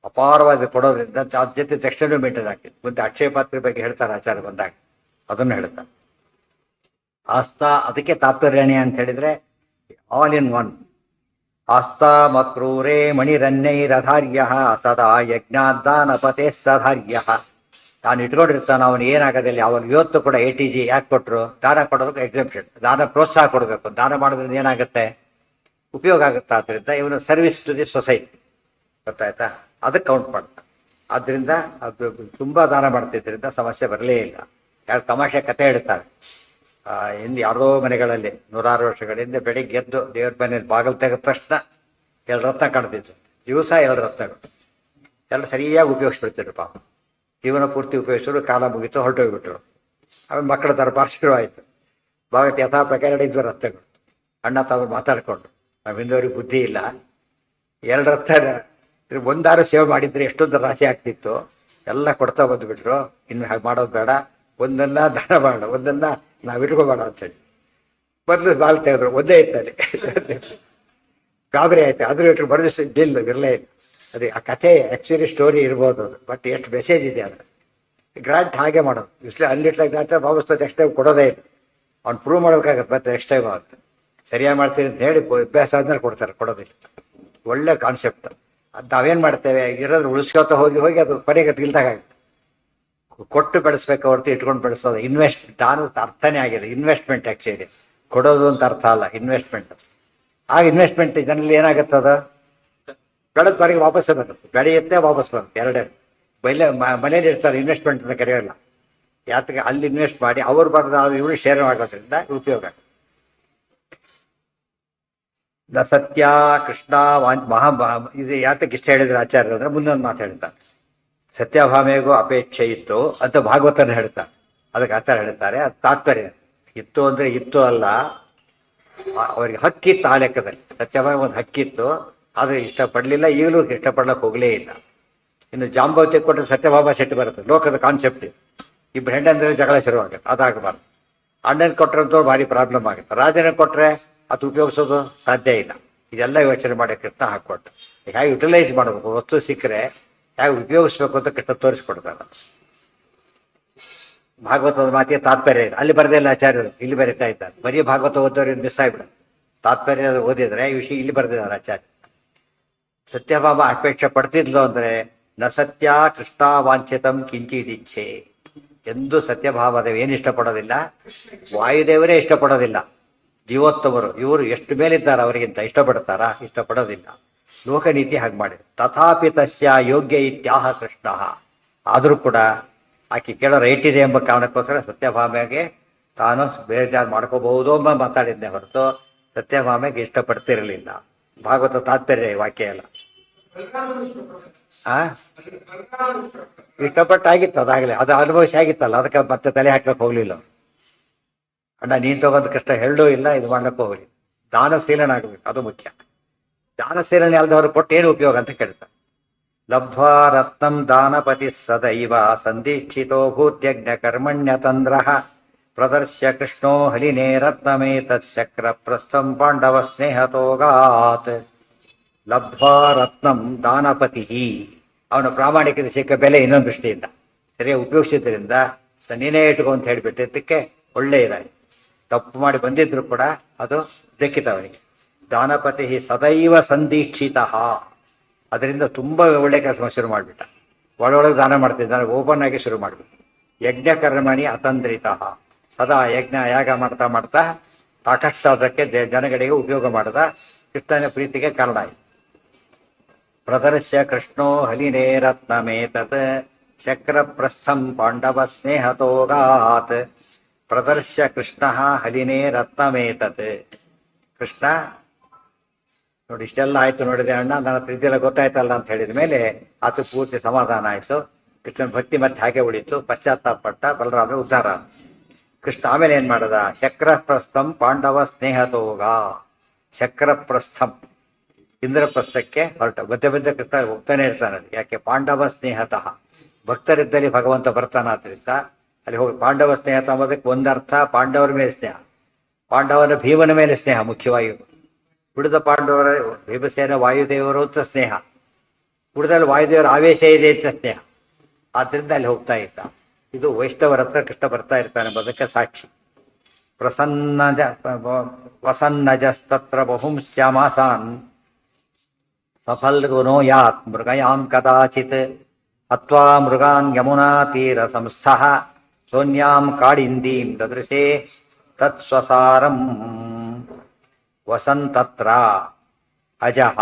ಅಪಾರವಾದ ಕೊಡೋದ್ರಿಂದ ಅದ್ರ ಜೊತೆ ದಕ್ಷಿಣ ಮೇಂಟೈನ್ ಆಗ್ತಿತ್ತು. ಮುಂದೆ ಅಕ್ಷಯ ಪಾತ್ರೆ ಬಗ್ಗೆ ಹೇಳ್ತಾರೆ ಆಚಾರ ಬಂದಾಗ, ಅದನ್ನು ಹೇಳ್ತಾರೆ. ಆಸ್ಥಾ ಅದಕ್ಕೆ ತಾತ್ಪರ್ಯಣಿ ಅಂತ ಹೇಳಿದ್ರೆ ಆಲ್ ಇನ್ ಒನ್. ಆಸ್ಥಾ ಮಕ್ರೂರೇ ಮಣಿರನ್ಯೈರಧಾರ್ಯ ಸದಾ ಯಜ್ಞಾದಾನಪತೆ ಸಧಾರ್ಯ. ತಾನು ಇಟ್ಕೊಂಡಿರ್ತಾನೆ ಅವನು ಏನಾಗೋದಿಲ್ಲ. ಅವನು ಇವತ್ತು ಕೂಡ ATG ಯಾಕೆ ಕೊಟ್ಟರು, ದಾನ ಕೊಡೋದಕ್ಕೆ ಎಕ್ಸೆಪ್ಷನ್, ದಾನ ಪ್ರೋತ್ಸಾಹ ಕೊಡಬೇಕು. ದಾನ ಮಾಡೋದ್ರಿಂದ ಏನಾಗುತ್ತೆ, ಉಪಯೋಗ ಆಗುತ್ತೆ. ಆದ್ದರಿಂದ ಇವನು ಸರ್ವಿಸ್ ಟು ದಿ ಸೊಸೈಟಿ, ಗೊತ್ತಾಯ್ತಾ, ಅದಕ್ಕೆ ಕೌಂಟ್ ಮಾಡ್ತಾನೆ. ಆದ್ದರಿಂದ ಅದು ತುಂಬ ದಾನ ಮಾಡ್ತಿದ್ದರಿಂದ ಸಮಸ್ಯೆ ಬರಲೇ ಇಲ್ಲ. ಯಾರು ತಮಾಷೆ ಕತೆ ಹೇಳ್ತಾರೆ, ಹಿಂದೆ ಯಾರೋ ಮನೆಗಳಲ್ಲಿ 100 ವರ್ಷಗಳಿಂದ ಬೆಳಿಗ್ಗೆ ಎದ್ದು ದೇವ್ರ ಮನೇಲಿ ಬಾಗಿಲು ತೆಗೆದ ತಕ್ಷಣ 2 ರತ್ನ ಕಾಣ್ತಿತ್ತು. ದಿವಸ 2 ರತ್ನಗಳು ಎಲ್ಲ ಸರಿಯಾಗಿ ಉಪಯೋಗಿಸ್ಬಿಡ್ತಿದ್ರು ಪಾಪ. ಜೀವನ ಪೂರ್ತಿ ಉಪಯೋಗಿಸಿದ್ರು, ಕಾಲ ಮುಗಿತು, ಹೊರಟೋಗ್ಬಿಟ್ರು. ಆಮೇಲೆ ಮಕ್ಕಳ ದರ್ಬಾರ್ ಶುರು ಆಯಿತು. ಭಾಗತ್ ಯಥಾ ಪ್ರಕಾರ ನಡೆಯಿದ್ವು ರತ್ನಗಳು. ಅಣ್ಣ ತಾವು ಮಾತಾಡ್ಕೊಂಡು, ನಾವು ಹಿಂದವ್ರಿಗೆ ಬುದ್ಧಿ ಇಲ್ಲ, 2 ರತ್ನ ಒಂದಾರು ಸೇವೆ ಮಾಡಿದ್ರೆ ಎಷ್ಟೊಂದು ರಾಶಿ ಆಗ್ತಿತ್ತು. ಎಲ್ಲ ಕೊಡ್ತಾ ಬಂದುಬಿಟ್ರು. ಇನ್ನು ಹಾಗೆ ಮಾಡೋದು ಬೇಡ, ಒಂದನ್ನ ದಾನ ಮಾಡೋಣ, ಒಂದನ್ನ ನಾವು ಇಟ್ಕೋಬೇಡ ಅಂತೇಳಿ ಬಂದು ಬಾಲ್ ತೆಗೆದ್ರು. ಒಂದೇ ಇತ್ತಲ್ಲಿ ಗಾಬರಿ ಆಯ್ತು. ಅದ್ರ ಇಟ್ಟರು ಬರೆದು ಇರಲೇ ಇಲ್ಲ. ಅದೇ ಆ ಕಥೆ ಆ್ಯಕ್ಚುಲಿ ಸ್ಟೋರಿ ಇರ್ಬೋದು ಅದು, ಬಟ್ ಎಷ್ಟು ಮೆಸೇಜ್ ಇದೆ ಅಂದರೆ ಗ್ರಾಂಟ್ ಹಾಗೆ ಮಾಡೋದು. ಇಷ್ಟೇ ಅಲ್ಲಿಟ್ಲ ಗ್ರಾಂಟ್ ವಾಪಸ್ ನೆಕ್ಸ್ಟ್ ಟೈಮ್ ಕೊಡೋದೇ ಇಲ್ಲ. ಅವ್ನು ಪ್ರೂವ್ ಮಾಡ್ಬೇಕಾಗತ್ತೆ ಮತ್ತೆ ನೆಕ್ಸ್ಟ್ ಟೈಮ್ ಆಗುತ್ತೆ. ಸರಿಯಾಗಿ ಮಾಡ್ತೀನಿ ಅಂತ ಹೇಳಿ ಅಭ್ಯಾಸ ಆದ್ಮೇಲೆ ಕೊಡ್ತಾರೆ, ಕೊಡೋದಿಲ್ಲ. ಒಳ್ಳೆ ಕಾನ್ಸೆಪ್ಟ್. ಅದು ನಾವೇನು ಮಾಡ್ತೇವೆ, ಇರೋದ್ರ ಉಳಿಸ್ಕೊತ ಹೋಗಿ ಅದು ಕೊನೆಗೆ ಇಲ್ದಾಗುತ್ತೆ. ಕೊಟ್ಟು ಬೆಳೆಸ್ಬೇಕು ಹೊರತು ಇಟ್ಕೊಂಡು ಬೆಳೆಸೋದು ಇನ್ವೆಸ್ಟ್ಮೆಂಟ್. ದಾನ ಅರ್ಥನೇ ಆಗಿದೆ ಇನ್ವೆಸ್ಟ್ಮೆಂಟ್. ಆ್ಯಕ್ಚುಲಿ ಕೊಡೋದು ಅಂತ ಅರ್ಥ ಅಲ್ಲ, ಇನ್ವೆಸ್ಟ್ಮೆಂಟ್. ಆಗ ಇನ್ವೆಸ್ಟ್ಮೆಂಟ್ ಇದರಲ್ಲಿ ಏನಾಗುತ್ತದ, ಬೆಳೆದ ಬಾರಿಗೆ ವಾಪಸ್ಸೇ ಬರುತ್ತೆ, ಬೆಳೆಯುತ್ತೆ ವಾಪಸ್ ಬರುತ್ತೆ. ಎರಡೇ ಮನೇಲಿ ಇರ್ತಾರೆ, ಇನ್ವೆಸ್ಟ್ಮೆಂಟ್ ಅಂತ ಕರೆಯೋಲ್ಲ. ಯಾತಕ್ಕೆ ಅಲ್ಲಿ ಇನ್ವೆಸ್ಟ್ ಮಾಡಿ ಅವ್ರು ಬರೆದ ಇವಳು ಶೇರ್ ಆಗೋದ್ರಿಂದ ಉಪಯೋಗ. ದ ಸತ್ಯ ಕೃಷ್ಣ ಇದು ಯಾತಕ್ಕೆ ಇಷ್ಟ ಹೇಳಿದ್ರೆ ಆಚಾರ್ಯರು ಅಂದ್ರೆ ಮುಂದೊಂದು ಮಾತು ಹೇಳ್ತಾರೆ. ಸತ್ಯಭಾಮೆಗೂ ಅಪೇಕ್ಷೆ ಇತ್ತು ಅಂತ ಭಾಗವತನ ಹೇಳ್ತಾರೆ. ಅದಕ್ಕೆ ಆಚಾರ್ಯ ಹೇಳ್ತಾರೆ, ಅದು ತಾತ್ಪರ್ಯ. ಇತ್ತು ಅಂದ್ರೆ ಇತ್ತು ಅಲ್ಲ, ಅವರಿಗೆ ಹಕ್ಕಿತ್ತು ಆ ಲೆಕ್ಕದಲ್ಲಿ. ಸತ್ಯಭಾಮ ಒಂದು ಹಕ್ಕಿತ್ತು, ಆದ್ರೆ ಇಷ್ಟಪಡಲಿಲ್ಲ, ಈಗಲೂ ಇಷ್ಟಪಡ್ಲಕ್ಕೆ ಹೋಗಲೇ ಇಲ್ಲ. ಇನ್ನು ಜಾಂಬವತಿ ಕೊಟ್ಟರೆ ಸತ್ಯಭಾಮ ಸೆಟ್ಟು ಬರುತ್ತೆ. ಲೋಕದ ಕಾನ್ಸೆಪ್ಟ್. ಇಬ್ಬರು ಹೆಂಡಂದ್ರೆ ಜಗಳ ಶುರುವಾಗುತ್ತೆ, ಅದಾಗಬಾರ್ದು. ಅಣ್ಣನ ಕೊಟ್ಟರಂತೂ ಭಾರಿ ಪ್ರಾಬ್ಲಮ್ ಆಗುತ್ತೆ. ರಾಜನ ಕೊಟ್ಟರೆ ಅದು ಉಪಯೋಗಿಸೋದು ಸಾಧ್ಯ ಇಲ್ಲ. ಇದೆಲ್ಲ ಯೋಚನೆ ಮಾಡಿ ಕೃಷ್ಣ ಹಾಕ್ಕೊಟ್ಟು ಹೇಗೆ ಯುಟಿಲೈಸ್ ಮಾಡಬೇಕು, ವಸ್ತು ಸಿಕ್ಕರೆ ಹೇಗೆ ಉಪಯೋಗಿಸ್ಬೇಕು ಅಂತ ಕೃಷ್ಣ ತೋರಿಸ್ಕೊಡ್ತಾರೆ. ಭಾಗವತದ ಮಾತಿಗೆ ತಾತ್ಪರ್ಯ ಇದೆ. ಅಲ್ಲಿ ಬರದೇ ಇಲ್ಲ ಆಚಾರ್ಯರು, ಇಲ್ಲಿ ಬರೀತಾ ಇದ್ದಾರೆ. ಬರೀ ಭಾಗವತ ಓದೋರಿಗೆ ಮಿಸ್ ಆಗಿಬಿಡ. ತಾತ್ಪರ್ಯ ಓದಿದ್ರೆ ಈ ವಿಷಯ ಇಲ್ಲಿ ಬರೆದಿದ್ದಾರೆ ಆಚಾರ್ಯ. ಸತ್ಯಭಾಮ ಅಪೇಕ್ಷೆ ಪಡ್ತಿದ್ಲು ಅಂದ್ರೆ ನ ಸತ್ಯ ಕೃಷ್ಣ ವಾಂಛಿತಂ ಕಿಂಚಿದಿಚ್ಛೆ. ಎಂದು ಸತ್ಯಭಾಮದೇವ ಏನು ಇಷ್ಟಪಡೋದಿಲ್ಲ, ವಾಯುದೇವರೇ ಇಷ್ಟಪಡೋದಿಲ್ಲ. ಜೀವೋತ್ತಮರು ಇವರು ಎಷ್ಟು ಮೇಲಿದ್ದಾರೆ ಅವರಿಗಿಂತ ಇಷ್ಟಪಡ್ತಾರಾ, ಇಷ್ಟಪಡೋದಿಲ್ಲ. ಲೋಕನೀತಿ ಹಾಗೆ ಮಾಡಿದ್ರು. ತಥಾಪಿ ತಸ್ಯ ಯೋಗ್ಯ ಇತ್ಯಾಹ ಕೃಷ್ಣ. ಆದರೂ ಕೂಡ ಆಕೆ ಕೇಳೋ ರೈಟ್ ಇದೆ ಎಂಬ ಕಾರಣಕ್ಕೋಸ್ಕರ ಸತ್ಯಭಾಮೆಗೆ ತಾನು ಬೇಜಾರು ಮಾಡ್ಕೋಬಹುದು ಎಂಬ ಮಾತಾಡಿದ್ದೆ ಹೊರತು ಸತ್ಯಭಾಮೆಗೆ ಇಷ್ಟಪಡ್ತಿರಲಿಲ್ಲ. ಭಾಗವತ ತಾತ್ಪರ್ಯ ವಾಕ್ಯ ಎಲ್ಲ ಇಷ್ಟಪಟ್ಟಾಗಿತ್ತು. ಅದಾಗಲೇ ಅದು ಅನುಭವಿಸಿ ಆಗಿತ್ತಲ್ಲ, ಅದಕ್ಕೆ ಮತ್ತೆ ತಲೆ ಹಾಕಕ್ಕೆ ಹೋಗ್ಲಿಲ್ಲ. ಅಣ್ಣ ನೀನ್ ತಗೊಂಡ ಕಷ್ಟ ಹೇಳೂ ಇಲ್ಲ, ಇದು ಮಾಡಕ್ಕೆ ಹೋಗಲಿ. ದಾನಶೀಲನಾಗಬೇಕು, ಅದು ಮುಖ್ಯ. ದಾನಶೀಲನೆ ಅಲ್ದವ್ರು ಕೊಟ್ಟು ಏನು ಉಪಯೋಗ ಅಂತ ಕೇಳ್ತಾರೆ. ಲಬ್ಧ್ವಾ ರತ್ನಂ ದಾನಪತಿ ಸದೈವ ಸಂದೀಕ್ಷಿತೋ ಭೂತ್ಯಜ್ಞ ಕರ್ಮಣ್ಯ ತಂದ್ರ ಪ್ರದರ್ಶ್ಯ ಕೃಷ್ಣೋ ಹಲಿನೇ ರತ್ನಮೇತಕ್ರ ಪ್ರಸ್ಥಂ ಪಾಂಡವ ಸ್ನೇಹತೋಗಾತ್. ಲಬ್ಧ್ವಾ ರತ್ನಂ ದಾನಪತಿ, ಅವನ ಪ್ರಾಮಾಣಿಕತೆ ಸಿಕ್ಕ ಬೆಲೆ ಇನ್ನೊಂದು ದೃಷ್ಟಿಯಿಂದ ಸರಿಯಾಗಿ ಉಪಯೋಗಿಸಿದ್ರಿಂದ ನೀನೇ ಇಟ್ಕೊ ಅಂತ ಹೇಳಿಬಿಟ್ಟಿದ್ದಕ್ಕೆ ಒಳ್ಳೆಯದಾಗಿ. ತಪ್ಪು ಮಾಡಿ ಬಂದಿದ್ರು ಕೂಡ ಅದು ದಕ್ಕಿತ ಅವನಿಗೆ. ದಾನಪತಿ ಸದೈವ ಸಂದೀಕ್ಷಿತ, ಅದರಿಂದ ತುಂಬಾ ಒಳ್ಳೆ ಕೆಲಸ ಶುರು ಮಾಡಿಬಿಟ್ಟ. ಒಳೊಳಗೆ ದಾನ ಮಾಡ್ತಿದ್ದಾನೆ, ಓಪನ್ ಆಗಿ ಶುರು ಮಾಡಿಬಿಟ್ಟು. ಯಜ್ಞ ಕರ್ಮಣಿ ಅತಂತ್ರಿತ, ಸದಾ ಯಜ್ಞ ಯಾಗ ಮಾಡ್ತಾ ಮಾಡ್ತಾ ಸಾಕಷ್ಟು ಅದಕ್ಕೆ ಜನಗಳಿಗೆ ಉಪಯೋಗ ಮಾಡದ ಕೃಷ್ಣನ ಪ್ರೀತಿಗೆ ಕಾರಣ ಆಯಿತು. ಪ್ರದರ್ಶ್ಯ ಕೃಷ್ಣೋ ಹಲಿನೇ ರತ್ನಮೇತತ್ ಶಕ್ರಪ್ರಸ್ಥಂ ಪಾಂಡವ ಸ್ನೇಹತೋಗಾತ್ ಪ್ರದರ್ಶ್ಯ ಕೃಷ್ಣ ಹಲಿನೇ ರತ್ನಮೇತತ್. ಕೃಷ್ಣ ನೋಡಿ ಇಷ್ಟೆಲ್ಲ ಆಯ್ತು ನೋಡಿದೆ ಅಣ್ಣ, ನನ್ನ ಹತ್ರ ಇದೆಲ್ಲ ಗೊತ್ತಾಯ್ತಲ್ಲ ಅಂತ ಹೇಳಿದ ಮೇಲೆ ಆತ ಪೂರ್ತಿ ಸಮಾಧಾನ ಆಯ್ತು. ಕೃಷ್ಣನ ಭಕ್ತಿ ಮತ್ತೆ ಹಾಗೆ ಉಳಿತು. ಪಶ್ಚಾತ್ತಾಪ ಪಟ್ಟ ಬಲರಾಮ ಉದ್ಧಾರ. ಕೃಷ್ಣ ಆಮೇಲೆ ಏನ್ ಮಾಡದ? ಶಕ್ರಪ್ರಸ್ಥಂ ಪಾಂಡವ ಸ್ನೇಹತೋಗ. ಶಕ್ರಪ್ರಸ್ಥಂ ಇಂದ್ರಪ್ರಸ್ಥಕ್ಕೆ ಹೊರಟ. ಮಧ್ಯ ಮಧ್ಯ ಕೃಷ್ಣ ಹೋಗ್ತಾನೆ ಇರ್ತಾನೆ. ಯಾಕೆ? ಪಾಂಡವ ಸ್ನೇಹತಃ, ಭಕ್ತರಿದ್ದಲ್ಲಿ ಭಗವಂತ ಬರ್ತಾನಾದ್ರಿಂದ ಅಲ್ಲಿ ಹೋಗಿ ಪಾಂಡವ ಸ್ನೇಹತ ಅನ್ನೋದಕ್ಕೆ ಒಂದರ್ಥ ಪಾಂಡವರ ಮೇಲೆ ಸ್ನೇಹ, ಪಾಂಡವರ ಭೀಮನ ಮೇಲೆ ಸ್ನೇಹ ಮುಖ್ಯವಾಗಿ. ಉಳಿದ ಪಾಂಡವರ ಭೀಮಸೇನ ವಾಯುದೇವರು ಅಂತ ಸ್ನೇಹ, ಉಳಿದಲ್ಲಿ ವಾಯುದೇವರ ಆವೇಶ ಇದೆ ಅಂತ ಸ್ನೇಹ. ಆದ್ರಿಂದ ಅಲ್ಲಿ ಹೋಗ್ತಾ ಇದ್ದ. ಇದು ವೈಷ್ಣವರ ಹತ್ರ ಕೃಷ್ಣ ಬರ್ತಾ ಇರ್ತಾನೆ ಎಂಬುದಕ್ಕೆ ಸಾಕ್ಷಿ. ಪ್ರಸನ್ನಜ ವಸನ್ನಜಸ್ತತ್ರ ಬಹುಂಶ್ಯಾಮಾಸಾನ್ ಸಫಲ್ಗುನೋ ಯಾತ್ ಮೃಗಯಾಂ ಕದಾಚಿತ್ ಅತ್ವಾ ಮೃಗಾನ್ ಯಮುನಾ ತೀರ ಸಂಸ್ಥಃ ಸೋನ್ಯಾಂ ಕಾಡಿಂದೀಂ ದದೃಶೇ ತತ್ಸ್ವಸಾರಂ ವಸನ್ ತತ್ರ ಅಜಃ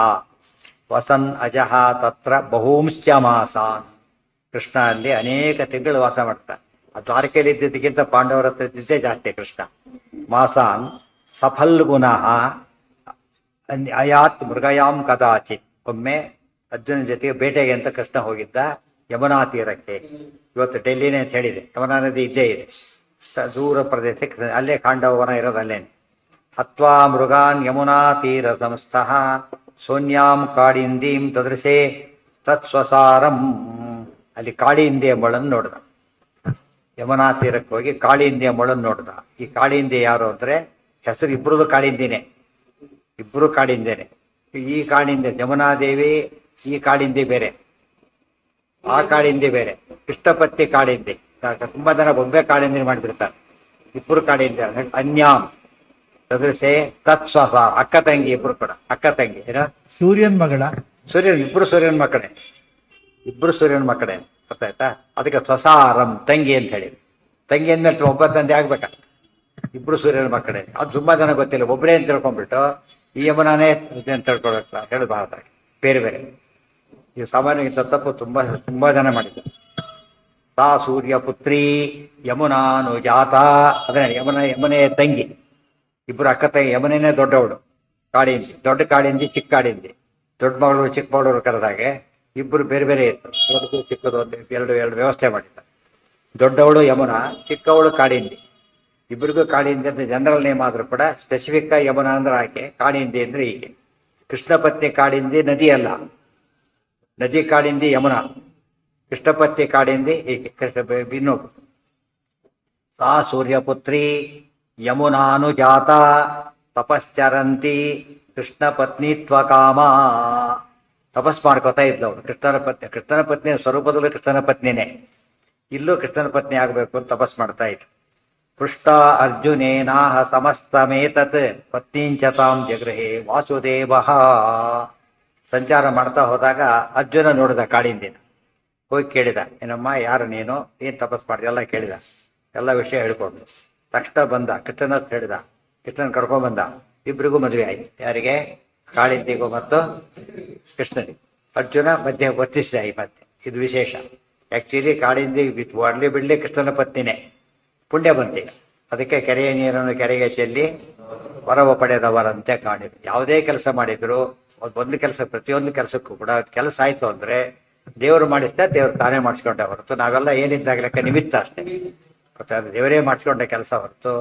ವಸನ್ ಅಜಃ ತತ್ರ ಬಹೂಂಶ್ಚಮಾಸಾನ್. ಕೃಷ್ಣ ಅಲ್ಲಿ ಅನೇಕ ತಿಂಗಳು ವಾಸ ಮಾಡ್ತಾನೆ. ಆ ದ್ವಾರಕೆಯಲ್ಲಿ ಇದ್ದಿದ್ದಕ್ಕಿಂತ ಪಾಂಡವರ ಹತ್ರ ಇದ್ದಿದ್ದೇ ಜಾಸ್ತಿ ಕೃಷ್ಣ. ಮಾಸಾನ್ ಸಫಲ್ಗುನಃ ಅಯಾತ್ ಮೃಗಯಾಂ ಕದಾಚಿತ್. ಒಮ್ಮೆ ಅರ್ಜುನ ಜೊತೆಗೆ ಬೇಟೆಗೆ ಅಂತ ಕೃಷ್ಣ ಹೋಗಿದ್ದ ಯಮುನಾ ತೀರಕ್ಕೆ. ಇವತ್ತು ಡೆಲ್ಲಿನೇ ಅಂತ ಹೇಳಿದೆ, ಯಮುನಾ ನದಿ ಇದ್ದೇ ಇದೆ. ದೂರ ಪ್ರದೇಶಕ್ಕೆ ಅಲ್ಲೇ ಖಾಂಡವನ ಇರೋದು ಅಲ್ಲೇನೆ. ಹತ್ವಾ ಮೃಗಾನ್ ಯಮುನಾ ತೀರ ಸಂಸ್ಥಃ ಸೋನ್ಯಾಂ ಕಾಡಿಂದೀಂ ದದೃಶೇ ತತ್ಸ್ವಸಾರಂ. ಅಲ್ಲಿ ಕಾಳಿಂದಿ ಎಂಬಳನ್ನು ನೋಡ್ದ. ಯಮುನಾ ತೀರಕ್ಕೆ ಹೋಗಿ ಕಾಳಿಂದಿ ಎಂಬಳನ್ನು ನೋಡ್ದ. ಈ ಕಾಳಿಂದಿ ಯಾರು ಅಂದ್ರೆ ಹೆಸರು ಇಬ್ಬರದು ಕಾಳಿಂದಿನೇ, ಇಬ್ಬರು ಕಾಳಿಂದೇನೆ. ಈ ಕಾಳಿಂದಿ ಯಮುನಾದೇವಿ, ಈ ಕಾಳಿಂದಿ ಬೇರೆ, ಆ ಕಾಳಿಂದಿ ಬೇರೆ. ಕೃಷ್ಣಪತ್ತಿ ಕಾಳಿಂದಿ. ತುಂಬಾ ಜನ ಬೊಂಬೆ ಕಾಳಿಂದಿ ಮಾಡಿಬಿಡ್ತಾರೆ. ಇಬ್ಬರು ಕಾಳಿಂದಿ ಅನ್ಯಾಂ ಸದೃಶೆ ತತ್ಸ್ವಸ. ಅಕ್ಕ ತಂಗಿ ಇಬ್ರು ಕೂಡ, ಅಕ್ಕ ತಂಗಿ. ಏನೋ ಸೂರ್ಯನ್ ಮಗಳ, ಸೂರ್ಯನ್ ಇಬ್ರು ಸೂರ್ಯನ ಮಕ್ಕಳೇ, ಇಬ್ರು ಸೂರ್ಯನ ಮಕ್ಕಳೇ. ಗೊತ್ತಾಯ್ತಾ? ಅದಕ್ಕೆ ಸ್ವಸಾರಂ ತಂಗಿ ಅಂತ ಹೇಳಿ. ತಂಗಿ ಅಂದ್ಮೇಲೆ ಒಬ್ಬ ತಂದೆ ಆಗ್ಬೇಕ. ಇಬ್ರು ಸೂರ್ಯನ ಮಕ್ಕಳೇ. ಅದು ತುಂಬಾ ಜನ ಗೊತ್ತಿಲ್ಲ. ಒಬ್ಬರೇ ಅಂತ ತಿಳ್ಕೊಂಡ್ಬಿಟ್ಟು ಈ ಯಮುನಾನೇ ಅಂತ ತಿಳ್ಕೊಳಕ್ಕ ಹೇಳಬಾರ್ದಾಗಿ ಬೇರೆ ಬೇರೆ. ಈ ಸಾಮಾನ್ಯ ತಪ್ಪು ತುಂಬಾ ಜನ ಮಾಡಿದ್ದಾರೆ. ಸಾ ಸೂರ್ಯ ಪುತ್ರಿ ಯಮುನಾನು ಜಾತ. ಅದನ್ನ ಯಮನೆಯ ತಂಗಿ. ಇಬ್ರು ಅಕ್ಕ ತಂಗಿ. ಯಮನೇನೇ ದೊಡ್ಡವಳು ಕಾಳಿಂದಿ, ದೊಡ್ಡ ಕಾಳಿಂದಿ ಚಿಕ್ಕ ಕಾಳಿಂದಿ. ದೊಡ್ಡ ಮಗಳವರು ಚಿಕ್ಕ ಮಗಳವರು ಕರೆದಾಗೆ ಇಬ್ಬರು ಬೇರೆ ಬೇರೆ ಇತ್ತು. ದೊಡ್ಡದು ಚಿಕ್ಕದು ಅಂತ ಎರಡು ವ್ಯವಸ್ಥೆ ಮಾಡಿದ್ದ. ದೊಡ್ಡವಳು ಯಮುನಾ, ಚಿಕ್ಕವಳು ಕಾಳಿಂದಿ. ಇಬ್ಬರಿಗೂ ಕಾಳಿಂದಿ ಅಂತ ಜನರಲ್ ನೇಮ್ ಆದ್ರೂ ಕೂಡ ಸ್ಪೆಸಿಫಿಕ್ ಆಗಿ ಯಮುನಾ ಅಂದ್ರೆ ಆಕೆ, ಕಾಳಿಂದಿ ಅಂದ್ರೆ ಹೀಗೆ. ಕೃಷ್ಣಪತ್ನಿ ಕಾಳಿಂದಿ ನದಿ ಅಲ್ಲ, ನದಿ ಕಾಳಿಂದಿ ಯಮುನಾ. ಕೃಷ್ಣಪತ್ನಿ ಕಾಳಿಂದಿ ಹೀಗೆ ಇನ್ನೊಬ್ಬ. ಸಾ ಸೂರ್ಯಪುತ್ರಿ ಯಮುನಾನು ಜಾತ ತಪಶ್ಚರಂತಿ ಕೃಷ್ಣ ಪತ್ನಿತ್ವ ಕಾಮ. ತಪಸ್ ಮಾಡ್ಕೋತಾ ಇದ್ಲವಳು ಕೃಷ್ಣನ ಪತ್ನಿ ಸ್ವರೂಪದಲ್ಲೂ ಕೃಷ್ಣನ ಪತ್ನಿನೇ. ಇಲ್ಲೂ ಕೃಷ್ಣನ ಪತ್ನಿ ಆಗ್ಬೇಕು ಅಂತ ತಪಸ್ ಮಾಡ್ತಾ ಇದ್ರು. ಪೃಷ್ಟ ಅರ್ಜುನೇನಾಹ ಸಮಸ್ತಮೇತತ್ ಪತ್ನೀಂಚತಾಂ ಜಗೃಹೇ ವಾಸುದೇವ. ಸಂಚಾರ ಮಾಡ್ತಾ ಹೋದಾಗ ಅರ್ಜುನ ನೋಡಿದ ಕಾಳಿಂದಿನ. ಹೋಗಿ ಕೇಳಿದ, ಏನಮ್ಮ ಯಾರು ನೀನು, ಏನ್ ತಪಸ್ ಮಾಡಿದೆ ಎಲ್ಲ ಕೇಳಿದ. ಎಲ್ಲ ವಿಷಯ ಹೇಳ್ಕೊಂಡು ತಕ್ಷಣ ಬಂದ ಕೃಷ್ಣನ ಹೇಳಿದ. ಕೃಷ್ಣನ್ ಕರ್ಕೊಂಡ್ ಬಂದ. ಇಬ್ರಿಗೂ ಮದುವೆ ಆಯ್ತು. ಯಾರಿಗೆ? ಕಾಳಿಂದಿಗೂ ಮತ್ತು ಕೃಷ್ಣನಿಗೆ. ಅರ್ಜುನ ಮಧ್ಯೆ ವರ್ತಿಸಿದ ಈ ಮತ್ತೆ. ಇದು ವಿಶೇಷ. ಆಕ್ಚುಲಿ ಕಾಳಿಂದಿ ಒಡ್ಲಿ ಬಿಡ್ಲಿ ಕೃಷ್ಣನ ಪತ್ನಿನೇ. ಪುಣ್ಯ ಬಂತೀಗ. ಅದಕ್ಕೆ ಕೆರೆಯ ನೀರನ್ನು ಕೆರೆಗೆ ಚೆಲ್ಲಿ ವರವ ಪಡೆದವರಂತೆ ಕಾಣಿದ್ರು. ಯಾವುದೇ ಕೆಲಸ ಮಾಡಿದ್ರು ಒಂದು ಕೆಲಸ, ಪ್ರತಿಯೊಂದು ಕೆಲಸಕ್ಕೂ ಕೂಡ ಕೆಲಸ ಆಯ್ತು ಅಂದ್ರೆ ದೇವರು ಮಾಡಿಸ್ತಾ ದೇವ್ರು ತಾನೇ ಮಾಡಿಸ್ಕೊಂಡೆ ಹೊರತು ನಾವೆಲ್ಲ ಏನಿದ್ದಾಗ ಲೆಕ್ಕ ನಿಮಿತ್ತ ಅಷ್ಟೇ. ದೇವರೇ ಮಾಡಿಸ್ಕೊಂಡ ಕೆಲಸ ಹೊರತು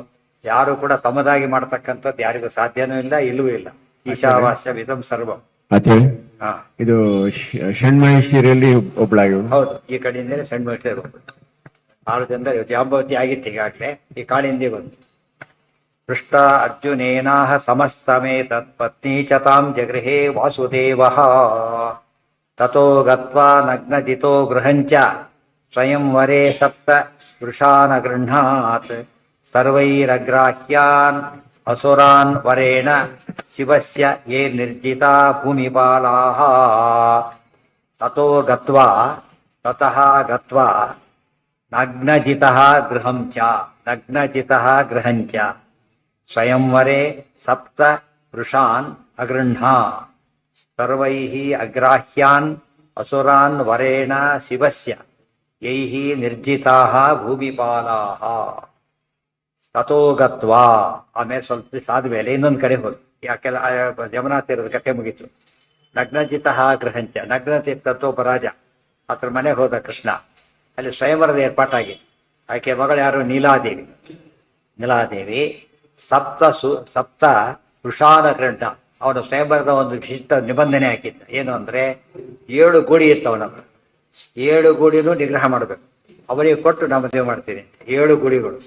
ಯಾರು ಕೂಡ ತಮ್ಮದಾಗಿ ಮಾಡ್ತಕ್ಕಂಥದ್ದು ಯಾರಿಗೂ ಸಾಧ್ಯನೂ ಇಲ್ಲ, ಇಲ್ಲವೂ ಇಲ್ಲ. ಈಶಾವಾಸ್ಯ ವಿಧಂ ಸರ್ವಂ. ಹಾ, ಇದು ಷಣ್ಮಹೇಶ್ವರಿಯಲ್ಲಿ ಒಬ್ಳಾಗಿ. ಹೌದು, ಈ ಕಡೆಯಿಂದಲೇ ಸಣ್ಣ ಮಹಿಳೆ 6 ಜನದಲ್ಲಿ ಜಾಂಬವತಿ ಆಗಿತ್ತು. ಈಗಾಗಲೇ ಈ ಕಾಳಿಂದಿ ಬಂದು ಪೃಷ್ಟ ಅರ್ಜುನೇನಾಹ ಸಮಸ್ತಮೇ ತತ್ಪತ್ನಿ ಚತಾಂ ಜಗೃಹೇ ವಾಸುದೇವ. ತಥೋ ಗತ್ವಾ ನಗ್ನಜಿತೋ ಗೃಹಂಚ ಸ್ವಯಂವರೇ ಸಪ್ತ ವೃಷಾನ್ ಗೃಹ್ಣಾತ್ ಸರ್ವೈರಗ್ರಾಹ್ಯಾನ್ ಅಸುರಾನ್ ವರೇಣ ಶಿವಸ್ಯ ಯೇ ನಿರ್ಜಿತಾ ಭೂಮಿಪಾಲಾಃ. ತಥೋ ಗತ್ವಾ ತತಃ ಗತ್ವಾ ನಗ್ನಜಿತಃ ಗೃಹಂಚ ನಗ್ನಜಿತಃ ಗೃಹಂಚ ಸ್ವಯಂವರೇ ಸಪ್ತ ವೃಷಾನ್ ಅಗೃಹ್ಣ ಸರ್ವೈಃ ಅಗ್ರಾಹ್ಯಾನ್ ಅಸುರಾನ್ ವರೇಣ ಶಿವಸ್ಯ ಯೈಹಿ ನಿರ್ಜಿತಾಃ ಭೂಮಿಪಾಲಾಃ ತಥೋ ಗತ್ವಾ. ಆಮೇಲೆ ಸ್ವಲ್ಪ ದಿವಸ ಆದ್ಮೇಲೆ ಇನ್ನೊಂದು ಕಡೆ ಹೋಗಿ, ಯಾಕೆಲ್ಲ ಯಮುನಾ ತೀರದ ಕಥೆ ಮುಗೀತು. ನಗ್ನಚಿತಃ ಗೃಹಂಚ, ನಗ್ನಚಿತ್ತತ್ವ ರಾಜ ಆತರ ಮನೆಗೆ ಹೋದ ಕೃಷ್ಣ. ಅಲ್ಲಿ ಸ್ವಯಂವರದ ಏರ್ಪಾಟಾಗಿ, ಆಕೆ ಮಗಳು ಯಾರು? ನೀಲಾದೇವಿ. ನೀಲಾದೇವಿ ಸಪ್ತ ವೃಷಾನ ಗಂಡ. ಅವನು ಸ್ವಯಂವರದ ಒಂದು ವಿಶಿಷ್ಟ ನಿಬಂಧನೆ ಹಾಕಿದ್ದ. ಏನು ಅಂದ್ರೆ 7 ಗೂಡಿ ಇತ್ತು ಅವನ ಹತ್ರ. 7 ಗೂಡಿನೂ ನಿಗ್ರಹ ಮಾಡಬೇಕು, ಅವರಿಗೆ ಕೊಟ್ಟು ನಾ ಮದುವೆ ಮಾಡ್ತೀನಿ ಅಂತ. 7 ಗೂಡಿಗಳು.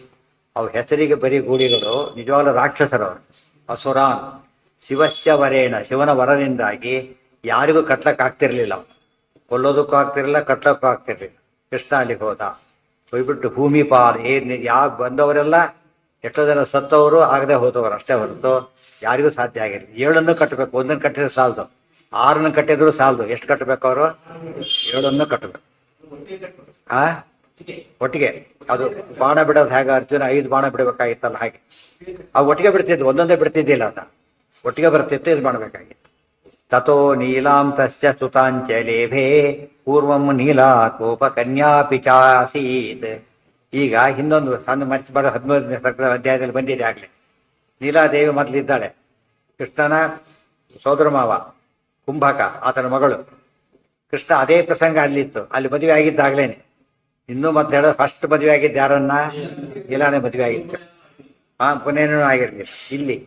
ಅವು ಹೆಸರಿಗೆ ಬರೀ ಗೂಡಿಗಳು, ನಿಜವಾಗ್ಲೂ ರಾಕ್ಷಸರವರು. ಅಸುರಾನ್ ಶಿವಸ್ಯ ವರೇಣ, ಶಿವನ ವರದಿಂದಾಗಿ ಯಾರಿಗೂ ಕಟ್ಲಕ್ ಆಗ್ತಿರ್ಲಿಲ್ಲ. ಕೊಲ್ಲೋದಕ್ಕೂ ಆಗ್ತಿರ್ಲಿಲ್ಲ, ಕಟ್ಲಕ್ಕೂ ಆಗ್ತಿರ್ಲಿಲ್ಲ. ಕೃಷ್ಣ ಅಲ್ಲಿಗೆ ಹೋದ. ಹೋಗ್ಬಿಟ್ಟು ಭೂಮಿಪಾಲ್ ಯಾವ ಬಂದವರೆಲ್ಲ ಎಷ್ಟೋ ಜನ ಸತ್ತವರು, ಆಗದೆ ಹೋದವರು ಅಷ್ಟೇ ಹೊರತು ಯಾರಿಗೂ ಸಾಧ್ಯ ಆಗಿಲ್ಲ. 7 ಕಟ್ಟಬೇಕು. 1 ಕಟ್ಟಿದ್ರೆ ಸಾಲದು, 6 ಕಟ್ಟಿದ್ರು ಸಾಲದು. ಎಷ್ಟು ಕಟ್ಟಬೇಕು ಅವರು? 7 ಕಟ್ಟಬೇಕು. ಒಟ್ಟಿಗೆ ಅದು ಬಾಣ ಬಿಡೋದು ಹೇಗೆ? ಅರ್ಜುನ 5 ಬಾಣ ಬಿಡಬೇಕಾಗಿತ್ತಲ್ಲ, ಹಾಗೆ ಅವು ಒಟ್ಟಿಗೆ ಬಿಡ್ತಿದ್ವು, ಒಂದೊಂದೇ ಬಿಡ್ತಿದ್ದಿಲ್ಲ. ಅದ ಒಟ್ಟಿಗೆ ಬರ್ತಿತ್ತು, ಇದು ಮಾಡಬೇಕಾಗಿತ್ತು. ತಥೋ ನೀಲಾಂ ತಸ್ಯ ಸುತಾಂಚಲೇಭೆ ಪೂರ್ವಂ ನೀಲಾ ಕೋಪ ಕನ್ಯಾಪಿ ಚಾಸೀತ್. ಈಗ ಇನ್ನೊಂದು ಸಣ್ಣ ಮರ್ಚಿ ಬರೋ 13ನೇ ಅಧ್ಯಾಯದಲ್ಲಿ ಬಂದಿದೆ ಆಗ್ಲೇ. ನೀಲಾದೇವಿ ಮೊದಲಿದ್ದಾಳೆ. ಕೃಷ್ಣನ ಸೋದರ ಮಾವ ಕುಂಭಕ, ಆತನ ಮಗಳು. ಕೃಷ್ಣ ಅದೇ ಪ್ರಸಂಗ ಅಲ್ಲಿತ್ತು. ಅಲ್ಲಿ ಮದುವೆ ಆಗಿದ್ದಾಗ್ಲೇನೆ. ಇನ್ನೂ ಮತ್ತೆ ಹೇಳೋದು, ಫಸ್ಟ್ ಮದುವೆ ಆಗಿದ್ದು ಯಾರನ್ನ? ನೀಲಾನೇ ಮದುವೆ ಆಗಿತ್ತು. ಪುನೇನೂ ಆಗಿರ್ಲಿಲ್ಲ. ಇಲ್ಲಿ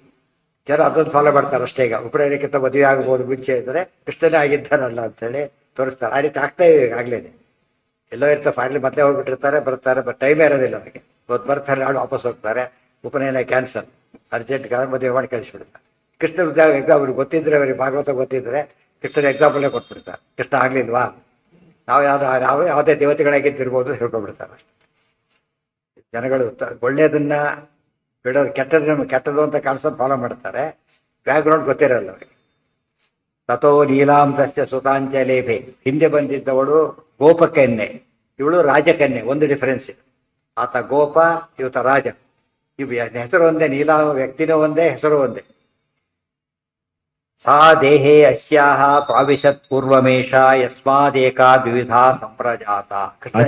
ಜನ ಅದೊಂದು ಫಾಲೋ ಮಾಡ್ತಾರೆ ಅಷ್ಟೇ. ಈಗ ಉಪನಯನಕ್ಕಿಂತ ಮದುವೆ ಆಗ್ಬೋದು ಮುಂಚೆ ಇದ್ರೆ ಕೃಷ್ಣನೇ ಆಗಿದ್ದಾರಲ್ಲ ಅಂತೇಳಿ ತೋರಿಸ್ತಾರೆ. ಆ ರೀತಿ ಆಗ್ತಾ ಇದೆ ಆಗ್ಲೇನೆ. ಎಲ್ಲೋ ಇರ್ತಾರೆ, ಫೈನಲಿ ಮತ್ತೆ ಹೋಗ್ಬಿಟ್ಟಿರ್ತಾರೆ, ಬರ್ತಾರೆ, ಟೈಮೇ ಇರೋದಿಲ್ಲ ಅವರಿಗೆ. ಇವತ್ತು ಬರ್ತಾರೆ, ನಾಳೆ ವಾಪಸ್ ಹೋಗ್ತಾರೆ. ಉಪನಯನ ಕ್ಯಾನ್ಸಲ್, ಅರ್ಜೆಂಟ್ ಮದುವೆ ಮಾಡಿ ಕಳಿಸ್ಬಿಡ್ತಾರೆ. ಕೃಷ್ಣನ ಎಕ್ಸಾಮ್ ಅವ್ರಿಗೆ ಗೊತ್ತಿದ್ರೆ, ಅವರಿಗೆ ಭಾಗವತ ಗೊತ್ತಿದ್ರೆ ಕೃಷ್ಣನ ಎಕ್ಸಾಂಪಲ್ಲೇ ಕೊಟ್ಬಿಡ್ತಾರೆ. ಕೃಷ್ಣ ಆಗ್ಲಿಲ್ವಾ, ನಾವು ಯಾವುದೇ ದೇವತೆಗಳಾಗಿದ್ದಿರ್ಬೋದು ಹೇಳ್ಕೊಂಡ್ಬಿಡ್ತಾರೆ ಅಷ್ಟೇ. ಜನಗಳು ಒಳ್ಳೆಯದನ್ನ ಬಿಡೋದು, ಕೆಟ್ಟದ್ದು ಅಂತ ಕಾಣಿಸೋದು ಫಾಲೋ ಮಾಡ್ತಾರೆ. ಬ್ಯಾಕ್ಗ್ರೌಂಡ್ ಗೊತ್ತಿರಲ್ಲ ಅವರಿಗೆ. ತಥೋ ನೀಲಾಂತಸ್ಯ ಸುತಾಂಚಲೇಭೆ. ಹಿಂದೆ ಬಂದಿದ್ದವಳು ಗೋಪಕನ್ಯೆ, ಇವಳು ರಾಜಕನ್ಯೆ. ಒಂದು ಡಿಫರೆನ್ಸ್, ಆತ ಗೋಪ, ಇವತ ರಾಜ. ಇವು ಹೆಸರು ಒಂದೇ, ನೀಲಾ ವ್ಯಕ್ತಿನೂ ಒಂದೇ, ಹೆಸರು ಒಂದೇ. ಸಾ ದೇಹೇ ಅಸ್ಯಾಹ ಪ್ರಾವಿಶತ್ ಪೂರ್ವಮೇಷ ಯಸ್ಮಾದೇಕಾ ವಿವಿಧ ಸಂಪ್ರಜಾತ. ಕೃಷ್ಣ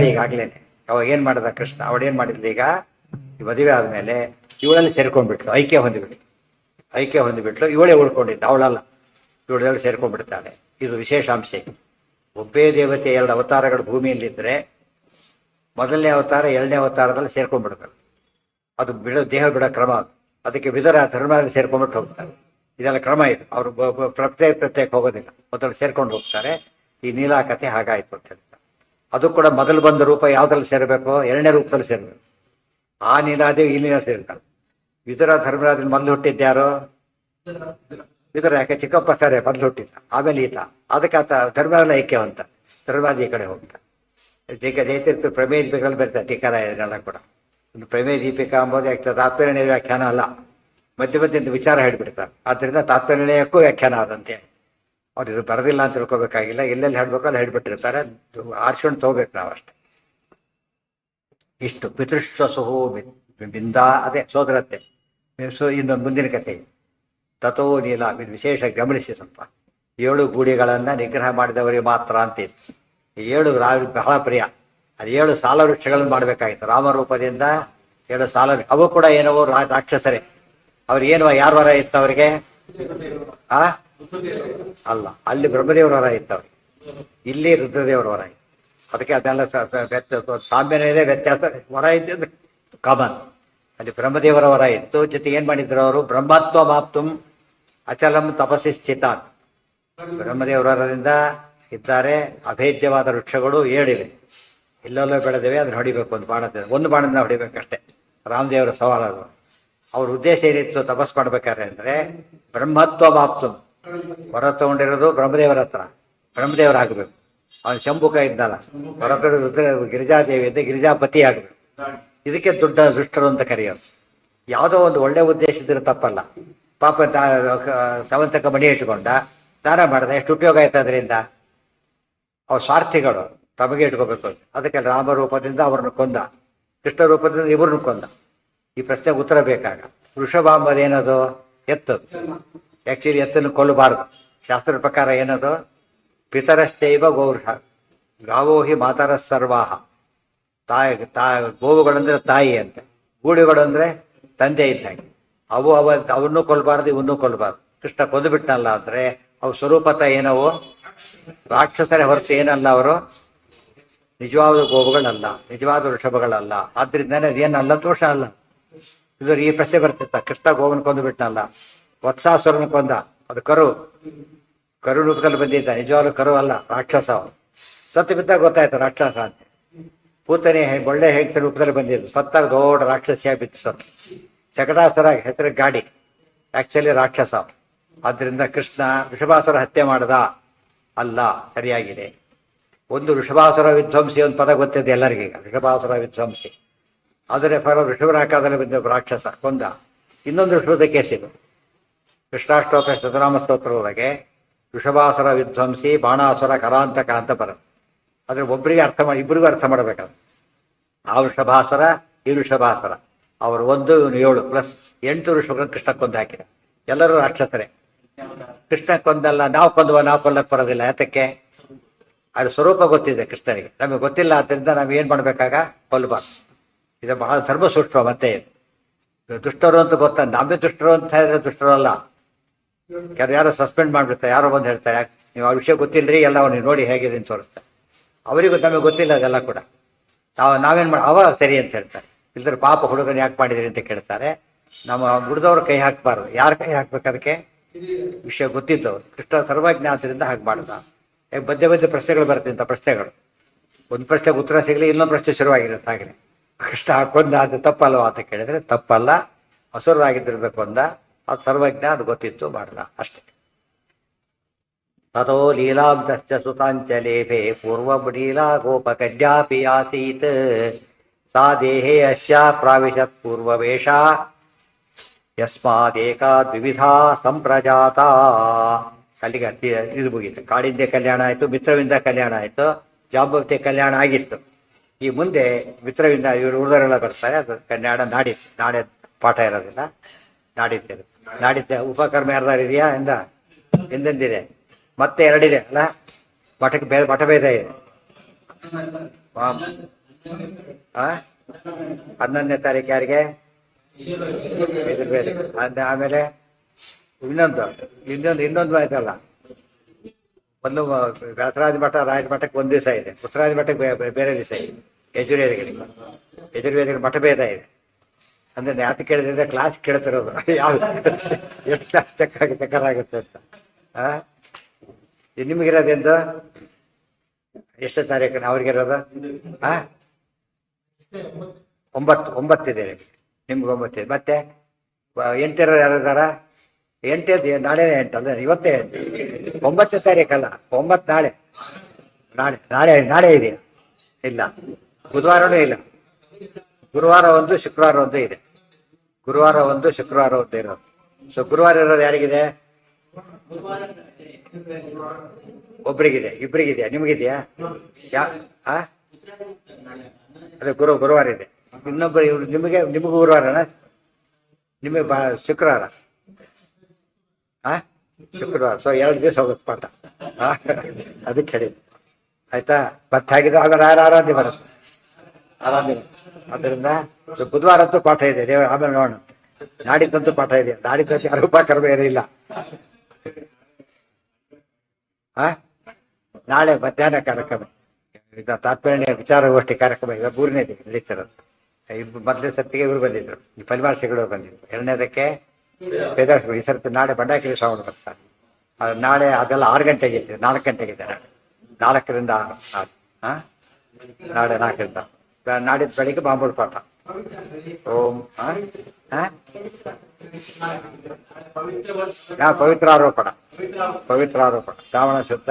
ಈಗಾಗ್ಲೇನೆ ಅವಾಗ ಏನ್ ಮಾಡಿದ ಕೃಷ್ಣ? ಅವಳೇನ್ ಮಾಡಿದ್ಲು? ಈಗ ಮದುವೆ ಆದ್ಮೇಲೆ ಇವಳಲ್ಲಿ ಸೇರ್ಕೊಂಡ್ಬಿಟ್ಲು, ಐಕ್ಯ ಹೊಂದಿಬಿಟ್ಲು. ಇವಳೇ ಉಳ್ಕೊಂಡಿದ್ದ, ಅವಳಲ್ಲ. ಇವಳೆಲ್ಲ ಸೇರ್ಕೊಂಡ್ಬಿಡ್ತಾಳೆ. ಇದು ವಿಶೇಷಾಂಶ. ಒಬ್ಬೇ ದೇವತೆ 2 ಅವತಾರಗಳು ಭೂಮಿಯಲ್ಲಿದ್ದರೆ ಮೊದಲನೇ ಅವತಾರ 2ನೇ ಅವತಾರದಲ್ಲಿ ಸೇರ್ಕೊಂಡ್ಬಿಡ್ತಾರೆ. ಅದು ದೇಹ ಬಿಡೋ ಕ್ರಮ ಅದು. ಅದಕ್ಕೆ ವಿದರ ಧರ್ಮದಲ್ಲಿ ಸೇರ್ಕೊಂಡ್ಬಿಟ್ಟು ಹೋಗ್ತಾರೆ. ಇದೆಲ್ಲ ಕ್ರಮ ಇದು. ಅವರು ಪ್ರತ್ಯೇಕ ಹೋಗೋದಿಲ್ಲ, ಮೊದಲು ಸೇರ್ಕೊಂಡು ಹೋಗ್ತಾರೆ. ಈ ನೀಲಾ ಕಥೆ ಹಾಗಾಯ್ತು ಅಂತ ಹೇಳ್ತಾರೆ. ಅದು ಕೂಡ ಮೊದಲು ಬಂದ ರೂಪ ಯಾವ್ದ್ರಲ್ಲಿ ಸೇರಬೇಕು? 2ನೇ ರೂಪದಲ್ಲಿ ಸೇರಬೇಕು. ಆ ನೀಲಾದೇವಿ ಈ ನೀಲ ಸೇರ್ತಾರೆ. ವಿದುರ ಧರ್ಮರಾಜನ ಮೊದಲು ಹುಟ್ಟಿದ್ಯಾರು? ವಿದುರ. ಯಾಕೆ? ಚಿಕ್ಕಪ್ಪ ಸರಿ ಮೊದಲು ಹುಟ್ಟಿದ್ದ, ಆಮೇಲೆ ಈತ. ಅದಕ್ಕೆ ಆತ ಧರ್ಮರಾಜ ಐಕ್ಯವಂತ. ಧರ್ಮರಾಜ ಈ ಕಡೆ ಹೋಗ್ತಾರೆ. ಜೈತೀರ್ಥ ಪ್ರಮೇಯ ದೀಪಿಕಲ್ಲಿ ಬರ್ತಾರೆ ಟೀಕಾರ ಇದನ್ನೆಲ್ಲ ಕೂಡ. ಒಂದು ಪ್ರಮೇಯ ದೀಪಿಕಾ ಅಂಬೋದು ಯಾಕೆ ತಾತ್ಪರ್ಯ ವ್ಯಾಖ್ಯಾನ ಅಲ್ಲ, ಮಧ್ಯದ ವಿಚಾರ ಹೇಳ್ಬಿಡ್ತಾರೆ. ಆದ್ದರಿಂದ ತಾತ್ಪರ್ಯಕ್ಕೂ ವ್ಯಾಖ್ಯಾನ ಆದಂತೆ. ಅವ್ರು ಬರೋದಿಲ್ಲ ಅಂತ ತಿಳ್ಕೊಬೇಕಾಗಿಲ್ಲ. ಎಲ್ಲೆಲ್ಲಿ ಹೇಳ್ಬೇಕು ಅಲ್ಲಿ ಹೇಳ್ಬಿಟ್ಟಿರ್ತಾರೆ, ಆರಿಸ್ಕೊಂಡು ತಗೋಬೇಕು ನಾವು ಅಷ್ಟೇ. ಇಷ್ಟು ಪಿತೃಶ್ವಸುಹು ಬಿಂದ, ಅದೇ ಸೋದರತ್ತೆ. ಇನ್ನೊಂದು ಮುಂದಿನ ಕಥೆ. ತಥೋ ನೀಲ. ಇದು ವಿಶೇಷ ಗಮನಿಸಿ ಸ್ವಲ್ಪ. 7 ಗೂಡಿಗಳನ್ನ ನಿಗ್ರಹ ಮಾಡಿದವರಿಗೆ ಮಾತ್ರ ಅಂತಿತ್ತು. 7 ಬಹಳ ಪ್ರಿಯ. ಅದು 7 ಸಾಲ ವೃಕ್ಷಗಳನ್ನು ಮಾಡಬೇಕಾಗಿತ್ತು. ರಾಮರೂಪದಿಂದ 7 ಸಾಲ. ಅವು ಕೂಡ ಏನೋ ರಾಕ್ಷಸರೇ. ಅವ್ರಿಗೆ ಏನು, ಯಾರ ವರ ಇತ್ತು ಅವರಿಗೆ? ಅಲ್ಲ, ಅಲ್ಲಿ ಬ್ರಹ್ಮದೇವರ ವರ ಇತ್ತು ಅವ್ರಿಗೆ, ಇಲ್ಲಿ ರುದ್ರದೇವರ ವರ ಇತ್ತು. ಅದಕ್ಕೆ ಅದನ್ನೆಲ್ಲ ಸಾಮ್ಯನೇ ಇದೆ, ವ್ಯತ್ಯಾಸ. ವರ ಇದ್ದಿದ್ದು ಕಾಮನ್. ಅಲ್ಲಿ ಬ್ರಹ್ಮದೇವರ ವರ ಇತ್ತು. ಜೊತೆ ಏನ್ ಮಾಡಿದ್ರು ಅವರು? ಬ್ರಹ್ಮತ್ವ ಮಾಪ್ತುಂ ಅಚಲಂ ತಪಸ್ಸಿ ಸ್ಥಿತಾನ್. ಬ್ರಹ್ಮದೇವರ ವರದಿಂದ ಇದ್ದಾರೆ. ಅಭೇದ್ಯವಾದ ವೃಕ್ಷಗಳು 7 ಇವೆ, ಎಲ್ಲೆಲ್ಲೋ ಬೆಳೆದಿವೆ. ಅದನ್ನ ಹೊಡಿಬೇಕು. ಒಂದು ಬಾಣದಿಂದ ಹೊಡಿಬೇಕಷ್ಟೇ. ರಾಮದೇವರ ಸವಾಲು ಅದು. ಅವ್ರ ಉದ್ದೇಶ ಏನಿತ್ತು ತಪಸ್ ಮಾಡ್ಬೇಕಾದ್ರೆ ಅಂದ್ರೆ ಬ್ರಹ್ಮತ್ವ ಮಾಪ್ತು. ಹೊರ ತಗೊಂಡಿರೋದು ಬ್ರಹ್ಮದೇವರ ಹತ್ರ, ಬ್ರಹ್ಮದೇವರ ಆಗ್ಬೇಕು. ಅವನು ಶಂಭುಕ ಇದ್ದಲ್ಲ, ಹೊರತ ಗಿರಿಜಾದೇವಿ ಇದ್ದ ಗಿರಿಜಾಪತಿ ಆಗ್ಬೇಕು. ಇದಕ್ಕೆ ದೊಡ್ಡ ದುಷ್ಟರು ಅಂತ ಕರೆಯೋದು. ಯಾವುದೋ ಒಂದು ಒಳ್ಳೆ ಉದ್ದೇಶ ಇದ್ರೆ ತಪ್ಪಲ್ಲ. ಪಾಪ ಸವಂತಕ ಮಣಿ ಇಟ್ಕೊಂಡ ದಾನ ಮಾಡಿದ, ಎಷ್ಟು ಉಪಯೋಗ ಆಯ್ತು ಅದರಿಂದ? ಅವ್ರ ಸ್ವಾರ್ಥಿಗಳು ತಮಗೆ ಇಟ್ಕೋಬೇಕು. ಅದಕ್ಕೆ ರಾಮರೂಪದಿಂದ ಅವ್ರನ್ನ ಕೊಂದ, ಕೃಷ್ಣ ರೂಪದಿಂದ ಇವ್ರನ್ನ ಕೊಂದ. ಈ ಪ್ರಶ್ನೆಗೆ ಉತ್ತರ ಬೇಕಾಗ. ವೃಷಭ ಅಂಬದೇನದು? ಎತ್ತು. ಆಕ್ಚುಲಿ ಎತ್ತನ್ನು ಕೊಲ್ಲಬಾರದು. ಶಾಸ್ತ್ರದ ಪ್ರಕಾರ ಏನದು? ಪಿತರಶ್ಚೈವ ಗೌರ್ಹ. ಗಾವೋ ಹಿ ಮಾತರ ಸರ್ವಾಹ, ಗೋವುಗಳಂದ್ರೆ ತಾಯಿ ಅಂತೆ, ಗೂಳಿಗಳು ಅಂದ್ರೆ ತಂದೆ ಇದ್ದಾಗೆ. ಅವು ಅವನ್ನೂ ಕೊಲ್ಬಾರ್ದು ಇವನ್ನೂ ಕೊಲ್ಬಾರ್ದು. ಕೃಷ್ಣ ಕೊಂದು ಬಿಟ್ಟನಲ್ಲ ಅಂದ್ರೆ ಅವು ಸ್ವರೂಪತ ಏನವು ರಾಕ್ಷಸರೇ ಹೊರತು ಏನಲ್ಲ, ಅವರು ನಿಜವಾದ ಗೋವುಗಳಲ್ಲ, ನಿಜವಾದ ವೃಷಭಗಳಲ್ಲ. ಆದ್ರಿಂದಾನೆ ಅದೇನಲ್ಲ, ದೋಷ ಅಲ್ಲ. ಇದು ಈ ಪ್ರಶ್ನೆ ಬರ್ತಿತ್ತ, ಕೃಷ್ಣ ಗೋವನ್ ಕೊಂದು ಬಿಟ್ಟನಲ್ಲ, ವತ್ಸಾಸುರನ ಕೊಂದ, ಅದು ಕರು ರೂಪದಲ್ಲಿ ಬಂದಿದ್ದ, ನಿಜವಾಗ್ಲೂ ಕರು ಅಲ್ಲ, ರಾಕ್ಷಸ. ಸತ್ತು ಬಿದ್ದಾಗ ಗೊತ್ತಾಯ್ತು ರಾಕ್ಷಸ ಅಂತ. ಪೂತನೆ ಒಳ್ಳೆ ಹೆಂಗಸ ರೂಪದಲ್ಲಿ ಬಂದಿದ್ದು, ಸತ್ತಾಗ ದೊಡ್ಡ ರಾಕ್ಷಸಿಯಾಗಿ ಬಿತ್ತು ಸತ್ತು. ಶಕಟಾಸುರ ಹೆಸರು ಗಾಡಿ, ಆಕ್ಚುಲಿ ರಾಕ್ಷಸ. ಆದ್ರಿಂದ ಕೃಷ್ಣ ವೃಷಭಾಸುರ ಹತ್ಯೆ ಮಾಡದ ಅಲ್ಲ, ಸರಿಯಾಗಿದೆ. ಒಂದು ವೃಷಭಾಸುರ ವಿಧ್ವಂಸಿ ಒಂದು ಪದ ಗೊತ್ತಿದೆ ಎಲ್ಲರಿಗೂ, ವೃಷಭಾಸುರ ವಿಧ್ವಂಸಿ. ಆದರೆ ವೃಷಭರ ಆಕಾರದಲ್ಲಿ ಬಂದ ರಾಕ್ಷಸ ಕೊಂದ. ಇನ್ನೊಂದು ವೃಷಭದ ಕೇಸಿದು, ಕೃಷ್ಣಾಷ್ಟೋತ್ತರ ಶತನಾಮ ಸ್ತೋತ್ರದೊಳಗೆ ವೃಷಭಾಸುರ ವಿಧ್ವಂಸಿ ಬಾಣಾಸುರ ಕರಾಂತಕ ಅಂತ ಬರುತ್ತೆ. ಆದ್ರೆ ಒಬ್ಬರಿಗೆ ಅರ್ಥ ಮಾಡಿ, ಇಬ್ಬರಿಗೂ ಅರ್ಥ ಮಾಡಬೇಕಾದ್ರೆ ಆ ವೃಷಭಾಸುರ ಈ ವೃಷಭಾಸುರ ಅವರು 1 ಇವನು 7 ಪ್ಲಸ್ 8 ವೃಷಭಗಳನ್ನು ಕೃಷ್ಣ ಕೊಂದು ಹಾಕಿದ. ಎಲ್ಲರೂ ರಾಕ್ಷಸರೇ. ಕೃಷ್ಣ ಕೊಂದಲ್ಲ, ನಾವು ಕೊಲ್ಲಕ್ಕೆ ಬರೋದಿಲ್ಲ. ಯಾತಕ್ಕೆ? ಅದ್ರ ಸ್ವರೂಪ ಗೊತ್ತಿದೆ ಕೃಷ್ಣನಿಗೆ, ನಮಗೆ ಗೊತ್ತಿಲ್ಲ. ಆದ್ದರಿಂದ ನಾವು ಏನ್ ಮಾಡ್ಬೇಕಾಗ ಕೊಲ್ಲಬಾರ್ದು. ಇದು ಬಹಳ ಧರ್ಮ ಸೂಕ್ಷ್ಮ. ಮತ್ತೆ ದುಷ್ಟರು ಅಂತ ಗೊತ್ತ, ನಾವೇ ದುಷ್ಟರು ಅಂತ ಹೇಳಿದ್ರೆ ದುಷ್ಟರು ಅಲ್ಲ. ಯಾರೋ ಸಸ್ಪೆಂಡ್ ಮಾಡ್ಬಿಡ್ತಾರೆ, ಯಾರೋ ಬಂದು ಹೇಳ್ತಾರೆ ನೀವು ಆ ವಿಷಯ ಗೊತ್ತಿಲ್ಲರಿ, ಎಲ್ಲ ನೀವು ನೋಡಿ ಹೇಗಿದೆ ಅಂತ ತೋರಿಸ್ತಾರೆ. ಅವರಿಗೂ ನಮಗೆ ಗೊತ್ತಿಲ್ಲ ಅದೆಲ್ಲ ಕೂಡ. ನಾವೇನ್ ಅವ ಸರಿ ಅಂತ ಹೇಳ್ತಾರೆ. ಇಲ್ದ್ರೆ ಪಾಪ ಹುಡುಗನ ಯಾಕೆ ಮಾಡಿದ್ರಿ ಅಂತ ಕೇಳ್ತಾರೆ. ನಮ್ಮ ಹುಡುಗವ್ರ ಕೈ ಹಾಕ್ಬಾರ್ದು. ಯಾರ ಕೈ ಹಾಕ್ಬೇಕು? ಅದಕ್ಕೆ ವಿಷಯ ಗೊತ್ತಿದ್ದವ್ರು. ಕೃಷ್ಣ ಸರ್ವಜ್ಞ ಆದ್ದರಿಂದ ಹಾಗೆ ಮಾಡ್ದ. ಮಧ್ಯೆ ಪ್ರಶ್ನೆಗಳು ಬರುತ್ತೆ, ಇಂಥ ಪ್ರಶ್ನೆಗಳು. ಒಂದು ಪ್ರಶ್ನೆಗೆ ಉತ್ತರ ಸಿಗಲಿ, ಇನ್ನೊಂದು ಪ್ರಶ್ನೆ ಶುರುವಾಗಿರುತ್ತೆ. ಹಾಗೆ ಕೃಷ್ಣ ಹಾಕೊಂಡ ಅದು ತಪ್ಪಲ್ವಾ ಅಂತ ಕೇಳಿದ್ರೆ ತಪ್ಪಲ್ಲ, ಹಸುರಾಗಿದ್ದಿರ್ಬೇಕು ಅಂದ. ಅದು ಸರ್ವಜ್ಞ, ಅದು ಗೊತ್ತಿತ್ತು, ಮಾಡ್ದ ಅಷ್ಟೇ. ತಥೋ ಲೀಲಾಂತಶ್ಚ ಸುತಾಂಚಲೇಭೆ ಪೂರ್ವಂ ಲೀಲಾ ಗೋಪಕನ್ಯಾಪಿ ಆಸೀತ್ ಸಾ ದೇಹೇ ಅಸ್ಯಾ ಪ್ರಾವಿಶತ್ ಪೂರ್ವವೇಷ ಯಸ್ಮಾದೇಕಾದ್ ವಿವಿಧಾ ಸಂಪ್ರಜಾತ. ಅಲ್ಲಿಗೆ ಇದು ಮುಗೀತು. ಕಾಳಿಂದೆ ಕಲ್ಯಾಣ ಆಯ್ತು, ಮಿತ್ರವಿಂದ ಕಲ್ಯಾಣ ಆಯ್ತು, ಜಾಂಬವತಿ ಕಲ್ಯಾಣ ಆಗಿತ್ತು. ಈ ಮುಂದೆ ಮಿತ್ರವಿಂದ ಇವರು ಉಳಿದವರೆಲ್ಲ ಬರ್ತಾರೆ. ಅದು ಕಲ್ಯಾಣ ನಾಡಿದ್ದು. ನಾಳೆ ಪಾಠ ಇರೋದಿಲ್ಲ, ನಾಡಿದ್ದೆ ಉಪಕರ್ಮ ಯಾರ್ದಾರು ಇದೆಯಾ? ಎಂದೆಂದಿದೆ. ಮತ್ತೆ 2 ಇದೆ ಅಲ್ಲ, ಮಠಭೇದ ಇದೆ. 11ನೇ ತಾರೀಕು ಯಾರಿಗೆ? ಆಮೇಲೆ ಇನ್ನೊಂದು ಆಯ್ತಲ್ಲ, ಒಂದು ವ್ಯಾಸರಾಜ ಮಠ ರಾಜ ಮಠಕ್ಕೆ 1 ದಿವಸ ಇದೆ, ಪುತ್ರರಾಜ ಮಠಕ್ಕೆ ಬೇರೆ ದಿವಸ ಇದೆ. ಯಜುರ್ವೇದಿಗಳಿಗೆ ಮಠಭೇದ ಇದೆ. ಅಂದ್ರೆ ಯಾತ ಕೇಳಿದ್ರೆ ಕ್ಲಾಸ್ ಕೇಳ್ತಿರೋದು ಯಾವ ಎಷ್ಟು ಕ್ಲಾಸ್ ಚಕ್ಕರಾಗುತ್ತೆ ಅಂತ. ನಿಮಗಿರೋದೆಂದು ಎಷ್ಟನೇ ತಾರೀಕು ಅವ್ರಿಗಿರೋದು? 9 ಇದೆ ನಿಮ್ಗೆ. 9 ಇದೆ. ಮತ್ತೆ 8 ಯಾರಿದಾರ? 8 ನಾಳೆ 8 ಅಲ್ಲ, ಇವತ್ತೇ 8. 9ನೇ ತಾರೀಕಲ್ಲ, 9 ನಾಳೆ ಇದೆಯಾ? ಇಲ್ಲ, ಬುಧವಾರನೂ ಇಲ್ಲ. ಗುರುವಾರ 1, ಶುಕ್ರವಾರ 1 ಇದೆ. ಗುರುವಾರ 1, ಶುಕ್ರವಾರ 1 ಇರೋದು. ಸೊ ಗುರುವಾರ ಇರೋದು ಯಾರಿಗಿದೆ? ಒಬ್ರಿಗಿದೆ, ಇಬ್ರಿಗಿದೆಯಾ? ನಿಮಗಿದೆಯಾ? ಅದೇ ಗುರುವಾರ ಇದೆ. ಇನ್ನೊಬ್ಬರು ನಿಮಗೂ ಗುರುವಾರನ? ನಿಮಗೆ ಶುಕ್ರವಾರ. ಶುಕ್ರವಾರ. ಸೊ 2 ದಿವಸ ಹೋಗುತ್ತೆ ಪಾಠ. ಅದಕ್ಕೆ ಹೇಳಿದ್ದು ಆಯ್ತಾ. ಮತ್ತೆ ಹಾಗಿದ್ರೆ ಆರಾಧ್ಯ ಬರುತ್ತೆ, ಆರಾಧ್ಯ. ಅದರಿಂದ ಬುಧವಾರ ಅಂತೂ ಪಾಠ ಇದೆ, ದೇವರ ಆಮೇಲೆ ನೋಡೋಣ. ನಾಡಿದ್ದಂತೂ ಪಾಠ ಇದೆ. ನಾಡಿದ್ದಂತೂ ಯಾರು ಕರ್ಮ ಏನಿಲ್ಲ. ನಾಳೆ ಮಧ್ಯಾಹ್ನ ಕಾರ್ಯಕ್ರಮ, ತಾತ್ಪರ್ಯ ವಿಚಾರಗೋಷ್ಠಿ ಕಾರ್ಯಕ್ರಮ ಈಗ 3ನೇ ನಡೀತಿರೋದು. ಮೊದಲನೇ ಸರ್ತಿಗೆ ಇವರು ಬಂದಿದ್ರು, ಈ ಫಲಿಮಾರ್ಸಿಗಳು ಬಂದಿದ್ರು. 2ನೇದಕ್ಕೆ ವೇದಾರ್ಶಗಳು. ಈ ಸರ್ತಿ ನಾಳೆ ಬಂಡಾಕಿರಿ ಶ್ರಾವಣ ಬರ್ತಾರೆ. ನಾಳೆ ಅದೆಲ್ಲ 6 ಗಂಟೆಗೆ ಇದೆ, 4 ಗಂಟೆಗಿದೆ. 4ರಿಂದ 6. ನಾಳೆ 4ರಿಂದ. ನಾಡಿದ್ದು ಬೆಳಿಗ್ಗೆ ಮಾಮೂಲು ಪಾಠ. ಓಂ ಪವಿತ್ರ ಆರೋಪಣ ಶ್ರಾವಣ ಶುದ್ಧ